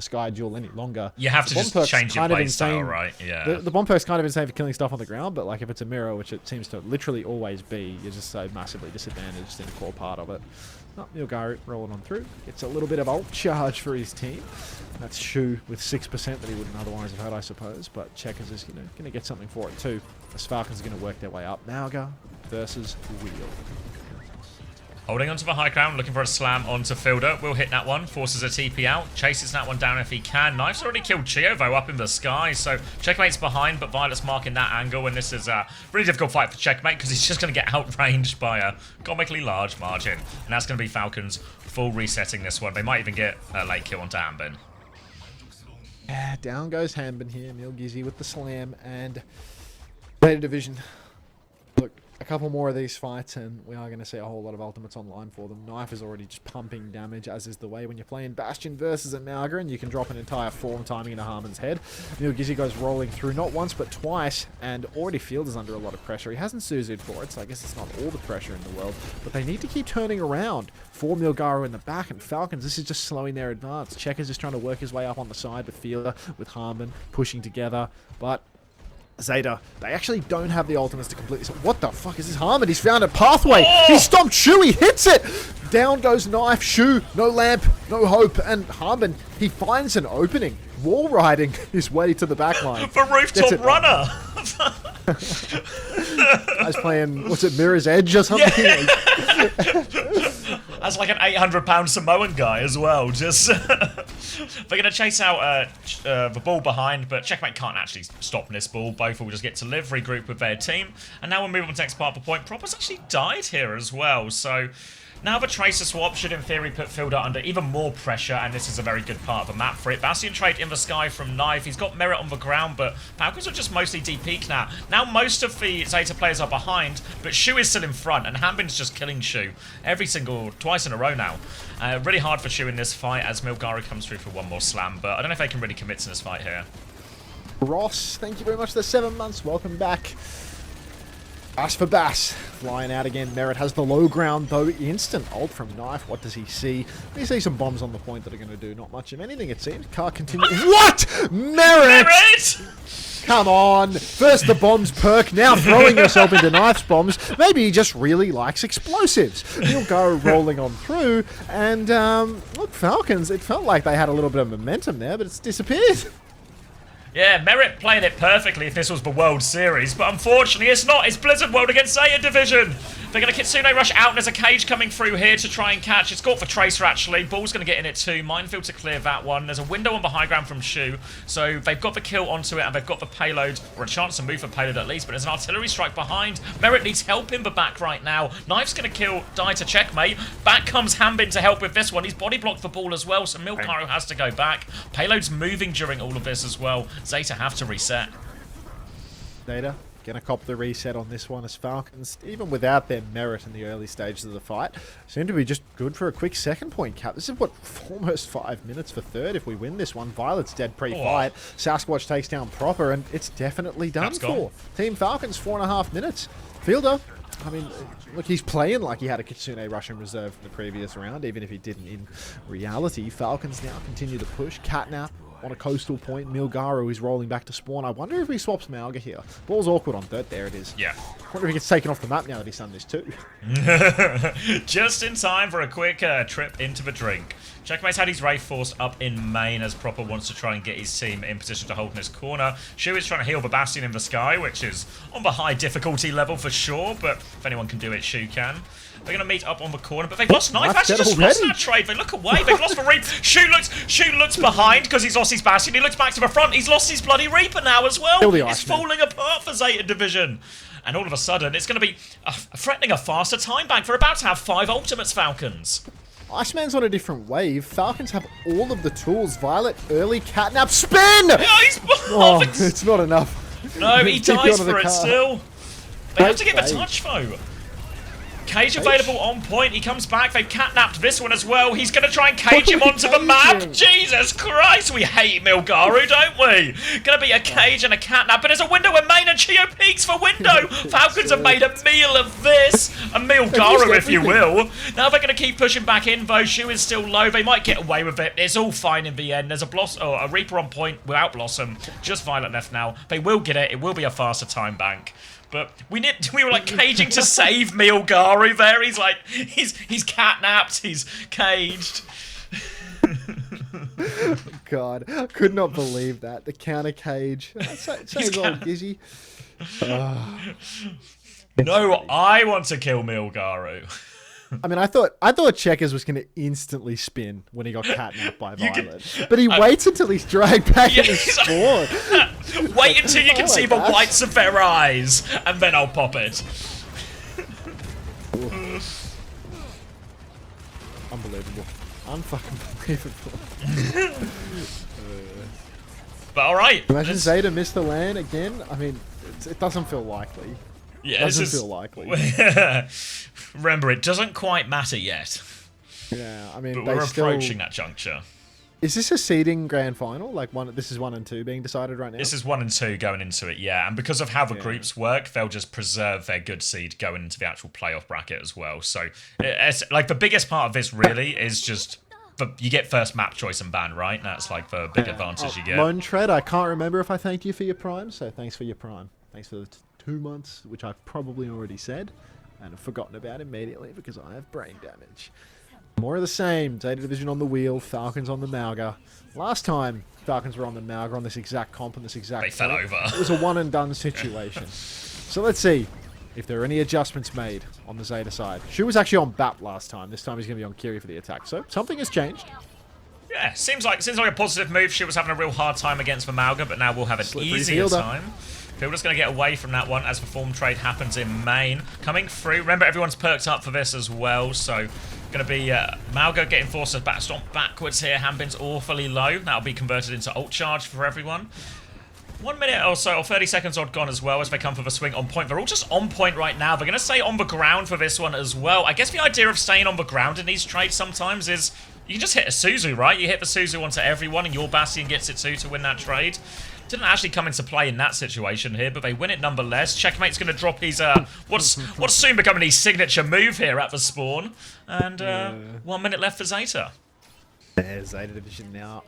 sky duel any longer. You have to just change your playstyle, right? Yeah. The bomb perk's kind of insane for killing stuff on the ground, but like if it's a mirror, which it seems to literally always be, you're just so massively disadvantaged in a core part of it. Oh, Milgari rolling on through. Gets a little bit of ult charge for his team. That's Shu with 6% that he wouldn't otherwise have had, I suppose. But Checkers is going to get something for it too. The Falcons are going to work their way up. Mauga versus Wheel. Holding onto the high ground, looking for a slam onto Fielder. Will hit that one, forces a TP out, chases that one down if he can. Knife's already killed Chio, though, up in the sky, so Checkmate's behind, but Violet's marking that angle, and this is a really difficult fight for Checkmate, because he's just going to get outranged by a comically large margin. And that's going to be Falcons full resetting this one. They might even get a late kill onto Ambin. Yeah, down goes Hanbin here. Milgizzy with the slam, and Zeta Division. Look, a couple more of these fights, and we are going to see a whole lot of ultimates online for them. Knife is already just pumping damage, as is the way when you're playing Bastion versus a Mauga, and you can drop an entire form timing into Harmon's head. Milgizzy goes rolling through, not once, but twice, and already Field is under a lot of pressure. He hasn't Suzu'd for it, so I guess it's not all the pressure in the world, but they need to keep turning around for Milgaro in the back, and Falcons, this is just slowing their advance. Checker's just trying to work his way up on the side with Fielder, with Harmon pushing together, but Zeta, they actually don't have the ultimates to complete this. What the fuck is this? Harmon, he's found a pathway. Oh! He stomped Shu, he hits it. Down goes Knife, Shu, no lamp, no hope. And Harmon, he finds an opening. Wall riding his way to the back line. The rooftop runner. Guy's playing, what's it, Mirror's Edge or something? Yeah. That's like an 800-pound Samoan guy as well. Just they're going to chase out the ball behind, but Checkmate can't actually stop this ball. Both will just get to live, regroup with their team. And now we'll move on to the next part of the point. Proper's actually died here as well, so now the Tracer swap should in theory put Fielder under even more pressure, and this is a very good part of the map for it. Bastion trade in the sky from Knife. He's got Merit on the ground, but Falcons are just mostly DP now. Now most of the Zeta players are behind, but Shu is still in front, and Hanbin's just killing Shu twice in a row now. Really hard for Shu in this fight as Milgaro comes through for one more slam, but I don't know if they can really commit to this fight here. Ross, thank you very much for the 7 months. Welcome back. Bass for Bass, flying out again. Merit has the low ground, though. Instant ult from Knife. What does he see? He sees some bombs on the point that are going to do not much of anything, it seems. Car continues. What? Merit! Come on. First the bombs perk, now throwing yourself into Knife's bombs. Maybe he just really likes explosives. He'll go rolling on through. And, look, Falcons, it felt like they had a little bit of momentum there, but it's disappeared. Yeah, Merit playing it perfectly if this was the World Series, but unfortunately it's not. It's Blizzard World against Zeta Division. They're going to Kitsune rush out, and there's a cage coming through here to try and catch. It's got for Tracer, actually. Ball's going to get in it too. Minefield to clear that one. There's a window on the high ground from Shu, so they've got the kill onto it, and they've got the payload, or a chance to move for payload at least, but there's an artillery strike behind. Merit needs help in the back right now. Knife's going to die to Checkmate. Back comes Hanbin to help with this one. He's body blocked the ball as well, so Milgaro has to go back. Payload's moving during all of this as well. Zeta have to reset. Zeta gonna cop the reset on this one as Falcons, even without their Merit in the early stages of the fight, seem to be just good for a quick second point cap. This is what, almost 5 minutes for third if we win this one. Violet's dead pre-fight. Sasquatch takes down Proper, and it's definitely done for. Team Falcons, 4.5 minutes. Fielder, I mean, look, he's playing like he had a Kitsune Russian reserve for the previous round, even if he didn't in reality. Falcons now continue to push. Catnap on a coastal point. Milgaro is rolling back to spawn. I wonder if he swaps Mauga here. Ball's awkward on third. There it is. Yeah. I wonder if he gets taken off the map now that he's done this too. Just in time for a quick trip into the drink. Checkmate's had his Wraith forced up in main as Proper wants to try and get his team in position to hold in his corner. Shu is trying to heal the Bastion in the sky, which is on the high difficulty level for sure, but if anyone can do it, Shu can. They're going to meet up on the corner, but they've lost Knife. Actually just lost that trade. They look away. They've lost the Reaper. Shu looks behind because he's lost his Bastion. He looks back to the front. He's lost his bloody Reaper now as well. It's falling apart for Zeta Division. And all of a sudden, it's going to be threatening a faster time bank. They're about to have 5 ultimates, Falcons. Iceman's on a different wave. Falcons have all of the tools. Violet, early, Catnap, spin! Oh, it's not enough. No, he dies for it still. They have to get the touch, though. Cage available on point. He comes back. They've catnapped this one as well. He's going to try and cage him onto the map. Jesus Christ, we hate Milgaro, don't we? Going to be a cage and a catnap, but there's a window in main and Chio peeks for window. Falcons have made a meal of this. A Milgaro, if you will. Now they're going to keep pushing back in, though. Shu is still low. They might get away with it. It's all fine in the end. There's a Reaper on point without Blossom. Just Violet left now. They will get it. It will be a faster time bank. But we were like caging to save Milgaro there. He's like, he's catnapped, he's caged. God, could not believe that. The counter cage. Saves old Gizzy. No, I want to kill Milgaro. I mean, I thought Checkers was going to instantly spin when he got catnapped by Violet, but he waits until he's dragged back in his spawn. Wait until you can see the whites of their eyes, and then I'll pop it. Unbelievable. Unfucking believable. But alright. Imagine Zeta missed the land again. I mean, it doesn't feel likely. Yeah, it doesn't feel likely. Remember, it doesn't quite matter yet. Yeah, I mean, but we're approaching that juncture. Is this a seeding grand final? Like this is 1 and 2 being decided right now? This is 1 and 2 going into it, yeah. And because of how the groups work, they'll just preserve their good seed going into the actual playoff bracket as well. So, it's, like, the biggest part of this really is just you get first map choice and ban, right? That's like the big advantage you get. Lone Tread, I can't remember if I thanked you for your prime, so thanks for your prime. Thanks for the 2 months, which I've probably already said, and have forgotten about immediately because I have brain damage. More of the same. Zeta Division on the wheel, Falcons on the Mauga. Last time Falcons were on the Mauga on this exact comp and this exact They fell over. It was a one and done situation. So let's see if there are any adjustments made on the Zeta side. Shu was actually on BAP last time. This time he's going to be on Kiri for the attack. So something has changed. Yeah, seems like a positive move. She was having a real hard time against the Mauga, but now we'll have an easier time. Fielder's going to get away from that one as the form trade happens in main. Coming through. Remember, everyone's perked up for this as well, so going to be Mauga getting forced to stomp backwards here. Hanbin's awfully low. That'll be converted into ult charge for everyone. 1 minute or so, or 30 seconds odd gone as well as they come for the swing on point. They're all just on point right now. They're going to stay on the ground for this one as well. I guess the idea of staying on the ground in these trades sometimes is you can just hit a Suzu, right? You hit the Suzu onto everyone and your Bastion gets it too to win that trade. Didn't actually come into play in that situation here, but they win it nonetheless. Checkmate's going to drop his, what's soon becoming his signature move here at the spawn. And 1 minute left for Zeta. There's Zeta Division now.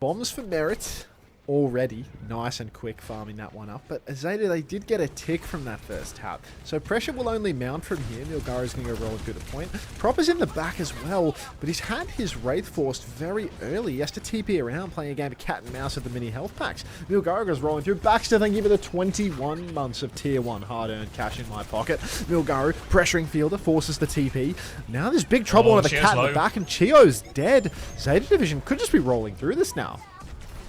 Bombs for merit. Already nice and quick farming that one up, but Zeta, they did get a tick from that first tap, so pressure will only mount from here. Milgaru's going to go roll a good point. Proper's in the back as well, but he's had his Wraith forced very early. He has to TP around playing a game of cat and mouse with the mini health packs. Milgaru goes rolling through. Baxter, thank you for the 21 months of tier 1 hard-earned cash in my pocket. Milgaru pressuring Fielder, forces the TP. Now there's big trouble on the cat in the back, and Chio's dead. Zeta Division could just be rolling through this now.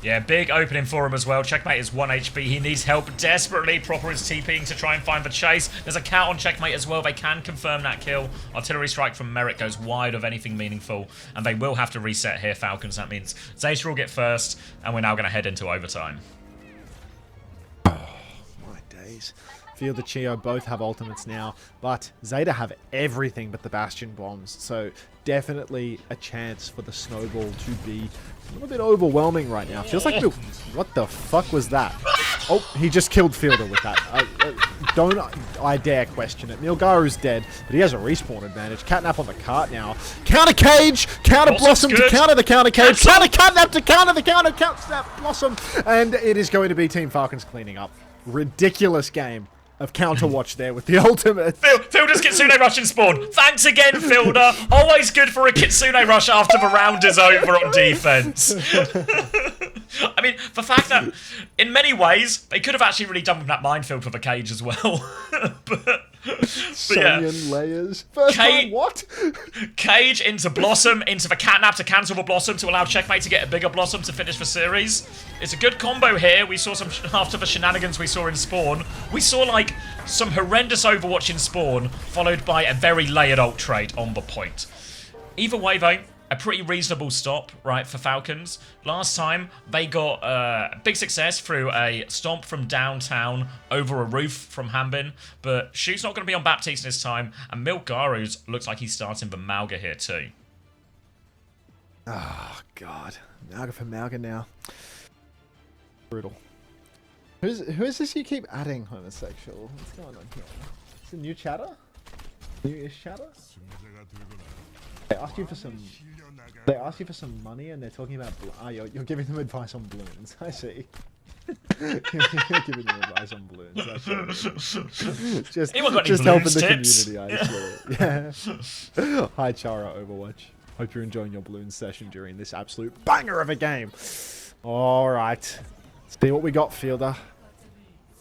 Yeah, big opening for him as well. Checkmate is 1 HP. He needs help desperately. Proper is TPing to try and find the chase. There's a cat on Checkmate as well. They can confirm that kill. Artillery strike from Merrick goes wide of anything meaningful. And they will have to reset here, Falcons. That means Zeta will get first. And we're now going to head into overtime. Oh, my days. Fielder, Chio both have ultimates now, but Zeta have everything but the Bastion bombs, so definitely a chance for the snowball to be a little bit overwhelming right now. Feels like what the fuck was that? Oh, he just killed Fielder with that. Don't I dare question it. Milgaru's dead, but he has a respawn advantage. Catnap on the cart now. Counter cage, counter Blossom to counter the counter cage, counter Catnap to counter the counter Blossom, and it is going to be Team Falcons cleaning up. Ridiculous game of counter watch there with the ultimate. Fielder's Kitsune rush in spawn. Thanks again, Fielder. Always good for a Kitsune rush after the round is over on defense. I mean, the fact that in many ways they could have actually really done with that minefield for the cage as well. but yeah. Layers. First time, what? Cage into Blossom, into the Catnap to cancel the Blossom to allow Checkmate to get a bigger Blossom to finish the series. It's a good combo here. We saw some, after the shenanigans we saw in Spawn, we saw like some horrendous Overwatch in Spawn, followed by a very layered ult trade on the point. Either way though, a pretty reasonable stop, right, for Falcons. Last time, they got big success through a stomp from downtown over a roof from Hanbin, but Shu's not going to be on Baptiste this time, and Milgaru's looks like he's starting the Mauga here too. Oh, God. Mauga for Mauga now. Brutal. Who is this you keep adding, homosexual? What's going on here? Is it new chatter? New-ish chatter? They ask you for some money and they're talking about you're giving them advice on balloons. I see. You're giving them advice on balloons. Just helping the community, I see. Yeah. Hi Chara Overwatch. Hope you're enjoying your balloon session during this absolute banger of a game. Alright. See what we got, Fielder.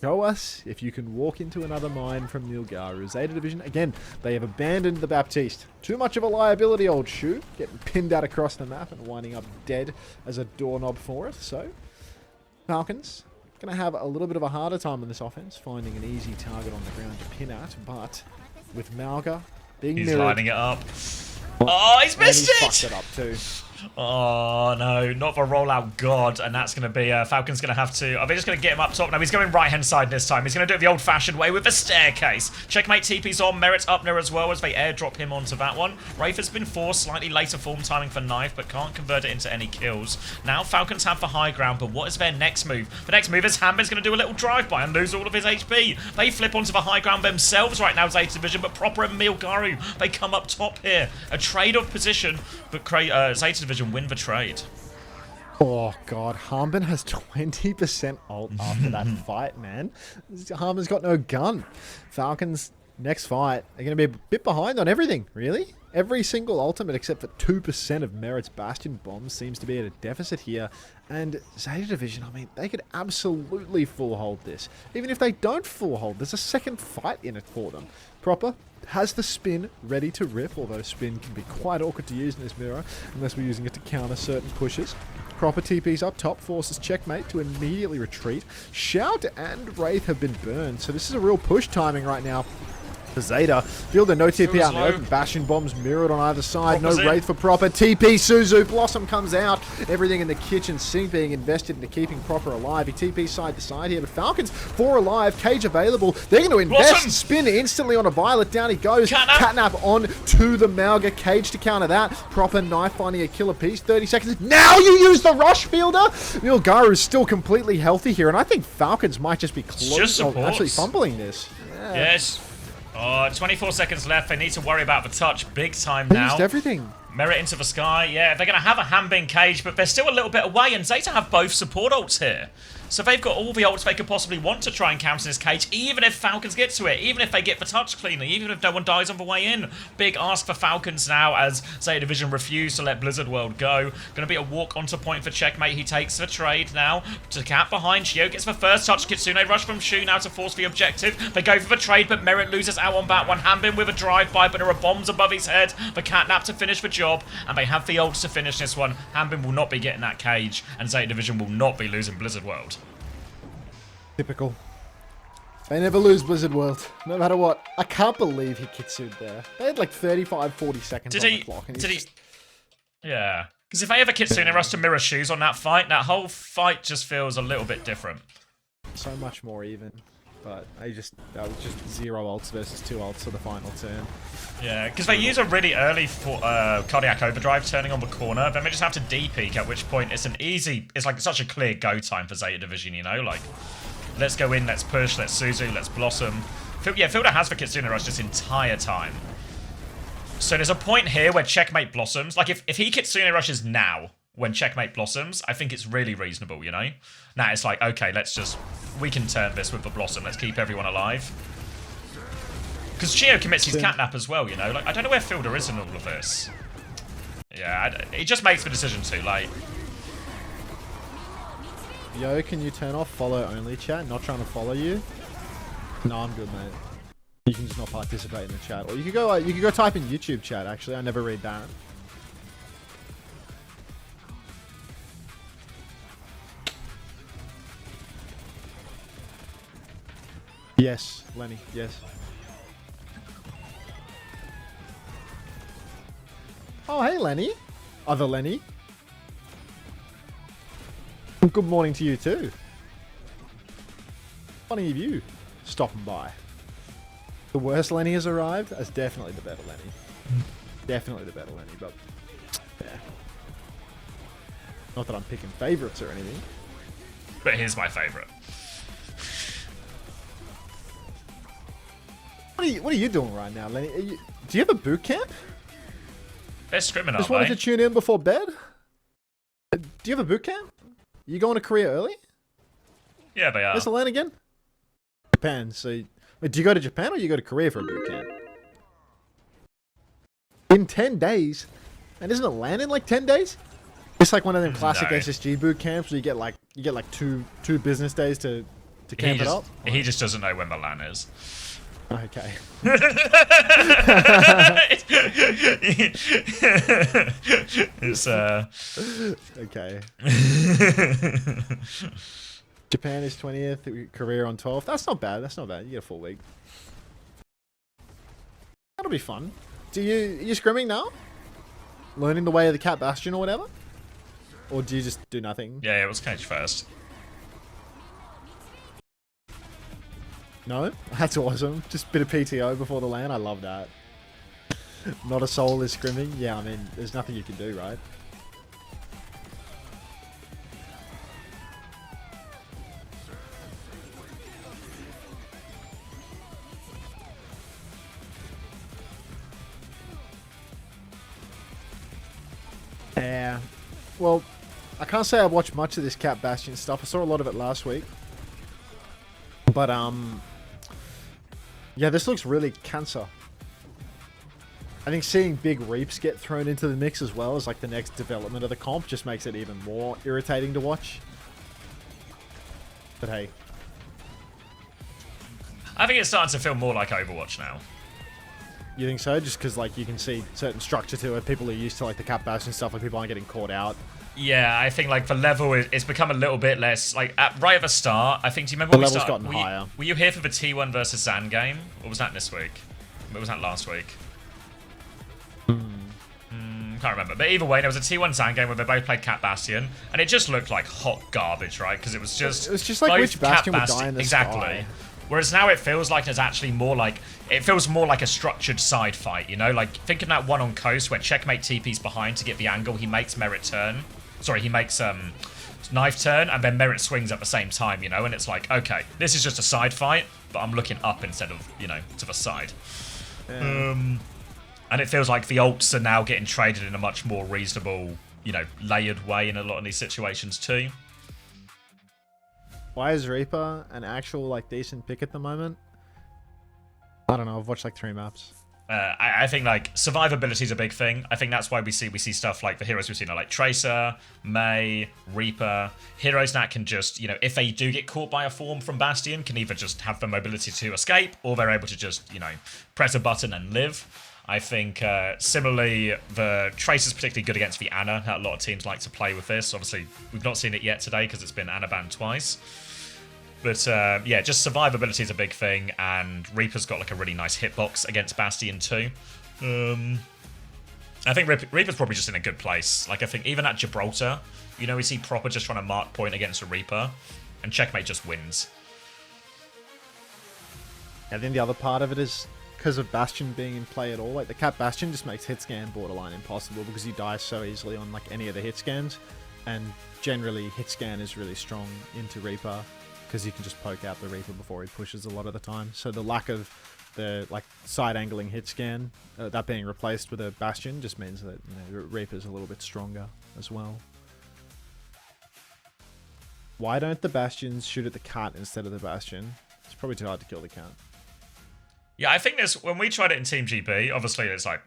Show us if you can walk into another mine from Nilgaru. Zeta Division, again, they have abandoned the Baptiste. Too much of a liability, old shoe. Getting pinned out across the map and winding up dead as a doorknob for it. So, Falcons going to have a little bit of a harder time in this offense, finding an easy target on the ground to pin at. But with Malga being He's mirrored... lining it up. Oh, he's missed it! Fucked it up too. Oh, no, not for rollout god. And that's going to be, Falcon's going to have to... Are they just going to get him up top? No, he's going right-hand side this time. He's going to do it the old-fashioned way with the staircase. Checkmate TP's on. Merit's up there as well as they airdrop him onto that one. Wraith has been forced. Slightly later form timing for Knife, but can't convert it into any kills. Now Falcons have the high ground, but what is their next move? The next move is Hanbin's going to do a little drive-by and lose all of his HP. They flip onto the high ground themselves right now, Zeta Division, but Proper and Milgaru, they come up top here. A trade of position, but Zeta Division win the trade. Oh god, Hanbin has 20% ult after that fight, man. Hanbin's got no gun. Falcons, next fight, they're going to be a bit behind on everything, really. Every single ultimate except for 2% of Merit's Bastion bombs seems to be at a deficit here. And Zeta Division, I mean, they could absolutely full hold this. Even if they don't full hold, there's a second fight in it for them. Proper has the spin ready to rip, although spin can be quite awkward to use in this mirror unless we're using it to counter certain pushes. Proper TP's up top, forces Checkmate to immediately retreat. Shout and Wraith have been burned, so this is a real push timing right now. For Zeta, Fielder no TP out in the open. Bastion bombs mirrored on either side. No Wraith for Proper. TP Suzu. Blossom comes out. Everything in the kitchen sink being invested into keeping Proper alive. He TP's side to side here, but Falcons 4 alive. Cage available. They're going to invest. Blossom. Spin instantly on a Violet. Down he goes. Catnap on to the Malga. Cage to counter that. Proper Knife finding a killer piece. 30 seconds. Now you use the rush, Fielder. Milgaru is still completely healthy here, and I think Falcons might just be close. Actually fumbling this. Yeah. Yes. Oh, 24 seconds left. They need to worry about the touch big time now. Used everything. Merit into the sky. Yeah, they're going to have a Hanbin cage, but they're still a little bit away, and Zeta have both support ults here. So they've got all the ults they could possibly want to try and counter this cage, even if Falcons get to it, even if they get the touch cleanly, even if no one dies on the way in. Big ask for Falcons now as Zeta Division refuse to let Blizzard World go. Going to be a walk onto point for Checkmate. He takes the trade now to cap behind. Shio gets the first touch. Kitsune rush from Shu now to force the objective. They go for the trade, but Merit loses out on that one. Hanbin with a drive-by, but there are bombs above his head. The Catnap to finish the job, and they have the ults to finish this one. Hanbin will not be getting that cage, and Zeta Division will not be losing Blizzard World. Typical. They never lose Blizzard World, no matter what. I can't believe he kitsued there. They had like 35, 40 seconds on the clock. And Yeah. Because if they ever Kitsune rush to mirror shoes on that fight, that whole fight just feels a little bit different. So much more even. But that was just 0 ults versus 2 ults for the final turn. Yeah, because they use a really early cardiac overdrive turning on the corner, then they just have to D-peek, at which point it's like such a clear go time for Zeta Division, you know? Like, let's go in, let's push, let's Suzu, let's Blossom. Yeah, Fielder has the Kitsune rush this entire time. So there's a point here where Checkmate blossoms. Like, if he Kitsune rushes now, when Checkmate blossoms, I think it's really reasonable, you know? Now it's like, okay, we can turn this with the Blossom, let's keep everyone alive. Because Chio commits his Catnap as well, you know? Like, I don't know where Fielder is in all of this. Yeah, he just makes the decision to, like... Yo, can you turn off follow only chat? Not trying to follow you. No, I'm good, mate. You can just not participate in the chat, or you could go type in YouTube chat. Actually, I never read that. Yes, Lenny. Yes. Oh, hey, Lenny. Other Lenny. Good morning to you too. Funny of you stopping by. The worst Lenny has arrived. That's definitely the better Lenny. Definitely the better Lenny, but yeah. Not that I'm picking favorites or anything. But here's my favorite. What are you doing right now, Lenny? Do you have a boot camp? They're scrimming, Just wanted to tune in before bed. Do you have a boot camp? You going to Korea early? Yeah, they are. Where's the LAN again? Japan. So, wait, do you go to Japan or you go to Korea for a boot camp? In 10 days? And isn't it LAN in like 10 days? It's like one of them classic SSG boot camps where you get like two business days to To camp it up? He just doesn't know when Milan is. Okay. It's Okay. Japan is 20th, Korea on 12th. That's not bad. That's not bad. You get a full week. That'll be fun. Are you scrimming now? Learning the way of the Cat Bastion or whatever? Or do you just do nothing? Yeah, it was Cage first. No? That's awesome. Just a bit of PTO before the LAN. I love that. Not a soul is scrimming. Yeah, I mean, there's nothing you can do, right? Yeah. Well, I can't say I watched much of this Cat Bastion stuff. I saw a lot of it last week. But, yeah, this looks really cancer. I think seeing big Reaps get thrown into the mix as well as like the next development of the comp just makes it even more irritating to watch. But hey. I think it's starting to feel more like Overwatch now. You think so? Just because like you can see certain structure to it. People are used to like the Cat Bastion stuff, like people aren't getting caught out. Yeah, I think like the level it's become a little bit less like right at the start. I think. Do you remember the when level's gotten higher? Were you here for the T1 versus Zan game, or was that this week? Or was that last week? Can't remember. But either way, there was a T1 Zan game where they both played Cat Bastion, and it just looked like hot garbage, right? Because it was just like which Bastion would die in the exactly. sky. Whereas now it feels like it's actually more like it feels more like a structured side fight. You know, like think of that one on Coast where Checkmate TP's behind to get the angle. He makes Merit turn. Sorry, he makes knife turn, and then Merit swings at the same time. You know, and it's like, okay, this is just a side fight, but I'm looking up instead of to the side. Yeah. And it feels like the ults are now getting traded in a much more reasonable, layered way in a lot of these situations too. Why is Reaper an actual like decent pick at the moment? I don't know. I've watched like 3 maps. I think like survivability is a big thing. I think that's why we see stuff like the heroes we've seen are like Tracer, Mei, Reaper. Heroes that can just, if they do get caught by a form from Bastion, can either just have the mobility to escape, or they're able to just, press a button and live. I think similarly, the Tracer's particularly good against the Ana. A lot of teams like to play with this. Obviously, we've not seen it yet today because it's been Ana banned twice. But yeah, just survivability is a big thing, and Reaper's got like a really nice hitbox against Bastion too. I think Reaper's probably just in a good place. Like I think even at Gibraltar, we see Proper just trying to mark point against a Reaper, and Checkmate just wins. I think the other part of it is because of Bastion being in play at all. Like the Cat Bastion just makes hit scan borderline impossible because you die so easily on like any of the hit scans, and generally hit scan is really strong into Reaper, because you can just poke out the Reaper before he pushes a lot of the time. So the lack of the like side angling hit scan, that being replaced with a Bastion, just means that Reaper's a little bit stronger as well. Why don't the Bastions shoot at the Cat instead of the Bastion? It's probably too hard to kill the Cat. Yeah, I think when we tried it in Team GB, obviously it's like,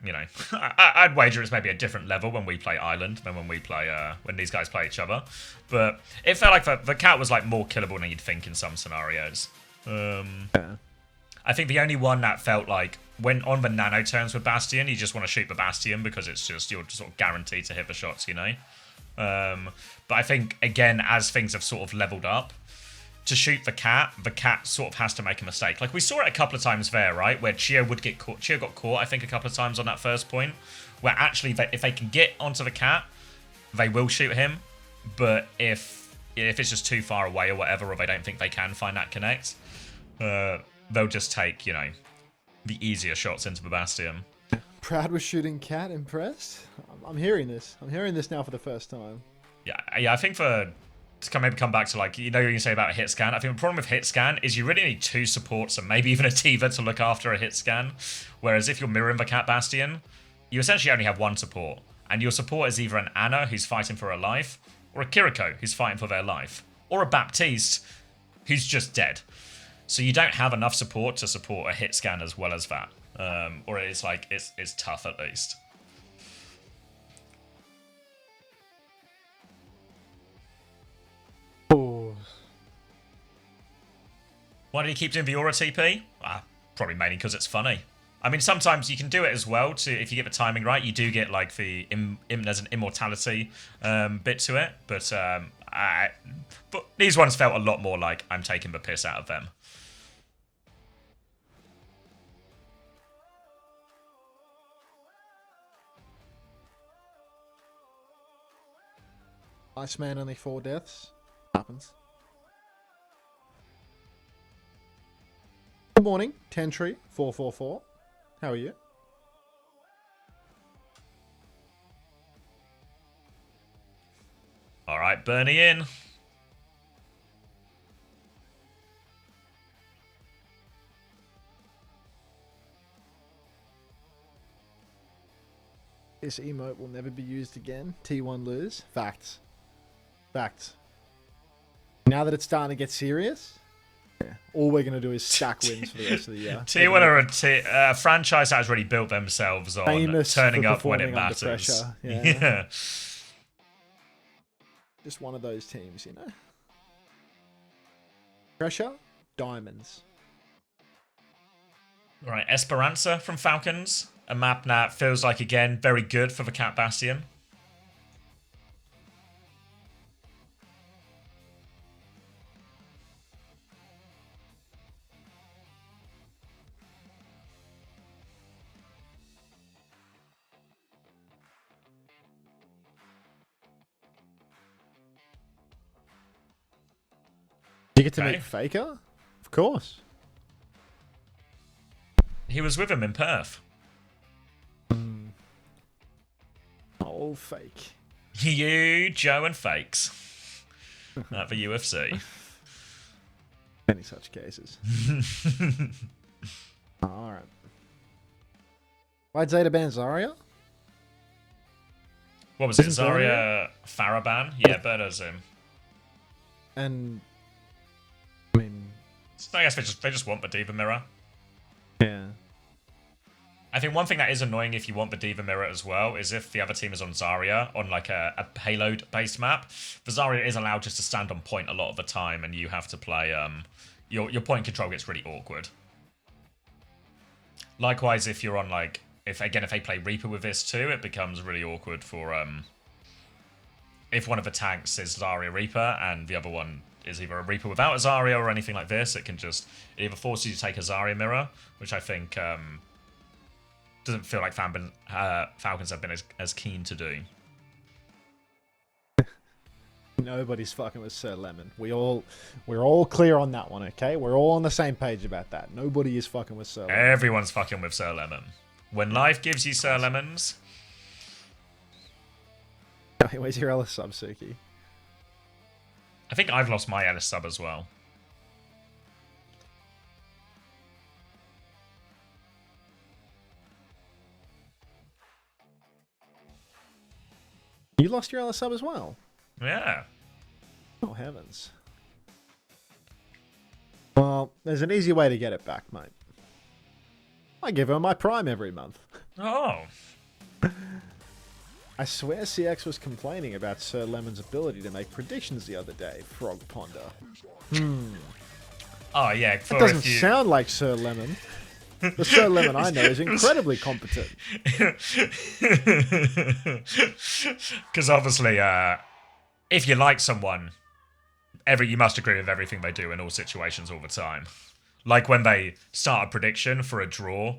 I'd wager it's maybe a different level when we play Island than when we play, when these guys play each other. But it felt like the Cat was like more killable than you'd think in some scenarios. Yeah. I think the only one that felt like when on the nano turns with Bastion, you just want to shoot the Bastion because it's just, you're sort of guaranteed to hit the shots, But I think, again, as things have sort of leveled up, to shoot the cat sort of has to make a mistake. Like, we saw it a couple of times there, right? Where Chia would get caught. Chia got caught, I think, a couple of times on that first point. Where actually, if they can get onto the cat, they will shoot him. But if it's just too far away or whatever, or they don't think they can find that connect, they'll just take, the easier shots into the Bastion. Proud was shooting Cat, impressed? I'm hearing this. I'm hearing this now for the first time. Yeah, I think to maybe come back to like, you say about a hit scan. I think the problem with hit scan is you really need 2 supports and maybe even a Tiva to look after a hit scan. Whereas if you're mirroring the Cat Bastion, you essentially only have 1 support. And your support is either an Ana who's fighting for her life, or a Kiriko who's fighting for their life, or a Baptiste who's just dead. So you don't have enough support to support a hit scan as well as that. Or it's like, it's tough at least. Why did he keep doing Viora TP? Probably mainly because it's funny. I mean, sometimes you can do it as well. If you get the timing right, you do get like there's an immortality bit to it. But these ones felt a lot more like I'm taking the piss out of them. Iceman only 4 deaths. Happens. Good morning, Tentree 444. How are you? All right, Bernie in. This emote will never be used again. T1 lose. Facts. Facts. Now that it's starting to get serious, all we're going to do is stack wins for the rest of the year. T1 are a franchise that has really built themselves on famous turning up when it under matters. pressure. Yeah. Yeah. Just one of those teams, you know. Pressure, diamonds. All right, Esperanza from Falcons. A map that feels like, again, very good for the Cat Bastion. You get to make Faker? Of course. He was with him in Perth. Oh, fake. You, Joe, and Fakes. At the UFC. Many such cases. Alright. Why'd Zeta ban Zarya? What was it? Zarya Faraban? Yeah, Berto's him. And I mean, I guess they just want the Diva Mirror. yeah. I think one thing that is annoying if you want the Diva Mirror as well is if the other team is on Zarya on like a payload-based map. The Zarya is allowed just to stand on point a lot of the time, and you have to play. Your point control gets really awkward. Likewise, if you're on like if they play Reaper with this too, it becomes really awkward for if one of the tanks is Zarya Reaper and the other one is either a Reaper without a Zarya or anything like this. It can just either force you to take a Zarya mirror, which I think doesn't feel like Falcons have been as keen to do. Nobody's fucking with Sir Lemon. We're all clear on that one, okay? We're all on the same page about that. Nobody is fucking with Sir Lemon. Everyone's fucking with Sir Lemon. When life gives you Sir Lemons. Where's your Ellis sub, Suki? I think I've lost my Ellis sub as well. You lost your Ellis sub as well? Yeah. Oh, heavens. Well, there's an easy way to get it back, mate. I give her my Prime every month. Oh. I swear CX was complaining about Sir Lemon's ability to make predictions the other day, Frog Ponder. Oh, yeah. It doesn't sound like Sir Lemon. The Sir Lemon I know is incredibly competent. Because obviously, if you like someone, you must agree with everything they do in all situations all the time. Like when they start a prediction for a draw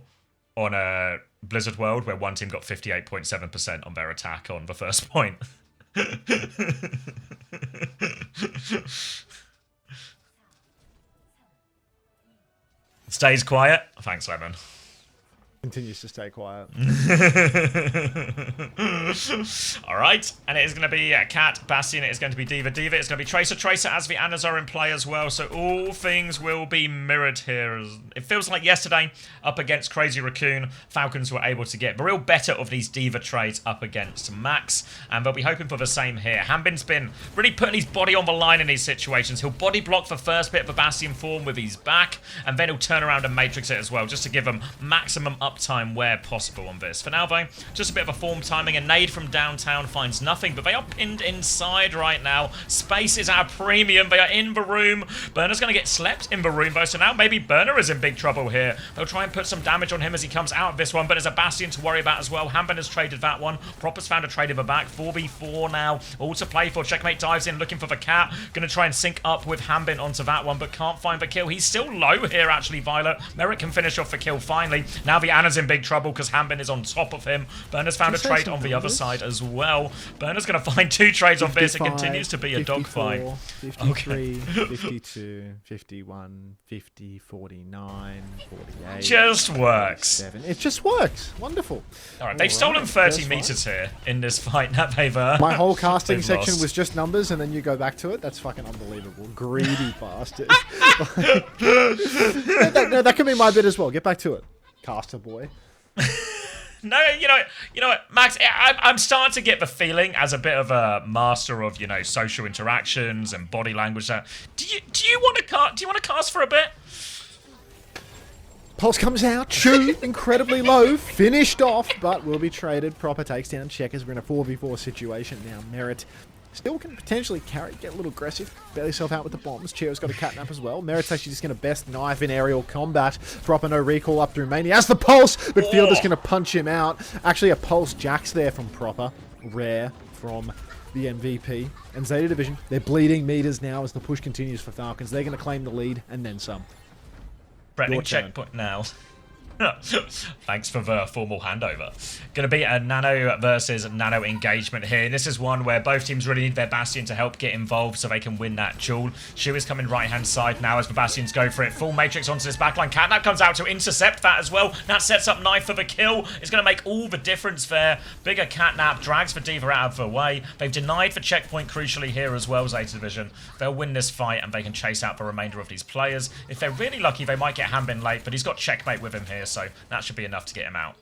on a Blizzard World where one team got 58.7% on their attack on the first point. Stays quiet. Thanks, Lemon. Continues to stay quiet. All right, and it is going to be Cat, Bastion, it is going to be Diva, it's going to be Tracer as the Annas are in play as well, so all things will be mirrored here. It feels like yesterday, up against Crazy Raccoon, Falcons were able to get the real better of these Diva trades up against Max, and they'll be hoping for the same here. Hanbin's been really putting his body on the line in these situations. He'll body block the first bit of the Bastion form with his back, and then he'll turn around and Matrix it as well, just to give them maximum upside uptime where possible on this. For now, though, just a bit of a form timing. A nade from downtown finds nothing, but they are pinned inside right now. Space is at a premium. They are in the room. Burner's going to get slept in the room, though, so now maybe Burner is in big trouble here. They'll try and put some damage on him as he comes out of this one, but there's a Bastion to worry about as well. Hanbin has traded that one. Proper's found a trade in the back. 4v4 now. All to play for. Checkmate dives in, looking for the cat. Going to try and sync up with Hanbin onto that one, but can't find the kill. He's still low here, actually, Violet. Merritt can finish off the kill finally. Now the Anna's in big trouble because Hanbin is on top of him. Burner's found a trade on the other side as well. Burner's going to find 2 trades on this. It continues to be a dogfight. 53, 52, 51, 50, 49, 48. Just works. 47. It just works. Wonderful. All right, they've stolen 30 meters here in this fight. That they've my whole casting they've section lost. was just numbers, and then you go back to it. That's fucking unbelievable. Greedy bastard. No, that can be my bit as well. Get back to it, caster boy. No, you know what, Max? I'm starting to get the feeling, as a bit of a master of social interactions and body language. That do you want to cast for a bit? Pulse comes out. Shu incredibly low, finished off, but will be traded. Proper takes down Checkers. We're in a 4v4 situation now. Merritt still can potentially get a little aggressive, bail yourself out with the bombs. Chio's got a catnap as well. Merritt's actually just going to best knife in aerial combat. Proper no recall up through main. He has the pulse, but Fielder's going to punch him out. Actually, a pulse jacks there from Proper. Rare from the MVP. And Zeta Division, they're bleeding meters now as the push continues for Falcons. They're going to claim the lead and then some. Threatening checkpoint now. Thanks for the formal handover. Going to be a Nano versus Nano engagement here. This is one where both teams really need their Bastion to help get involved so they can win that duel. Shu is coming right-hand side now as the Bastions go for it. Full Matrix onto this backline. Catnap comes out to intercept that as well. That sets up Knife for the kill. It's going to make all the difference there. Bigger Catnap drags the Diva out of the way. They've denied the checkpoint crucially here as well, Zeta Division. They'll win this fight and they can chase out the remainder of these players. If they're really lucky, they might get Hanbin late, but he's got checkmate with him here, so that should be enough to get him out.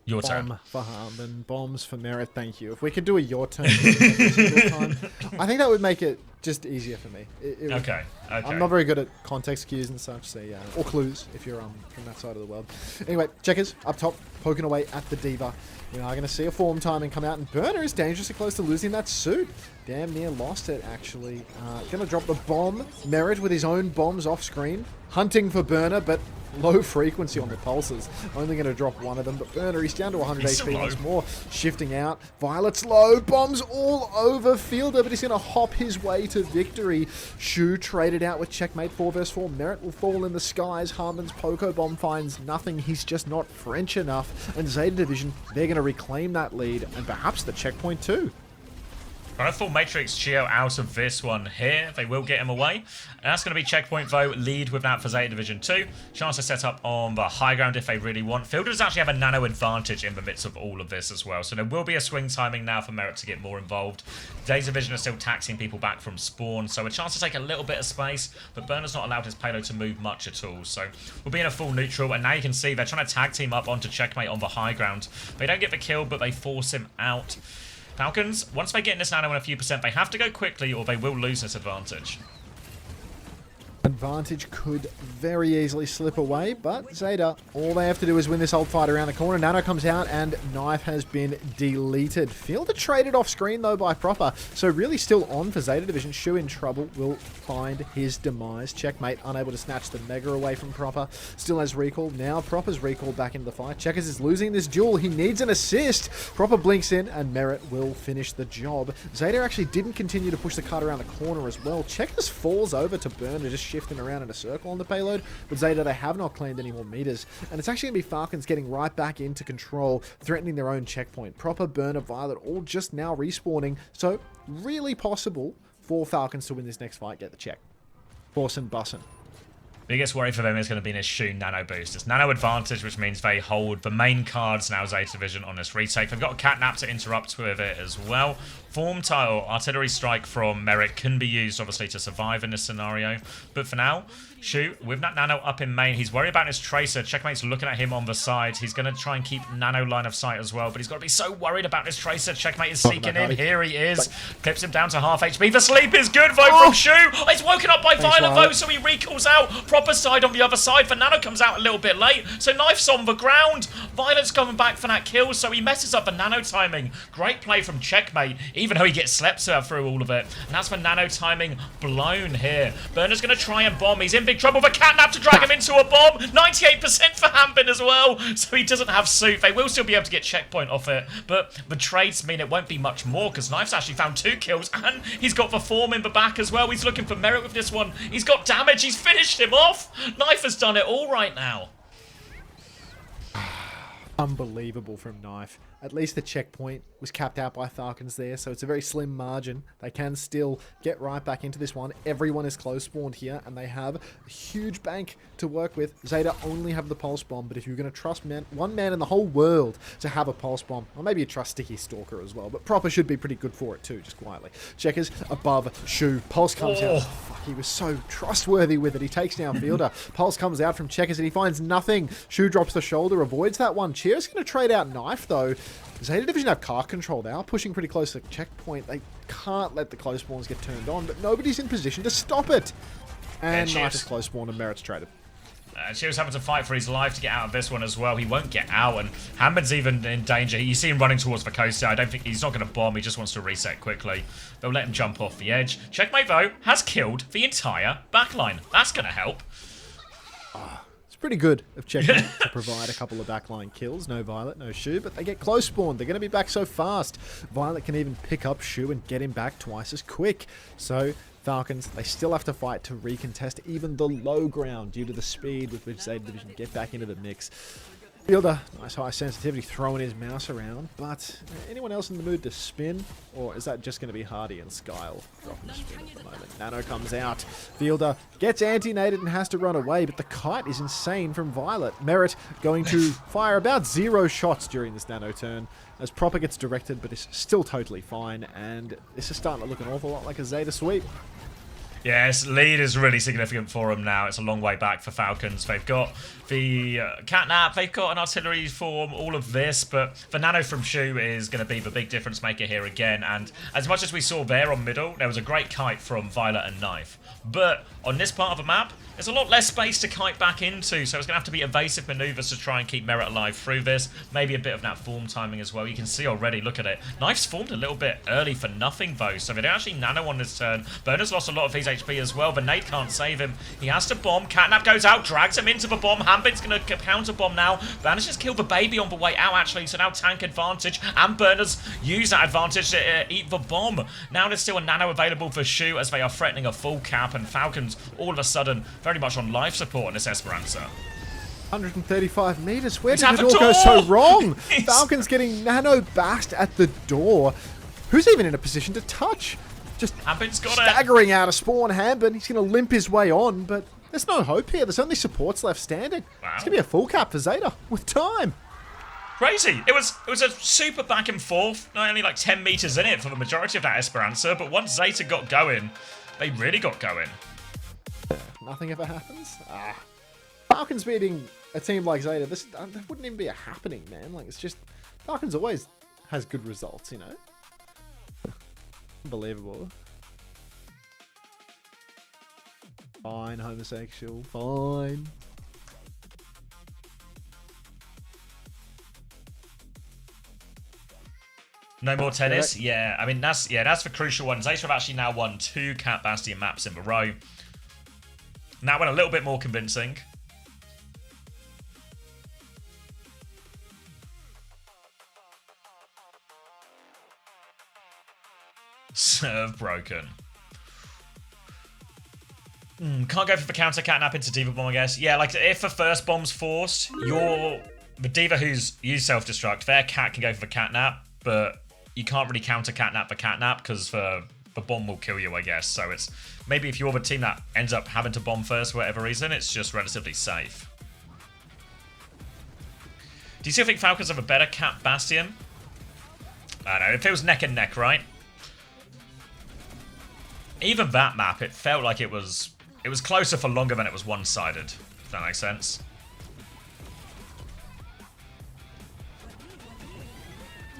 Your turn. Bomb for Harmon, bombs for Merritt, thank you. If we could do a your turn every single time, I think that would make it just easier for me. Okay. I'm not very good at context cues and such, so yeah, or clues if you're from that side of the world. Anyway, Checkers up top, poking away at the Diva. We are going to see a form timing come out, and Burner is dangerously close to losing that suit. Damn near lost it, actually. Going to drop the bomb. Merritt with his own bombs off screen. Hunting for Burner, but low frequency on the pulses. Only going to drop one of them, but Burner, he's down to 100 HP once more. Shifting out. Violet's low. Bombs all over Fielder, but he's going to hop his way to victory. Shu traded out with checkmate 4 vs 4. Merritt will fall in the skies. Harmon's Poco Bomb finds nothing. He's just not French enough. And Zeta Division, they're going to reclaim that lead and perhaps the checkpoint too. Right, full Matrix Chio out of this one here. They will get him away. And that's going to be checkpoint, though. Lead with that for Zeta Division 2. Chance to set up on the high ground if they really want. Fielder does actually have a nano advantage in the midst of all of this as well. So there will be a swing timing now for Merritt to get more involved. Zeta Division are still taxing people back from spawn. So a chance to take a little bit of space. But Burner's not allowed his payload to move much at all. So we'll be in a full neutral. And now you can see they're trying to tag team up onto checkmate on the high ground. They don't get the kill, but they force him out. Falcons, once they get in this nano in a few percent, they have to go quickly or they will lose this advantage. Advantage could very easily slip away, but Zeta, all they have to do is win this old fight around the corner. Nano comes out and Knife has been deleted. Fielder traded off screen though by Proper, so really still on for Zeta Division. Shu in trouble, will find his demise. Checkmate unable to snatch the Mega away from Proper. Still has recall. Now Proper's recall back into the fight. Checkers is losing this duel. He needs an assist. Proper blinks in and Merritt will finish the job. Zeta actually didn't continue to push the cart around the corner as well. Checkers falls over to Burner, just shifting around in a circle on the payload, but Zeta, they have not claimed any more meters, and it's actually going to be Falcons getting right back into control, threatening their own checkpoint. Proper, Burner, Violet, all just now respawning, so really possible for Falcons to win this next fight, get the check. Forsin bussin'. Biggest worry for them is going to be this Shu nano boost. It's nano advantage, which means they hold the main cards now Zeta Division on this retake. They've got a catnap to interrupt with it as well. Form tile, artillery strike from Merritt can be used, obviously, to survive in this scenario. But for now, Shu, with that nano up in main, he's worried about his tracer. Checkmate's looking at him on the side. He's going to try and keep nano line of sight as well, but he's got to be so worried about his tracer. Checkmate is sneaking in. Here he is. Clips him down to half HP. The sleep is good, though, from Shu. It's woken up by Violet, though, so he recalls out. proper side on the other side. Nano comes out a little bit late, so Knife's on the ground. Violet's going back for that kill, so he messes up the Nano timing. Great play from Checkmate, even though he gets slept through all of it. And that's the Nano timing blown here. Burner's going to try and bomb. He's in big trouble. The Catnap to drag him into a bomb. 98% for Hambin as well, so he doesn't have suit. They will still be able to get checkpoint off it, but the trades mean it won't be much more, because Knife's actually found 2 kills, and he's got the form in the back as well. He's looking for merit with this one. He's got damage. He's finished him off. Knife has done it all right now. Unbelievable from Knife. At least the checkpoint was capped out by Falcons there, so it's a very slim margin. They can still get right back into this one. Everyone is close spawned here, and they have a huge bank to work with. Zeta only have the pulse bomb, but if you're going to trust one man in the whole world to have a pulse bomb, or maybe you trust Sticky Stalker as well, but Proper should be pretty good for it too, just quietly. Checkers above Shu. Pulse comes out. Fuck, he was so trustworthy with it. He takes down Fielder. Pulse comes out from Checkers, and he finds nothing. Shu drops the shoulder, avoids that one. Cheer's going to trade out Knife, though. Zeta Division have car control. They are pushing pretty close to the checkpoint. They can't let the close spawns get turned on, but nobody's in position to stop it. And Knife is close spawn and Merit's traded. Cheer's having to fight for his life to get out of this one as well. He won't get out, and Hammond's even in danger. You see him running towards the coast here. I don't think he's not going to bomb. He just wants to reset quickly. They'll let him jump off the edge. Checkmate, though, has killed the entire backline. That's going to help. It's pretty good of Checkmate to provide a couple of backline kills. No Violet, no Shu, but they get close spawned. They're going to be back so fast. Violet can even pick up Shu and get him back twice as quick. So Falcons, they still have to fight to recontest even the low ground due to the speed with which Zeta Division get back into the mix. Fielder, nice high sensitivity, throwing his mouse around, but anyone else in the mood to spin? Or is that just going to be Hardy and Skyle dropping the spin at the moment? Nano comes out. Fielder gets anti-nated and has to run away, but the kite is insane from Violet. Merit going to fire about 0 shots during this Nano turn, as Proper gets directed, but is still totally fine, and this is starting to look an awful lot like a Zeta sweep. Yes, lead is really significant for them now. It's a long way back for Falcons. They've got the Catnap, they've got an artillery form, all of this, but the Nano from Shu is going to be the big difference maker here again. And as much as we saw there on middle, there was a great kite from Violet and Knife. But on this part of the map, there's a lot less space to kite back into, so it's going to have to be evasive maneuvers to try and keep Merit alive through this. Maybe a bit of that form timing as well. You can see already, look at it. Knife's formed a little bit early for nothing, though, so they don't actually Nano on this turn. Burner's lost a lot of his HP as well, but Nate can't save him. He has to bomb. Catnap goes out, drags him into the bomb. Hambin's going to counter bomb now. Manages to kill the baby on the way out, actually, so now tank advantage, and Burner's use that advantage to eat the bomb. Now there's still a Nano available for Shu as they are threatening a full cap, and Falcons all of a sudden very much on life support on this Esperanza. 135 meters. Where did it all go so wrong? Falcons getting Nano bashed at the door. Who's even in a position to touch? Just Hambin's got staggering out of spawn. Hambin, he's going to limp his way on, but there's no hope here. There's only supports left standing. Wow. It's going to be a full cap for Zeta with time. Crazy. It was a super back and forth. Not only like 10 meters in it for the majority of that Esperanza, but once Zeta got going, they really got going. Nothing ever happens. Falcons beating a team like Zeta, that wouldn't even be a happening, man. Like, it's just, Falcons always has good results, you know? Unbelievable. Fine, homosexual, fine. No more tennis? Yeah, I mean, that's the crucial one. Zeta have actually now won 2 Cat Bastion maps in a row. That went a little bit more convincing. Serve broken. Can't go for the counter Catnap into Diva Bomb, I guess. Yeah, like if the first bomb's forced, the Diva who's used self-destruct, their cat can go for the Catnap, but you can't really counter Catnap the Catnap because the bomb will kill you, I guess. So it's maybe if you're the team that ends up having to bomb first for whatever reason, it's just relatively safe. Do you still think Falcons have a better Cat Bastion? I don't know, it feels neck and neck, right? Even that map, it felt like it was closer for longer than it was one-sided, if that makes sense.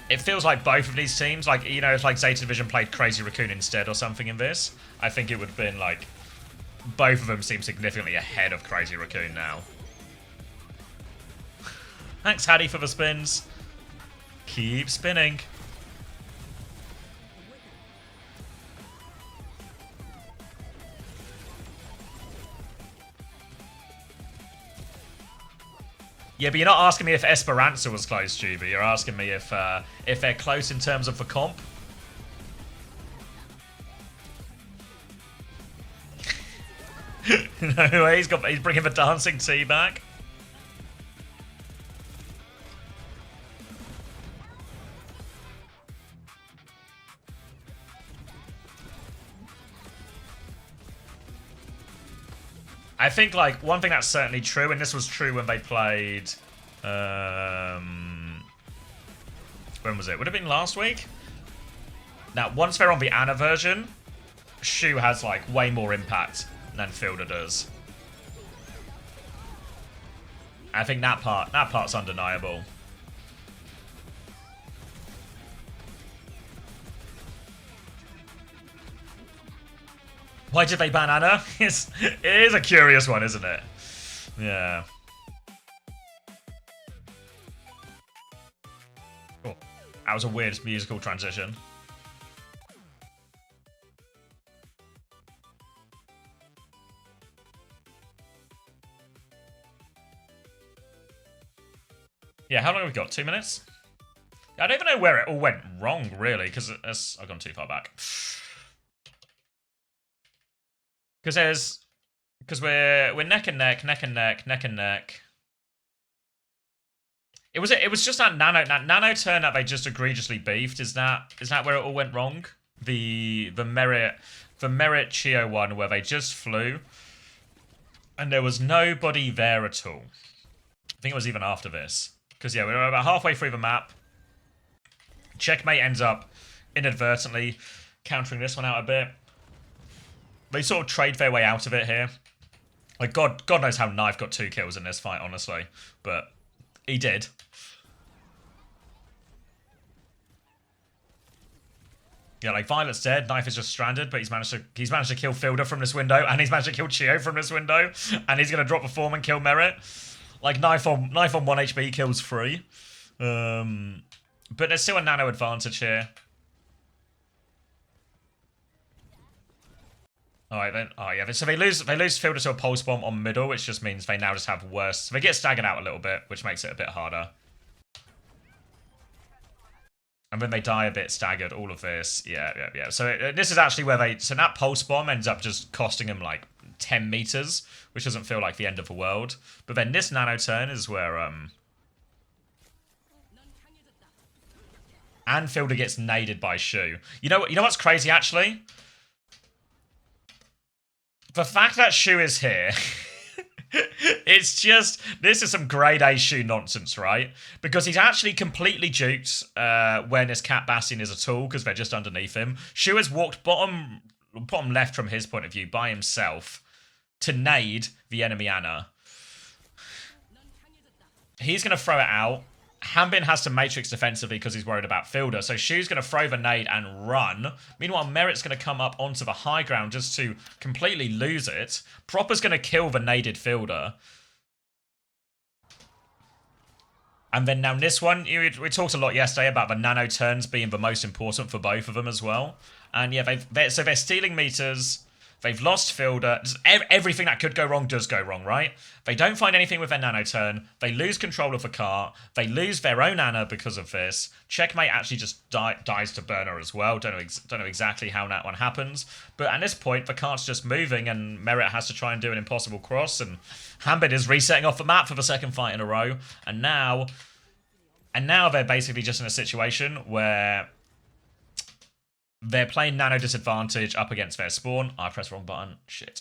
It feels like both of these teams, like, you know, if like Zeta Division played Crazy Raccoon instead or something in this, I think it would have been like both of them seem significantly ahead of Crazy Raccoon now. Thanks, Hattie, for the spins. Keep spinning. Yeah, but you're not asking me if Esperanza was close, Juby. You're asking me if they're close in terms of the comp. No way, he's bringing the dancing tea back. I think, like, one thing that's certainly true, and this was true when they played, when was it? Would it have been last week? Now, once they're on the Ana version, Shu has, like, way more impact than Fielder does. I think that part's undeniable. Why did they ban Ana? It is a curious one, isn't it? Yeah. Oh, that was a weird musical transition. Yeah, how long have we got? 2 minutes? I don't even know where it all went wrong, really, because I've gone too far back. Because we're neck and neck. It was just that nano turn that they just egregiously beefed. Is that where it all went wrong? The merit Chio one where they just flew, and there was nobody there at all. I think it was even after this. Because yeah, we were about halfway through the map. Checkmate ends up inadvertently countering this one out a bit. They sort of trade their way out of it here. Like, God knows how Knife got 2 kills in this fight, honestly. But he did. Yeah, like, Violet's dead, Knife is just stranded, but he's managed to kill Fielder from this window, and he's managed to kill Chio from this window, and he's going to drop a form and kill Merit. Like, Knife on 1 HP kills 3. But there's still a nano advantage here. Alright then. Oh yeah, so they lose Fielder to a pulse bomb on middle, which just means they now just have worse. So they get staggered out a little bit, which makes it a bit harder. And then they die a bit staggered, all of this. Yeah. So this is actually where so that pulse bomb ends up just costing them like 10 meters, which doesn't feel like the end of the world. But then this nano turn is where and Fielder gets naded by Shu. You know what's crazy actually? The fact that Shu is here, it's just, this is some grade A Shu nonsense, right? Because he's actually completely duped when his Cat Bastion is a tool, because they're just underneath him. Shu has walked bottom left from his point of view by himself to nade the enemy Ana. He's going to throw it out. Hanbin has to matrix defensively because he's worried about Fielder. So Shu's going to throw the nade and run. Meanwhile, Merit's going to come up onto the high ground just to completely lose it. Proper's going to kill the naded Fielder. And then now this one, we talked a lot yesterday about the nano turns being the most important for both of them as well. And yeah, so they're stealing meters. They've lost Fielder. Everything that could go wrong does go wrong, right? They don't find anything with their nano turn. They lose control of the cart. They lose their own Ana because of this. Checkmate actually just dies to Burner as well. Don't know exactly how that one happens. But at this point, the cart's just moving and Merit has to try and do an impossible cross. And Hanbin is resetting off the map for the second fight in a row. And now they're basically just in a situation where they're playing nano disadvantage up against their spawn. I pressed the wrong button. Shit.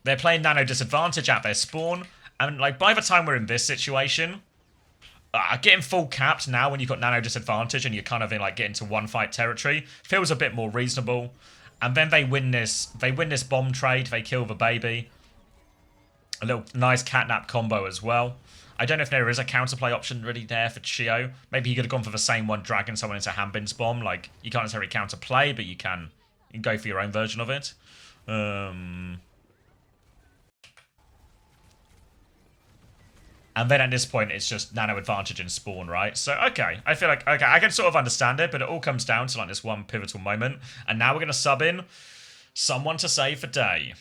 They're playing nano disadvantage at their spawn. And like by the time we're in this situation, getting full capped now when you've got nano disadvantage and you're kind of in like getting to one fight territory feels a bit more reasonable. And then they win this bomb trade. They kill the baby. A little nice catnap combo as well. I don't know if there is a counterplay option really there for Chio. Maybe he could have gone for the same one, dragging someone into Hanbin's bomb. Like, you can't necessarily counterplay, but you can go for your own version of it. And then at this point, it's just nano advantage in spawn, right? So, okay. I feel like, okay, I can sort of understand it, but it all comes down to like this one pivotal moment. And now we're going to sub in someone to save for day.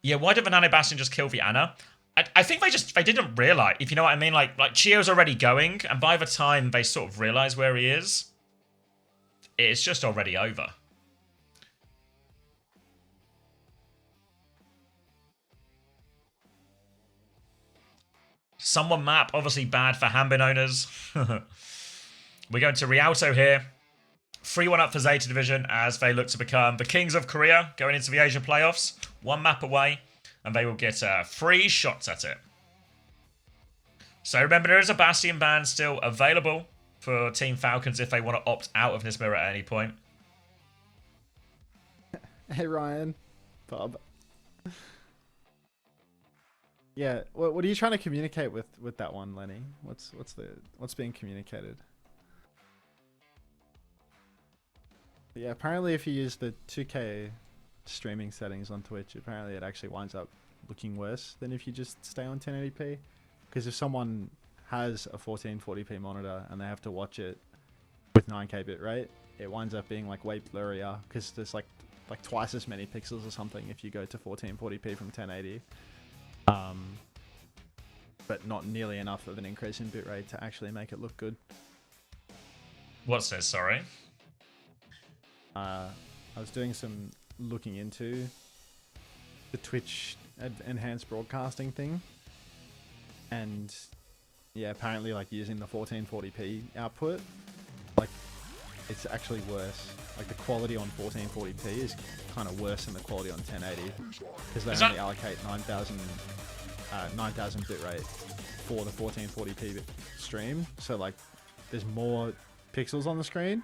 Yeah, why did the Nano Bastion just kill the Ana? I think they didn't realize, if you know what I mean. Like Chio's already going, and by the time they sort of realize where he is, it's just already over. Someone map, obviously bad for Hanbin owners. We're going to Rialto here. 3-1 up for Zeta Division as they look to become the Kings of Korea going into the Asia playoffs. 1 map away, and they will get 3 shots at it. So remember, there is a Bastion ban still available for Team Falcons if they want to opt out of this mirror at any point. Hey Ryan, Bob. Yeah, what are you trying to communicate with that one, Lenny? What's being communicated? Yeah, apparently if you use the 2K streaming settings on Twitch, apparently it actually winds up looking worse than if you just stay on 1080p. Because if someone has a 1440p monitor and they have to watch it with 9K bitrate, it winds up being like way blurrier because there's like twice as many pixels or something if you go to 1440p from 1080. But not nearly enough of an increase in bitrate to actually make it look good. What's this, sorry? I was doing some looking into the Twitch enhanced broadcasting thing, and yeah, apparently like using the 1440p output, like it's actually worse. Like the quality on 1440p is kind of worse than the quality on 1080 because they only allocate 9,000 bitrate for the 1440p stream. So like there's more pixels on the screen,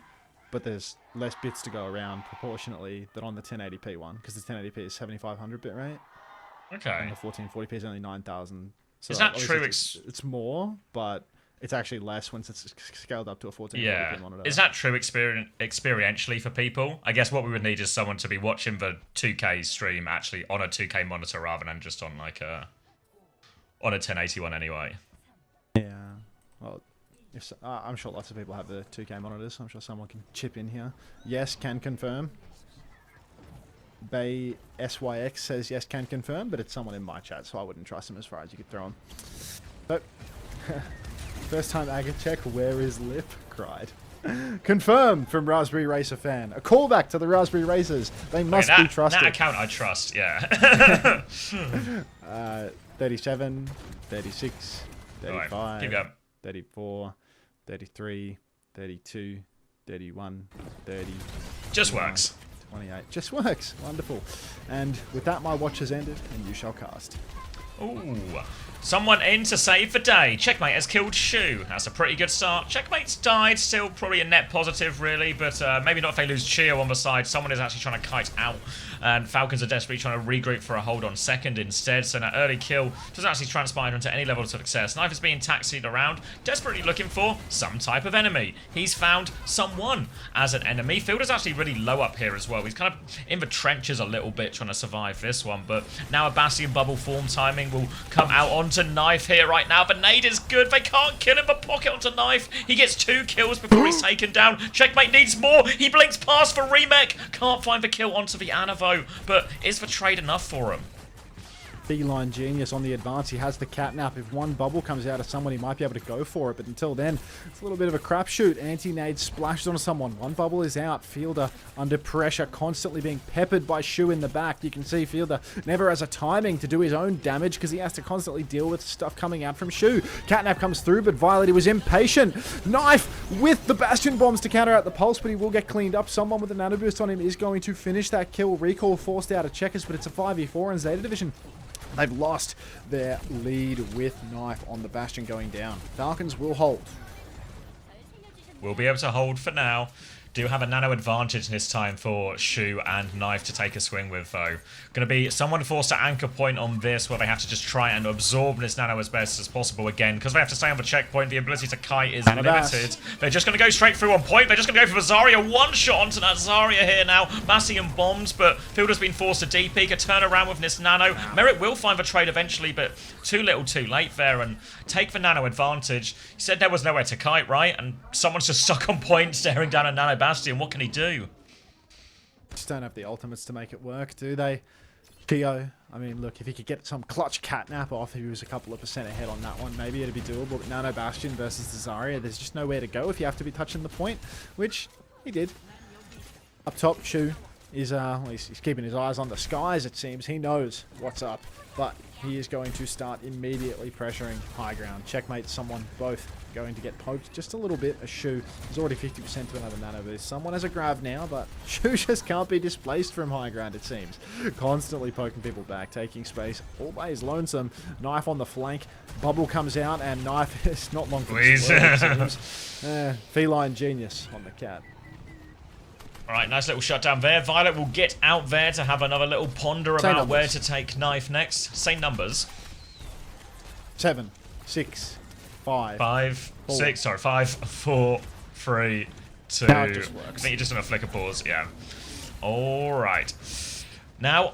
but there's less bits to go around proportionately than on the 1080p one, because the 1080p is 7500 bitrate. Okay. And the 1440p is only 9000. So is that true? It's more, but it's actually less once it's scaled up to a 1440p monitor. Is that true experientially for people? I guess what we would need is someone to be watching the 2K stream actually on a 2K monitor rather than just on like on a 1080 one anyway. Yeah. Well, I'm sure lots of people have the 2K monitors. So I'm sure someone can chip in here. Yes, can confirm. Bay SYX says yes, can confirm, but it's someone in my chat, so I wouldn't trust him as far as you could throw him. But first time Aga check, where is Lip? Cried. Confirmed from Raspberry Racer fan. A callback to the Raspberry Racers. They must be trusted. That account I trust, yeah. 37, 36, 35, right, keep going. 34, 33, 32, 31, 30. Just works. 28. Just works. Wonderful. And with that, my watch has ended, and you shall cast. Ooh. Someone in to save the day. Checkmate has killed Shu. That's a pretty good start. Checkmate's died. Still probably a net positive, really, but maybe not if they lose Chio on the side. Someone is actually trying to kite out, and Falcons are desperately trying to regroup for a hold on second instead. So that early kill doesn't actually transpire into any level of success. Knife is being taxied around, desperately looking for some type of enemy. He's found someone as an enemy. Field is actually really low up here as well. He's kind of in the trenches a little bit trying to survive this one, but now a Bastion bubble form timing will come out onto Knife here right now. The nade is good. They can't kill him, but pocket onto Knife. He gets 2 kills before he's taken down. Checkmate needs more. He blinks past for Remake. Can't find the kill onto the Anavo, but is the trade enough for him? Feline Genius on the advance. He has the catnap. If one bubble comes out of someone, he might be able to go for it. But until then, it's a little bit of a crapshoot. Anti-nade splashes onto someone. One bubble is out. Fielder under pressure, constantly being peppered by Shu in the back. You can see Fielder never has a timing to do his own damage because he has to constantly deal with stuff coming out from Shu. Catnap comes through, but Violet, he was impatient. Knife with the Bastion bombs to counter out the pulse, but he will get cleaned up. Someone with a nano boost on him is going to finish that kill. Recall forced out of Checkers, but it's a 5v4 in Zeta Division. They've lost their lead with Knife on the Bastion going down. Falcons will hold. We'll be able to hold for now. Do have a nano advantage this time for Shu and Knife to take a swing with, though. Going to be someone forced to anchor point on this, where they have to just try and absorb this nano as best as possible again, because they have to stay on the checkpoint. The ability to kite is limited. They're just going to go straight through on point. They're just going to go for Zarya. One shot onto that Zarya here now. Bastion bombs, but Fielder's been forced to DP. A turn around with this nano. Merit will find the trade eventually, but too little too late there, and take the nano advantage. He said there was nowhere to kite, right? And someone's just stuck on point, staring down a nano Bastion. What can he do? Just don't have the ultimates to make it work, do they? Keo, I mean, look, if he could get some clutch catnap off, if he was a couple of % ahead on that one, maybe it'd be doable. But Nano Bastion versus the Zarya, there's just nowhere to go if you have to be touching the point, which he did. Up top, Shu is, he's keeping his eyes on the skies, it seems. He knows what's up, but he is going to start immediately pressuring high ground. Checkmate someone, both going to get poked just a little bit. A Shu is already 50% to another nano boost. Someone has a grab now, but Shu just can't be displaced from high ground, it seems. Constantly poking people back, taking space. Always lonesome. Knife on the flank. Bubble comes out, and Knife is not long for this world, it seems. Feline genius on the cat. Alright, nice little shutdown there. Violet will get out there to have another little ponder about where to take Knife next. Same numbers. 7, 6, 5. 5, 4. 6, sorry, 5, 4, 3, 2. Now it just works. I think you're just going to flick a pause, yeah. Alright. Now,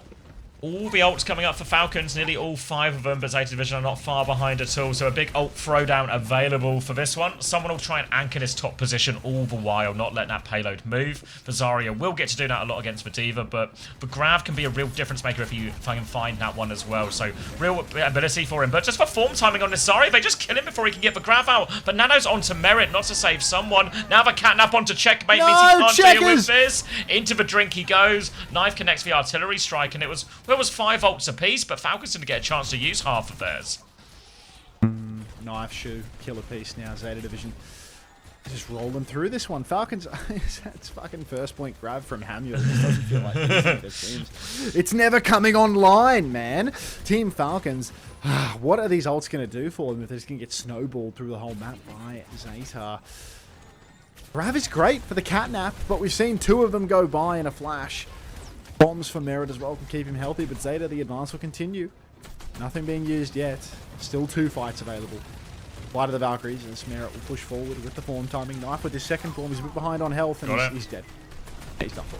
all the ults coming up for Falcons, nearly all 5 of them, but Zeta Division are not far behind at all, so a big ult throwdown available for this one. Someone will try and anchor this top position all the while, not letting that payload move. The Zarya will get to do that a lot against the D.Va, but the Grav can be a real difference maker if I can find that one as well, so real ability for him. But just for form timing on this Zarya, they just kill him before he can get the Grav out. But Nano's onto Merit, not to save someone. Now the catnap onto Checkmate means he can't deal with this. Into the drink he goes. Knife connects the artillery strike, and it was 5 ults apiece, but Falcons didn't get a chance to use half of theirs. Knife, Shu, killer piece now. Zeta Division just rolling through this one. Falcons, it's fucking first point grab from Hamuel. It just doesn't feel like it seems. It's never coming online, man. Team Falcons, what are these ults going to do for them if they're just going to get snowballed through the whole map by Zeta? Grav is great for the catnap, but we've seen 2 of them go by in a flash. Bombs for Merit as well can keep him healthy, but Zeta, the advance will continue. Nothing being used yet. Still 2 fights available. Flight of the Valkyries, as Merit will push forward with the form timing. Knife with his second form. He's a bit behind on health, and he's dead. He's done for.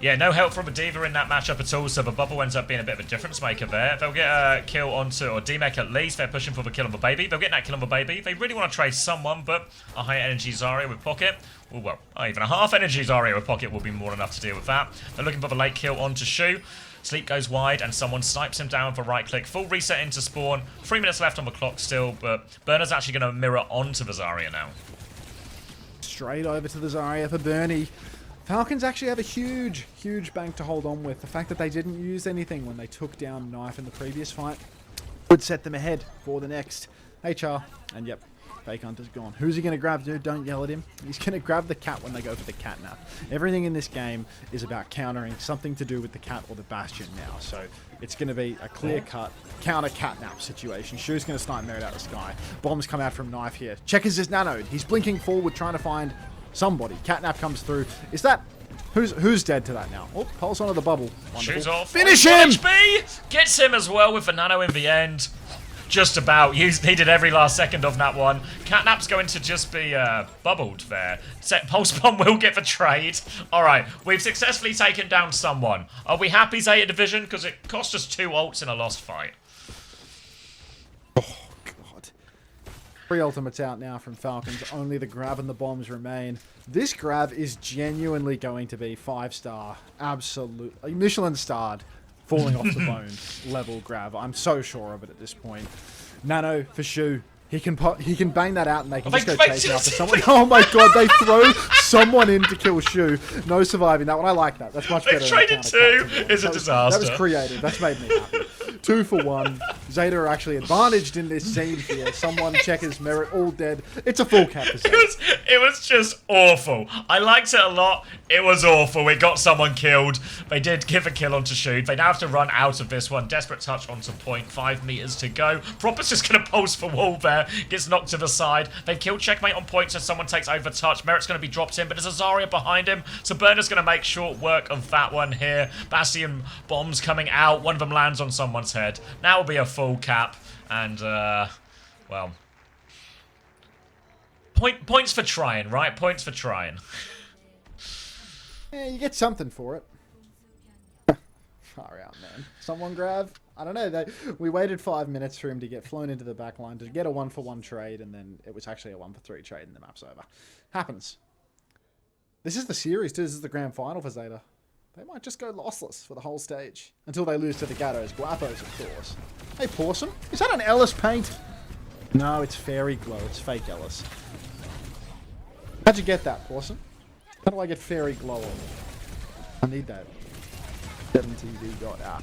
Yeah, no help from a D.Va in that matchup at all, so the bubble ends up being a bit of a difference maker there. They'll get a kill onto, or D-Mech at least, they're pushing for the kill on the baby. They'll get that kill on the baby. They really want to trade someone, but a high energy Zarya with Pocket, well, even a half energy Zarya with Pocket will be more than enough to deal with that. They're looking for the late kill onto Shu. Sleep goes wide, and someone snipes him down for right click. Full reset into spawn. 3 minutes left on the clock still, but Burner's actually going to mirror onto the Zarya now. Straight over to the Zarya for Bernie. Falcons actually have a huge, huge bank to hold on with. The fact that they didn't use anything when they took down Knife in the previous fight would set them ahead for the next. HR, and yep, Fake Hunter's gone. Who's he going to grab, dude? Don't yell at him. He's going to grab the cat when they go for the catnap. Everything in this game is about countering something to do with the cat or the Bastion now. So it's going to be a clear-cut counter catnap situation. Shu's going to snipe Merit out of the sky. Bombs come out from Knife here. Checkers is nanoed. He's blinking forward, trying to find somebody. Catnap comes through. Is that... Who's dead to that now? Oh, pulse onto the bubble. Wonderful. Shoots off. Finish him! HP! Gets him as well with the nano in the end. Just about. Needed every last second of that one. Catnap's going to just be bubbled there. Pulse Bomb will get the trade. Alright, we've successfully taken down someone. Are we happy, Zeta Division? Because it cost us 2 ults in a lost fight. Oh, God. 3 ultimates out now from Falcons. Only the grab and the bombs remain. This grab is genuinely going to be 5-star. Absolutely. Michelin-starred. Falling off the bone level grab. I'm so sure of it at this point. Nano for Shu. He can bang that out and they can just go chase after someone. Oh my God, they throw someone in to kill Shu. No surviving that one. I like that. That's much better. They traded 2. It's a disaster. That was creative. That's made me happy. 2 for 1. Zeta are actually advantaged in this scene here. Someone checkers Merit all dead. It's a full cap. It was just awful. I liked it a lot. It was awful. We got someone killed. They did give a kill onto Shoot. They now have to run out of this one. Desperate touch onto point. 5 meters to go. Proper's just going to pulse for wall there. Gets knocked to the side. They've killed Checkmate on point, so someone takes over touch. Merit's going to be dropped in, but there's a Zarya behind him. So Burner's going to make short work of that one here. Bastion bombs coming out. One of them lands on someone's head. Now will be a full cap. And, well... Points for trying, right? Points for trying. Yeah, you get something for it. Far out, man. Someone grab? I don't know. We waited 5 minutes for him to get flown into the back line to get a 1-for-1 trade, and then it was actually a 1-for-3 trade, and the map's over. Happens. This is the series, too. This is the grand final for Zeta. They might just go lossless for the whole stage. Until they lose to the Gattos. Guapos, of course. Hey, Pawsome. Is that an Ellis paint? No, it's Fairy Glow. It's fake Ellis. How'd you get that, Pawsome? How do I get Fairy Glow on? I need that. 7tv.app.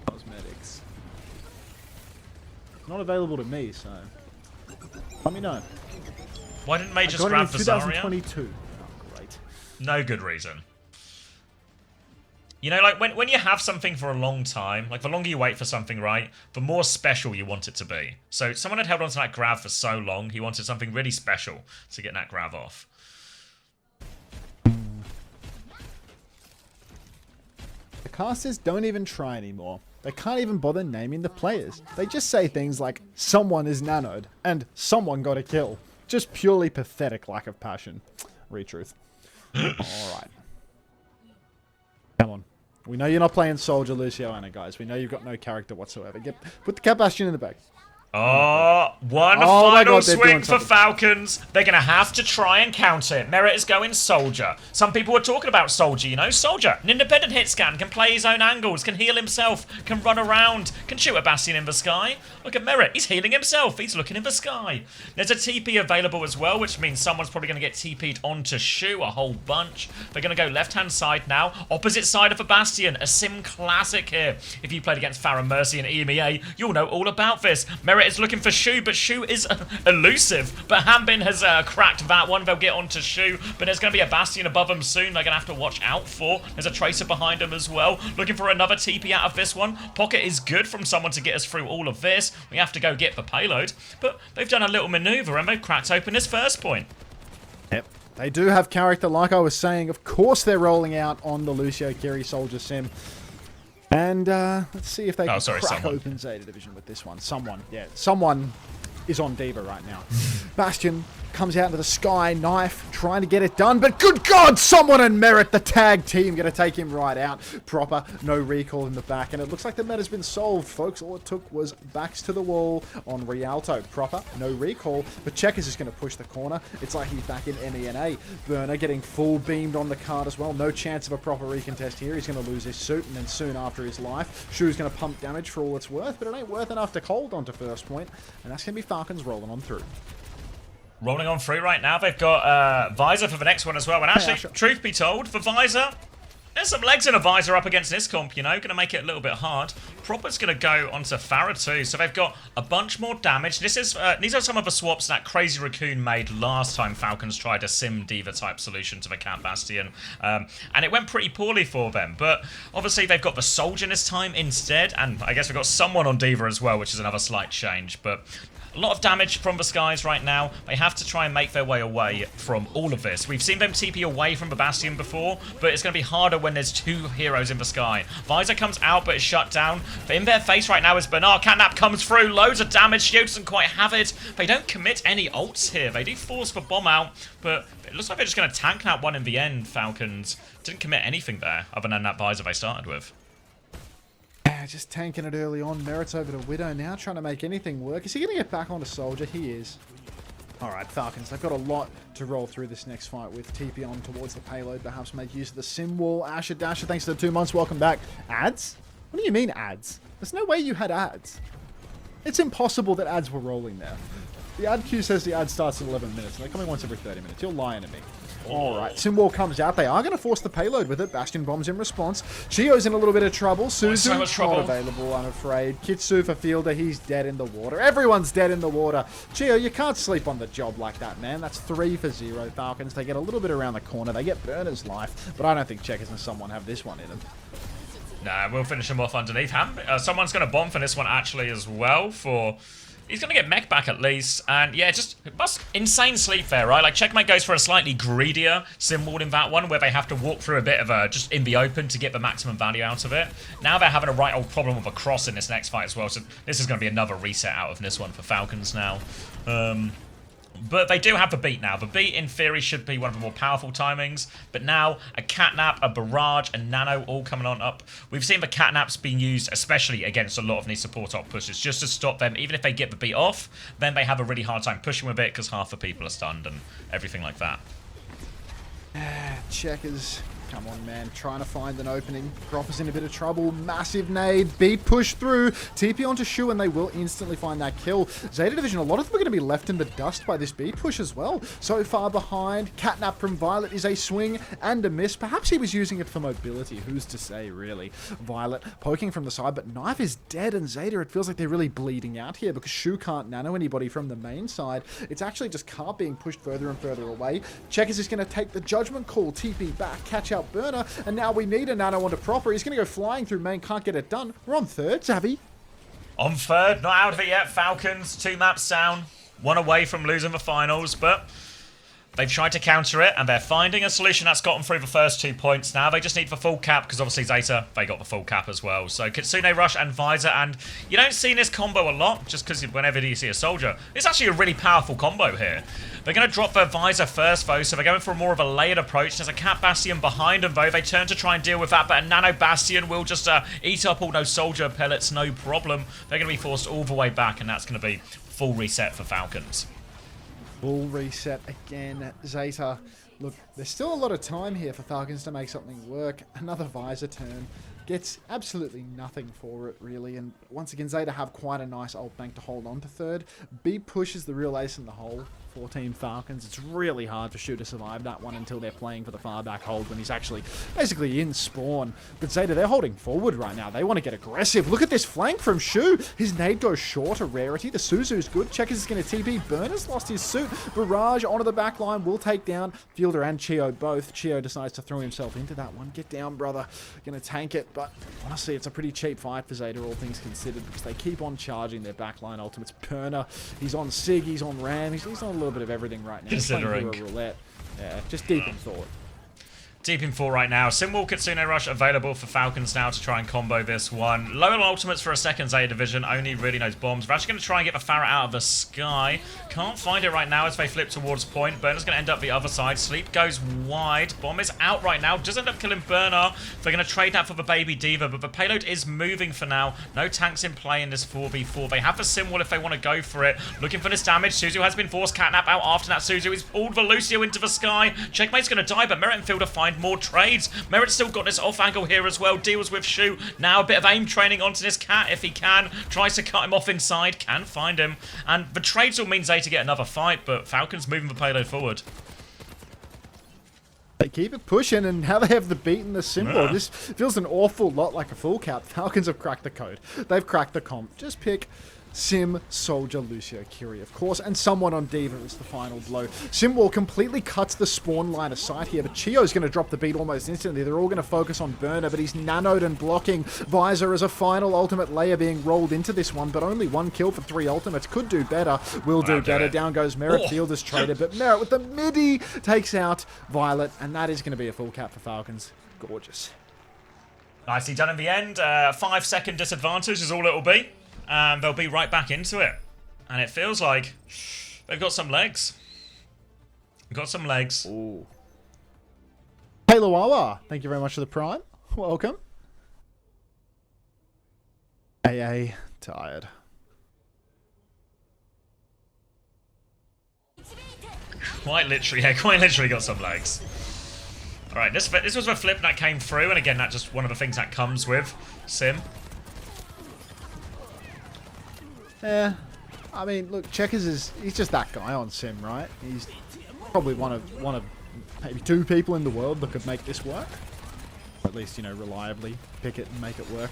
Cosmetics. Not available to me, so... let me know. Why didn't May just grab for Zarya? 2022. Oh, great. No good reason. You know, like, when you have something for a long time, like, the longer you wait for something, right, the more special you want it to be. So, someone had held on to that grab for so long, he wanted something really special to get that grab off. The casters don't even try anymore. They can't even bother naming the players. They just say things like, someone is nanoed, and someone got a kill. Just purely pathetic lack of passion. Retruth. Alright. Come on. We know you're not playing Soldier, Lucio, Anna, guys. We know you've got no character whatsoever. Put the Cat Bastion in the bag. Oh, final swing for Falcons. They're going to have to try and counter it. Merit is going Soldier. Some people were talking about Soldier, you know. Soldier, an independent hit scan, can play his own angles, can heal himself, can run around, can shoot a Bastion in the sky. Look at Merit. He's healing himself. He's looking in the sky. There's a TP available as well, which means someone's probably going to get TP'd onto Shu, a whole bunch. They're going to go left-hand side now. Opposite side of the Bastion. A sim classic here. If you played against Farah Mercy and EMEA, you'll know all about this. Merit is looking for Shu, but Shu is elusive. But Hanbin has cracked that one. They'll get onto Shu, but there's going to be a Bastion above them soon they're going to have to watch out for. There's a Tracer behind him as well. Looking for another TP out of this one. Pocket is good from someone to get us through all of this. We have to go get the payload, but they've done a little maneuver and they've cracked open this first point. Yep. They do have character, like I was saying. Of course they're rolling out on the Lucio Kiri Soldier sim. And let's see if they can crack open Zeta Division with this one. Someone is on Diva right now. Bastion comes out into the sky, knife, trying to get it done, but good God, someone and Merit, the tag team, going to take him right out. Proper, no recall in the back, and it looks like the meta's been solved, folks. All it took was backs to the wall on Rialto. Proper, no recall, but Checkers is going to push the corner. It's like he's back in MENA. Burner getting full beamed on the card as well. No chance of a proper recontest here. He's going to lose his suit, and then soon after his life, Shu's going to pump damage for all it's worth, but it ain't worth enough to hold onto first point, and that's going to be Falcons rolling on through. Rolling on through right now. They've got Visor for the next one as well. And actually, truth be told, for Visor, there's some legs in a Visor up against this comp, you know. Going to make it a little bit hard. Proper's going to go onto Farah too. So they've got a bunch more damage. This is these are some of the swaps that Crazy Raccoon made last time Falcons tried a Sim Diva type solution to the Cat Bastion. And it went pretty poorly for them. But obviously they've got the Soldier this time instead. And I guess we've got someone on Diva as well, which is another slight change. But a lot of damage from the skies right now. They have to try and make their way away from all of this. We've seen them TP away from the Bastion before, but it's going to be harder when there's two heroes in the sky. Visor comes out, but it's shut down. But in their face right now is Bernard. Catnap comes through. Loads of damage. Shield doesn't quite have it. They don't commit any ults here. They do force the bomb out, but it looks like they're just going to tank that one in the end, Falcons. Didn't commit anything there, other than that Visor they started with. Just tanking it early on. Merit's over to Widow now, trying to make anything work. Is he going to get back onto Soldier? He is. Alright, Falcons, they've got a lot to roll through this next fight with. TP on towards the payload, perhaps make use of the sim wall. Asher Dasher, thanks to the 2 months, welcome back. Ads? What do you mean ads? There's no way you had ads. It's impossible that ads were rolling there. The ad queue says the ad starts in 11 minutes, and they're coming once every 30 minutes. You're lying to me. Alright, Simwall comes out. They are going to force the payload with it. Bastion bombs in response. Chio's in a little bit of trouble. Suzu, so much trouble. not available, I'm afraid. Kitsu for Fielder, he's dead in the water. Everyone's dead in the water. Chio, you can't sleep on the job like that, man. That's 3 for 0. Falcons, they get a little bit around the corner. They get Burner's life, but I don't think Checkers and someone have this one in them. Nah, we'll finish him off underneath. Someone's going to bomb for this one actually as well for... He's going to get mech back at least. And yeah, just insane sleep there, right? Like Checkmate goes for a slightly greedier sim ward in that one where they have to walk through a bit of a just in the open to get the maximum value out of it. Now they're having a right old problem with a cross in this next fight as well. So this is going to be another reset out of this one for Falcons now. But they do have the beat now. The beat, in theory, should be one of the more powerful timings. But now, a catnap, a barrage, a nano all coming on up. We've seen the catnaps being used, especially against a lot of these support op pushes, just to stop them. Even if they get the beat off, then they have a really hard time pushing with it because half the people are stunned and everything like that. Checkers. Come on, man. Trying to find an opening. Groff is in a bit of trouble. Massive nade. Beat pushed through. TP onto Shu, and they will instantly find that kill. Zeta Division, a lot of them are going to be left in the dust by this beat push as well. So far behind. Catnap from Violet is a swing and a miss. Perhaps he was using it for mobility. Who's to say, really? Violet poking from the side, but Knife is dead, and Zeta, it feels like they're really bleeding out here because Shu can't nano anybody from the main side. It's actually just Car being pushed further and further away. Checkers is going to take the judgment call. TP back. Catch out Burner, and now we need a nano onto Proper. He's going to go flying through main, can't get it done. We're on third, Savvy. On third, not out of it yet. Falcons, 2 maps down, 1 away from losing the finals, but they've tried to counter it, and they're finding a solution that's got them through the first 2 points. Now they just need the full cap, because obviously Zeta, they got the full cap as well. So Kitsune Rush and Visor, and you don't see this combo a lot, just because whenever you see a soldier, it's actually a really powerful combo here. They're going to drop their Visor first, though, so they're going for more of a layered approach. There's a Cat Bastion behind them, though. They turn to try and deal with that, but a Nano Bastion will just eat up all those soldier pellets, no problem. They're going to be forced all the way back, and that's going to be full reset for Falcons. Full reset again. Zeta, look, there's still a lot of time here for Falcons to make something work. Another Visor turn. Gets absolutely nothing for it, really. And once again, Zeta have quite a nice ult bank to hold on to third. B pushes the real ace in the hole. 14 Falcons. It's really hard for Shu to survive that one until they're playing for the far back hold when he's actually basically in spawn. But Zeta, they're holding forward right now. They want to get aggressive. Look at this flank from Shu. His nade goes short, a rarity. The Suzu's good. Checkers is going to TP. Burner's lost his suit. Barrage onto the back line will take down Fielder and Chio both. Chio decides to throw himself into that one. Get down, brother. Going to tank it, but honestly, it's a pretty cheap fight for Zeta, all things considered, because they keep on charging their backline ultimates. Burner, he's on Sig, he's on Ram, he's on a little bit of everything right now. Considering. He's playing roulette. Yeah, just deep in thought. Deep in 4 right now. Simwall Kitsune Rush available for Falcons now to try and combo this one. Low on ultimates for a second Zeta Division. Only really knows bombs. We're actually going to try and get the Farah out of the sky. Can't find it right now as they flip towards point. Burner's going to end up the other side. Sleep goes wide. Bomb is out right now. Does end up killing Burner. They're going to trade that for the Baby Diva, but the payload is moving for now. No tanks in play in this 4v4. They have a Simwall if they want to go for it. Looking for this damage. Suzu has been forced. Catnap out after that. Suzu is pulled the Lucio into the sky. Checkmate's going to die, but Merit and Fielder find more trades. Merit's still got this off angle here as well. Deals with Shu. Now a bit of aim training onto this Cat if he can. Tries to cut him off inside. Can find him. And the trades will mean Zeta get another fight, but Falcons moving the payload forward. They keep it pushing, and now they have the beat and the symbol. This feels an awful lot like a full cap. Falcons have cracked the code. They've cracked the comp. Just pick Sim, Soldier, Lucio, Kiri, of course, and someone on Diva is the final blow. Simwall completely cuts the spawn line of sight here, but Chio's going to drop the beat almost instantly. They're all going to focus on Burner, but he's nanoed and blocking. Visor as a final ultimate layer being rolled into this one, but only 1 kill for 3 ultimates. Could do better. Will do better. Down goes Merit. Field is traded, but Merit with the midi takes out Violet, and that is going to be a full cap for Falcons. Gorgeous. Nicely done in the end. 5-second disadvantage is all it'll be. And they'll be right back into it. And it feels like they've got some legs. Got some legs. Ooh. Hey, Luawa. Thank you very much for the prime. Welcome. AA tired. Quite literally got some legs. Alright, this was a flip that came through, and again, that's just one of the things that comes with Sim. Yeah, I mean, look, Checkers he's just that guy on Sim, right? He's probably one of maybe 2 people in the world that could make this work. Or at least, you know, reliably pick it and make it work.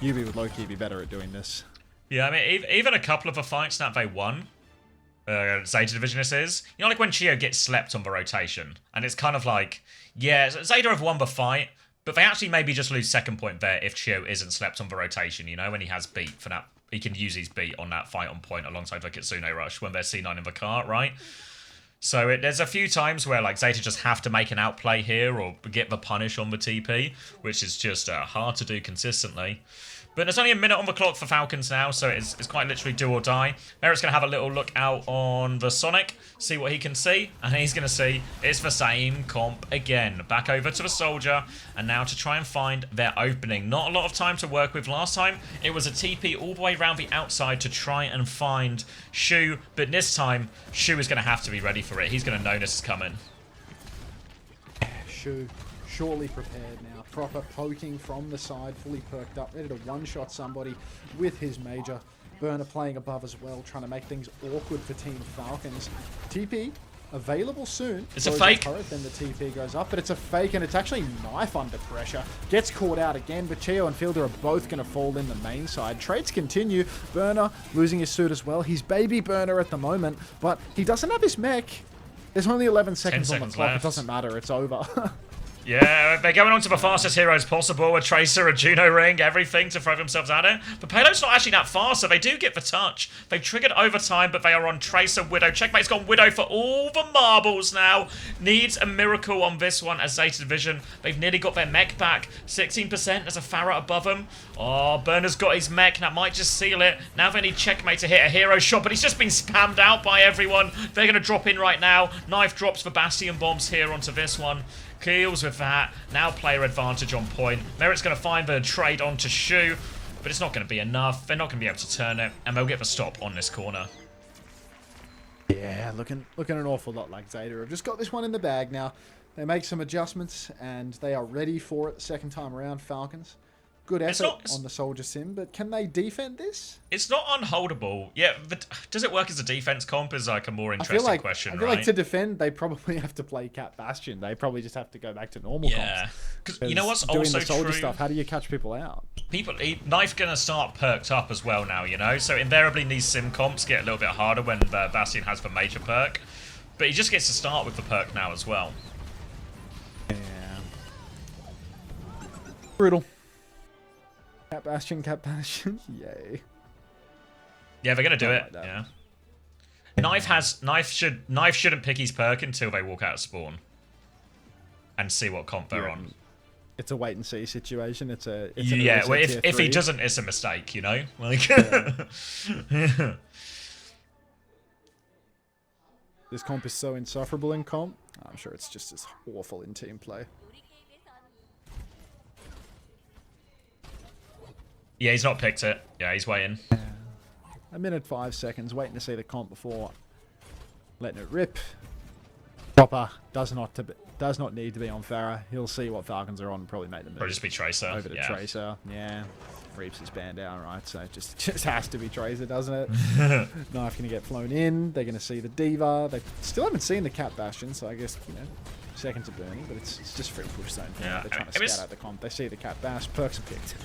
Yubi would low-key be better at doing this. Yeah, I mean, even a couple of the fights that they won, Zeta Division this is, you know, like when Chio gets slept on the rotation, and it's kind of like, yeah, Zeta have won the fight, but they actually maybe just lose second point there if Chio isn't slept on the rotation, you know, when he has beat for that, he can use his beat on that fight on point alongside the Kitsune Rush when they're C9 in the cart, right? So there's a few times where like Zeta just have to make an outplay here or get the punish on the TP, which is just hard to do consistently. But there's only a minute on the clock for Falcons now, so it's quite literally do or die. Merritt's going to have a little look out on the Sonic, see what he can see, and he's going to see it's the same comp again. Back over to the Soldier, and now to try and find their opening. Not a lot of time to work with last time. It was a TP all the way around the outside to try and find Shu, but this time, Shu is going to have to be ready for it. He's going to know this is coming. Shu, surely prepared now. Proper poking from the side, fully perked up, ready to one-shot somebody with his major. Burner playing above as well, trying to make things awkward for Team Falcons. TP available soon. It's a fake. Then the TP goes up, but it's a fake, and it's actually Knife under pressure. Gets caught out again, but Chio and Fielder are both going to fall in the main side. Trades continue. Burner losing his suit as well. He's baby Burner at the moment, but he doesn't have his mech. There's only 11 seconds on the clock. Left. It doesn't matter. It's over. Yeah, they're going on to the fastest heroes possible. A Tracer, a Juno Ring, everything to throw themselves at it. But Payload's not actually that fast, so they do get the touch. They've triggered overtime, but they are on Tracer, Widow. Checkmate's gone Widow for all the marbles now. Needs a miracle on this one as Zeta Division. They've nearly got their mech back. 16%, there's a Farah above them. Oh, Burner's got his mech, that might just seal it. Now they need Checkmate to hit a hero shot, but he's just been spammed out by everyone. They're going to drop in right now. Knife drops the Bastion bombs here onto this one. Keels with that. Now player advantage on point. Merritt's going to find the trade onto Shu, but it's not going to be enough. They're not going to be able to turn it, and they'll get the stop on this corner. Yeah, looking an awful lot like Zeta. I've just got this one in the bag now. They make some adjustments, and they are ready for it the second time around, Falcons. Good effort on the Soldier Sim, but can they defend this? It's not unholdable. Yeah, but does it work as a defense comp is like a more interesting question, right? I feel like to defend, they probably have to play Cat Bastion. They probably just have to go back to normal comps. Yeah, because you know what's doing also the Soldier true? stuff, how do you catch people out? Knife gonna start perked up as well now, you know? So invariably these sim comps get a little bit harder when the Bastion has the major perk. But he just gets to start with the perk now as well. Yeah. Brutal. Cat Bastion, yay. Yeah, they're gonna do it. Like yeah. Knife shouldn't pick his perk until they walk out of spawn. And see what comp they're on. It's a wait and see situation. It's yeah, well, if he doesn't, it's a mistake, you know? Like yeah. This comp is so insufferable in comp. I'm sure it's just as awful in team play. Yeah, he's not picked it. Yeah, he's waiting. A minute 5 seconds, waiting to see the comp before letting it rip. Chopper does not need to be on Farah. He'll see what Falcons are on and probably make the move. Or just be Tracer. Over to Tracer. Yeah. Reaps his band down, right? So it just has to be Tracer, doesn't it? Knife gonna get flown in. They're gonna see the Diva. They still haven't seen the Cat Bastion, so I guess, you know, seconds of burning, but it's just free push zone. Yeah. They're trying to scout out the comp. They see the Cat Bash. Perks are picked.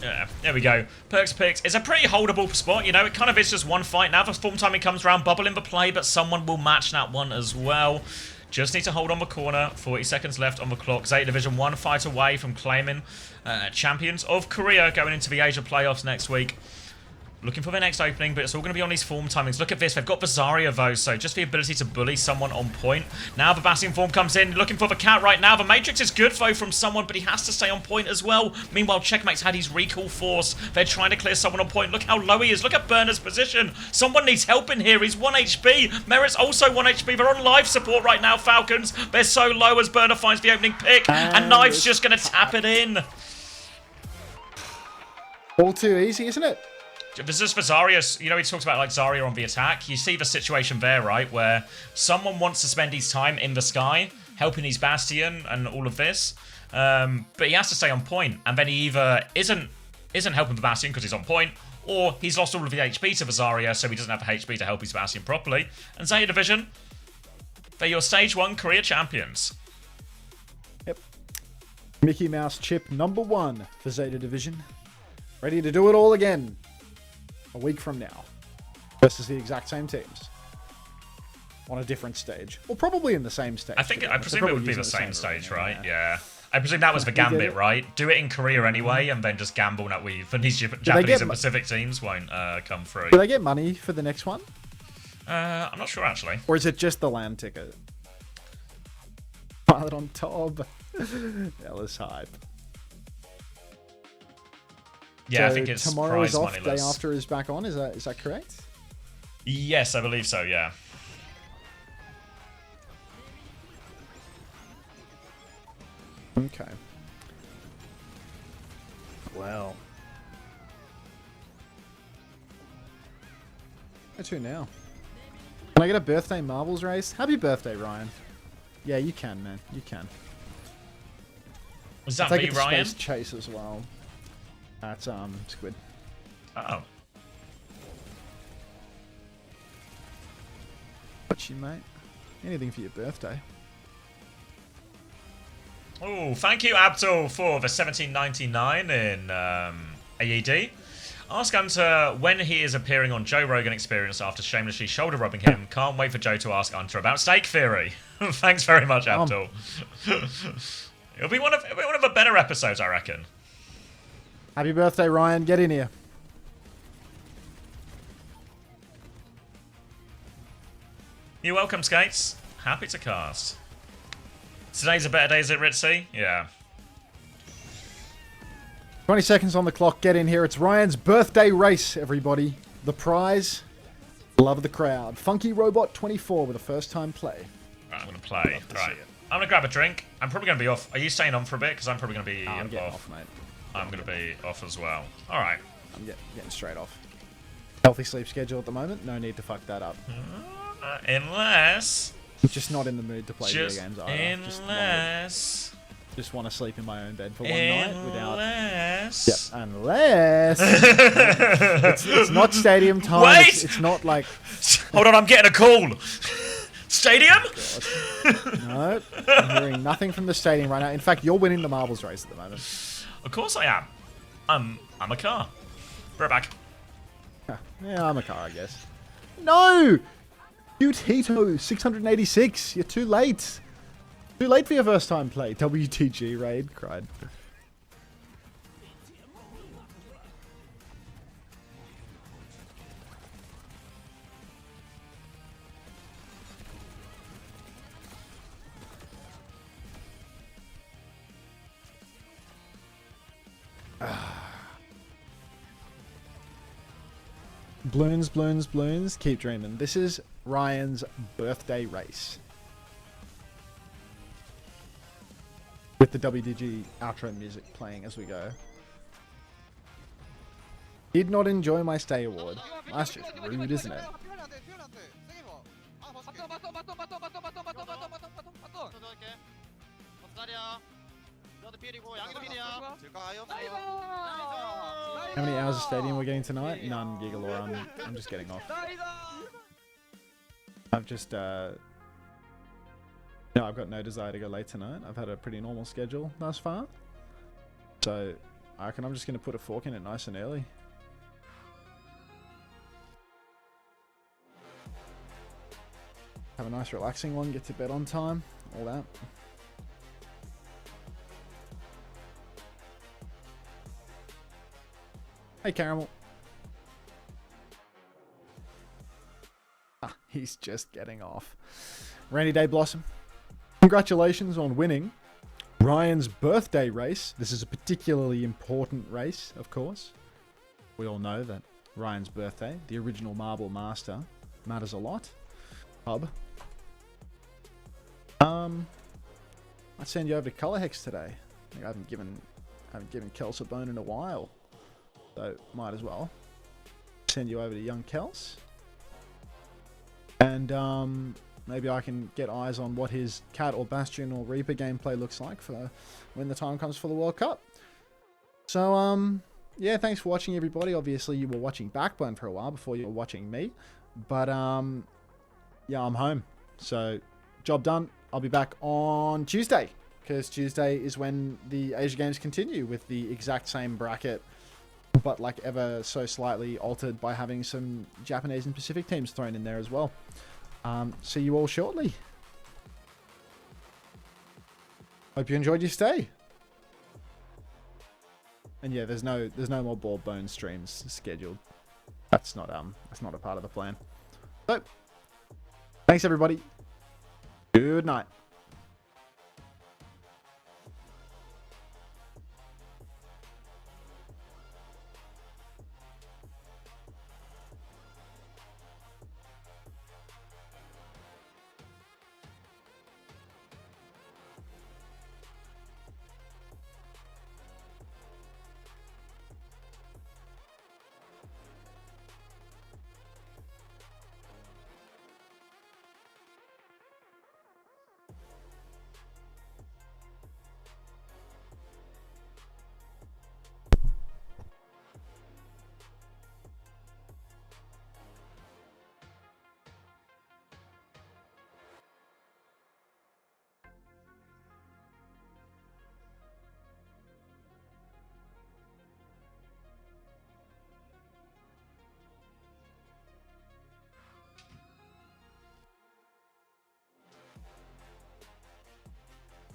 Yeah, there we go. Perks picked. It's a pretty holdable spot, you know. It kind of is just one fight. Now the form timing comes around, bubble in the play, but someone will match that one as well. Just need to hold on the corner. 40 seconds left on the clock. Zeta Division 1 fight away from claiming champions of Korea going into the Asia playoffs next week. Looking for the next opening, but it's all going to be on these form timings. Look at this. They've got the Zarya, though, so just the ability to bully someone on point. Now the Bastion form comes in, looking for the Cat right now. The Matrix is good, though, from someone, but he has to stay on point as well. Meanwhile, Checkmate's had his recall force. They're trying to clear someone on point. Look how low he is. Look at Burner's position. Someone needs help in here. He's 1 HP. Merritt's also 1 HP. They're on life support right now, Falcons. They're so low as Burner finds the opening pick, and Knife's just going to tap it in. All too easy, isn't it? This is for Zarya. You know, he talks about like Zarya on the attack. You see the situation there, right? Where someone wants to spend his time in the sky, helping his Bastion and all of this. But he has to stay on point. And then he either isn't helping the Bastion because he's on point, or he's lost all of the HP to the Zarya, so he doesn't have the HP to help his Bastion properly. And Zeta Division, They're your Stage 1 Korea champions. Yep. Mickey Mouse chip number 1 for Zeta Division. Ready to do it all again a week from now. Versus the exact same teams. On a different stage. Well, probably in the same stage. I presume it would be the same stage, right? Yeah. I presume that was the Gambit, right? Do it in Korea anyway, and then just gamble that for these Japanese and Pacific teams won't come through. Do they get money for the next one? I'm not sure, actually. Or is it just the land ticket? Pilot on top. Ellis hype. Yeah, so I think it's tomorrow prize is off, moneyless. day after is back on. Is that correct? Yes, I believe so, yeah. Okay. Well. Where to now? Can I get a birthday marbles race? Happy birthday, Ryan. Yeah, you can, man. You can. Was that Take me, it to Ryan? Space Chase as well. That's Squid. Oh. What's you, mate? Anything for your birthday? Oh, thank you, Abdul, for the 17.99 in AED. Ask Hunter when he is appearing on Joe Rogan Experience after shamelessly shoulder rubbing him. Can't wait for Joe to ask Hunter about steak theory. Thanks very much, Abdul. It'll be one of the better episodes, I reckon. Happy birthday, Ryan. Get in here. You're welcome, Skates. Happy to cast. Today's a better day, is it, Ritzy? Yeah. 20 seconds on the clock. Get in here. It's Ryan's birthday race, everybody. The prize, love of the crowd. Funky Robot 24 with a first-time play. Right, I'm going to play. Right. I'm going to grab a drink. I'm probably going to be off. Are you staying on for a bit? Because I'm probably going to be I'm getting off, mate. I'm going to be off as well. All right. I'm getting straight off. Healthy sleep schedule at the moment. No need to fuck that up. Unless... I'm just not in the mood to play video games either. Just want to sleep in my own bed for one night without... Yep, unless... it's not stadium time. Wait! It's not like... Hold on, I'm getting a call. Stadium? No, I'm hearing nothing from the stadium right now. In fact, you're winning the marbles race at the moment. Of course I am. I'm a car. Right back. Yeah, I'm a car, I guess. No! Cute Hito, 686. You're too late. Too late for your first time play. WTG raid, cried. Bloons, bloons, bloons. Keep dreaming. This is Ryan's birthday race. With the WDG outro music playing as we go. Did not enjoy my stay award. That's just rude, isn't it? How many hours of stadium we're getting tonight? None, Gigalore. I'm just getting off. I've just, no, I've got no desire to go late tonight. I've had a pretty normal schedule thus far. So, I reckon I'm just going to put a fork in it nice and early. Have a nice relaxing one, get to bed on time, all that. Hey, Caramel. Ah, he's just getting off. Randy Day Blossom. Congratulations on winning Ryan's birthday race. This is a particularly important race, of course. We all know that Ryan's birthday, the original Marble Master, matters a lot. Hub. I'd send you over to Color Hex today. I haven't given Kels a bone in a while. So, might as well send you over to young Kels. And maybe I can get eyes on what his Cat or Bastion or Reaper gameplay looks like for when the time comes for the World Cup. So, yeah, thanks for watching, everybody. Obviously, you were watching Backbone for a while before you were watching me. But, yeah, I'm home. So, job done. I'll be back on Tuesday, because Tuesday is when the Asia Games continue with the exact same bracket, but like ever so slightly altered by having some Japanese and Pacific teams thrown in there as well. See you all shortly. Hope you enjoyed your stay. And yeah, there's no more Bald Bone streams scheduled. That's not a part of the plan. So, thanks everybody. Good night.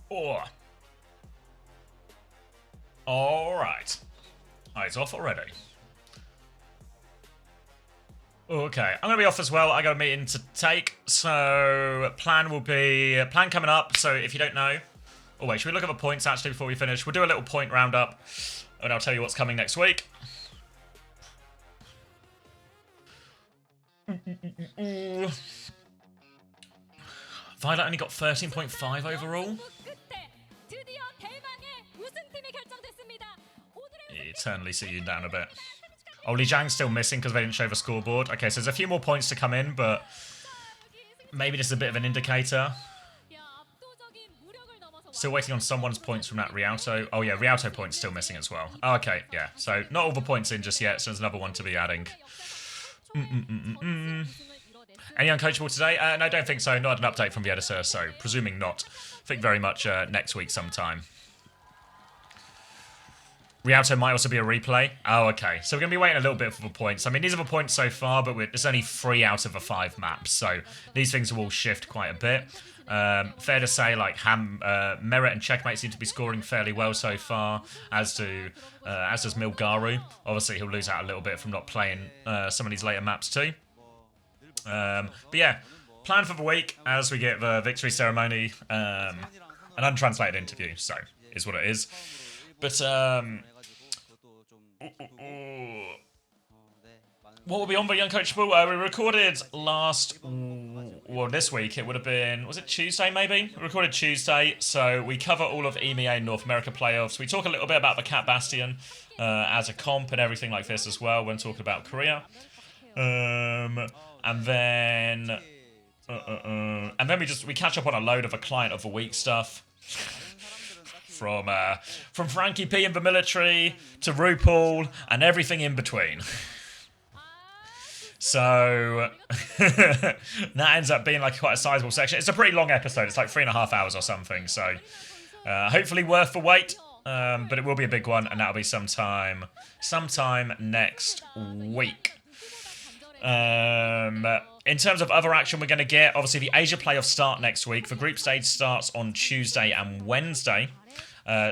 Oh. Alright. Oh, it's off already. Okay, I'm going to be off as well. I got a meeting to take. So, plan coming up. So, if you don't know... Oh, wait, should we look at the points actually before we finish? We'll do a little point roundup, and I'll tell you what's coming next week. Violet only got 13.5 overall. Eternally see you down a bit. Oh, Li Jiang's still missing because they didn't show the scoreboard. Okay, so there's a few more points to come in, but maybe this is a bit of an indicator. Still waiting on someone's points from that Rialto. Oh yeah, Rialto points still missing as well. Oh, okay, yeah. So not all the points in just yet, so there's another one to be adding. Any uncoachable today? No, I don't think so. Not an update from the editor, so presuming not. Think very much next week sometime. Rialto might also be a replay. Oh, okay. So we're going to be waiting a little bit for the points. I mean, these are the points so far, but it's only 3 out of the 5 maps, so these things will all shift quite a bit. Fair to say, like, Merit and Checkmate seem to be scoring fairly well so far, as does Milgaru. Obviously, he'll lose out a little bit from not playing some of these later maps too. But yeah, plan for the week as we get the victory ceremony, an untranslated interview, so is what it is. But what will be on the Uncoachable? We recorded this week. It would have been, was it Tuesday maybe? We recorded Tuesday, so we cover all of EMEA North America playoffs. We talk a little bit about the Cat Bastion as a comp and everything like this as well when talking about Korea. And then we catch up on a load of a client of the week stuff. From Frankie P in the military to RuPaul and everything in between. So that ends up being like quite a sizable section. It's a pretty long episode. It's like 3.5 hours or something. So hopefully worth the wait. But it will be a big one, and that'll be sometime next week. In terms of other action we're going to get, obviously the Asia playoffs start next week. The group stage starts on Tuesday and Wednesday.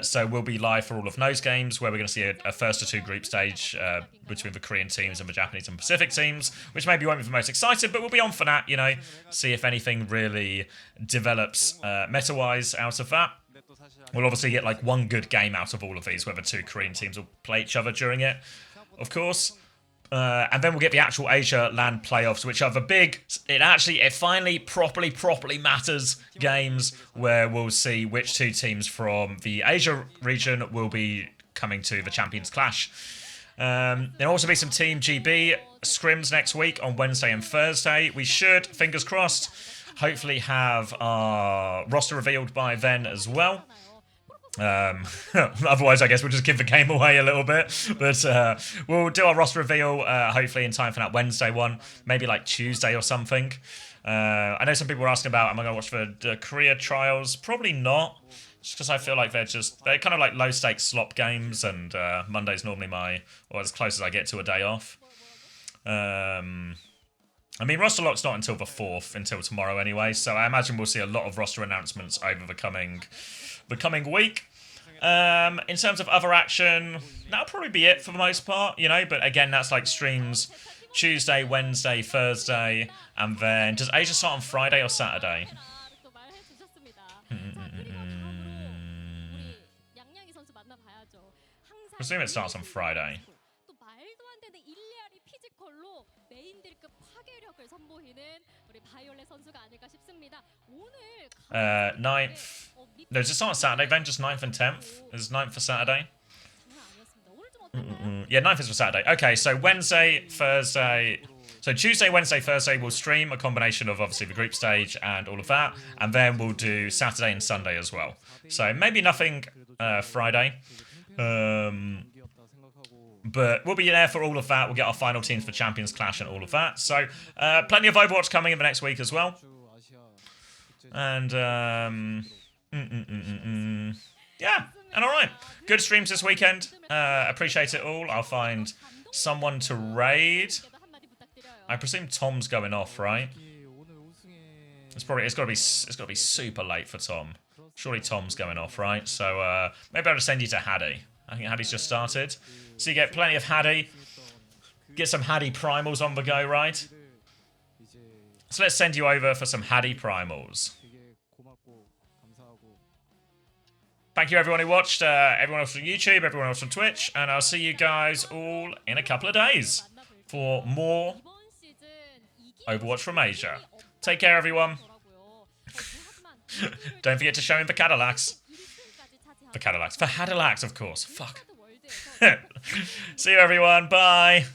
So we'll be live for all of those games, where we're going to see a first to 2 group stage between the Korean teams and the Japanese and Pacific teams, which maybe won't be the most excited, but we'll be on for that, you know, see if anything really develops meta-wise out of that. We'll obviously get like one good game out of all of these, where the 2 Korean teams will play each other during it, of course. And then we'll get the actual Asia LAN playoffs, which are the big, it finally properly matters games, where we'll see which 2 teams from the Asia region will be coming to the Champions Clash. There'll also be some Team GB scrims next week on Wednesday and Thursday. We should, fingers crossed, hopefully have our roster revealed by then as well. Otherwise, I guess we'll just give the game away a little bit. But we'll do our roster reveal hopefully in time for that Wednesday one, maybe like Tuesday or something. I know some people were asking about, am I going to watch the Korea trials? Probably not. Just because I feel like they're kind of like low stakes slop games, and Monday's normally or as close as I get to a day off. I mean, roster lock's not until the 4th, until tomorrow anyway, so I imagine we'll see a lot of roster announcements over the coming week. In terms of other action, that'll probably be it for the most part, you know, but again, that's like streams Tuesday, Wednesday, Thursday, and then does Asia start on Friday or Saturday? I presume it starts on Friday. 9th. No, does it start on Saturday then? Just 9th and 10th? Is 9th for Saturday? Yeah, 9th is for Saturday. Okay, so Wednesday, Thursday. So Tuesday, Wednesday, Thursday, we'll stream a combination of obviously the group stage and all of that. And then we'll do Saturday and Sunday as well. So maybe nothing Friday. But we'll be there for all of that. We'll get our final teams for Champions Clash and all of that. So plenty of Overwatch coming in the next week as well. And yeah, and all right. Good streams this weekend. Appreciate it all. I'll find someone to raid. I presume Tom's going off, right? It's got to be super late for Tom. Surely Tom's going off, right? So maybe I'll just send you to Haddy. I think Haddy's just started. So you get plenty of Haddy. Get some Haddy primals on the go, right? So let's send you over for some Haddy primals. Thank you everyone who watched, everyone else on YouTube, everyone else on Twitch, and I'll see you guys all in a couple of days for more Overwatch from Asia. Take care, everyone. Don't forget to show him the Cadillacs. The Cadillacs. For Cadillacs, of course. Fuck. See you, everyone. Bye.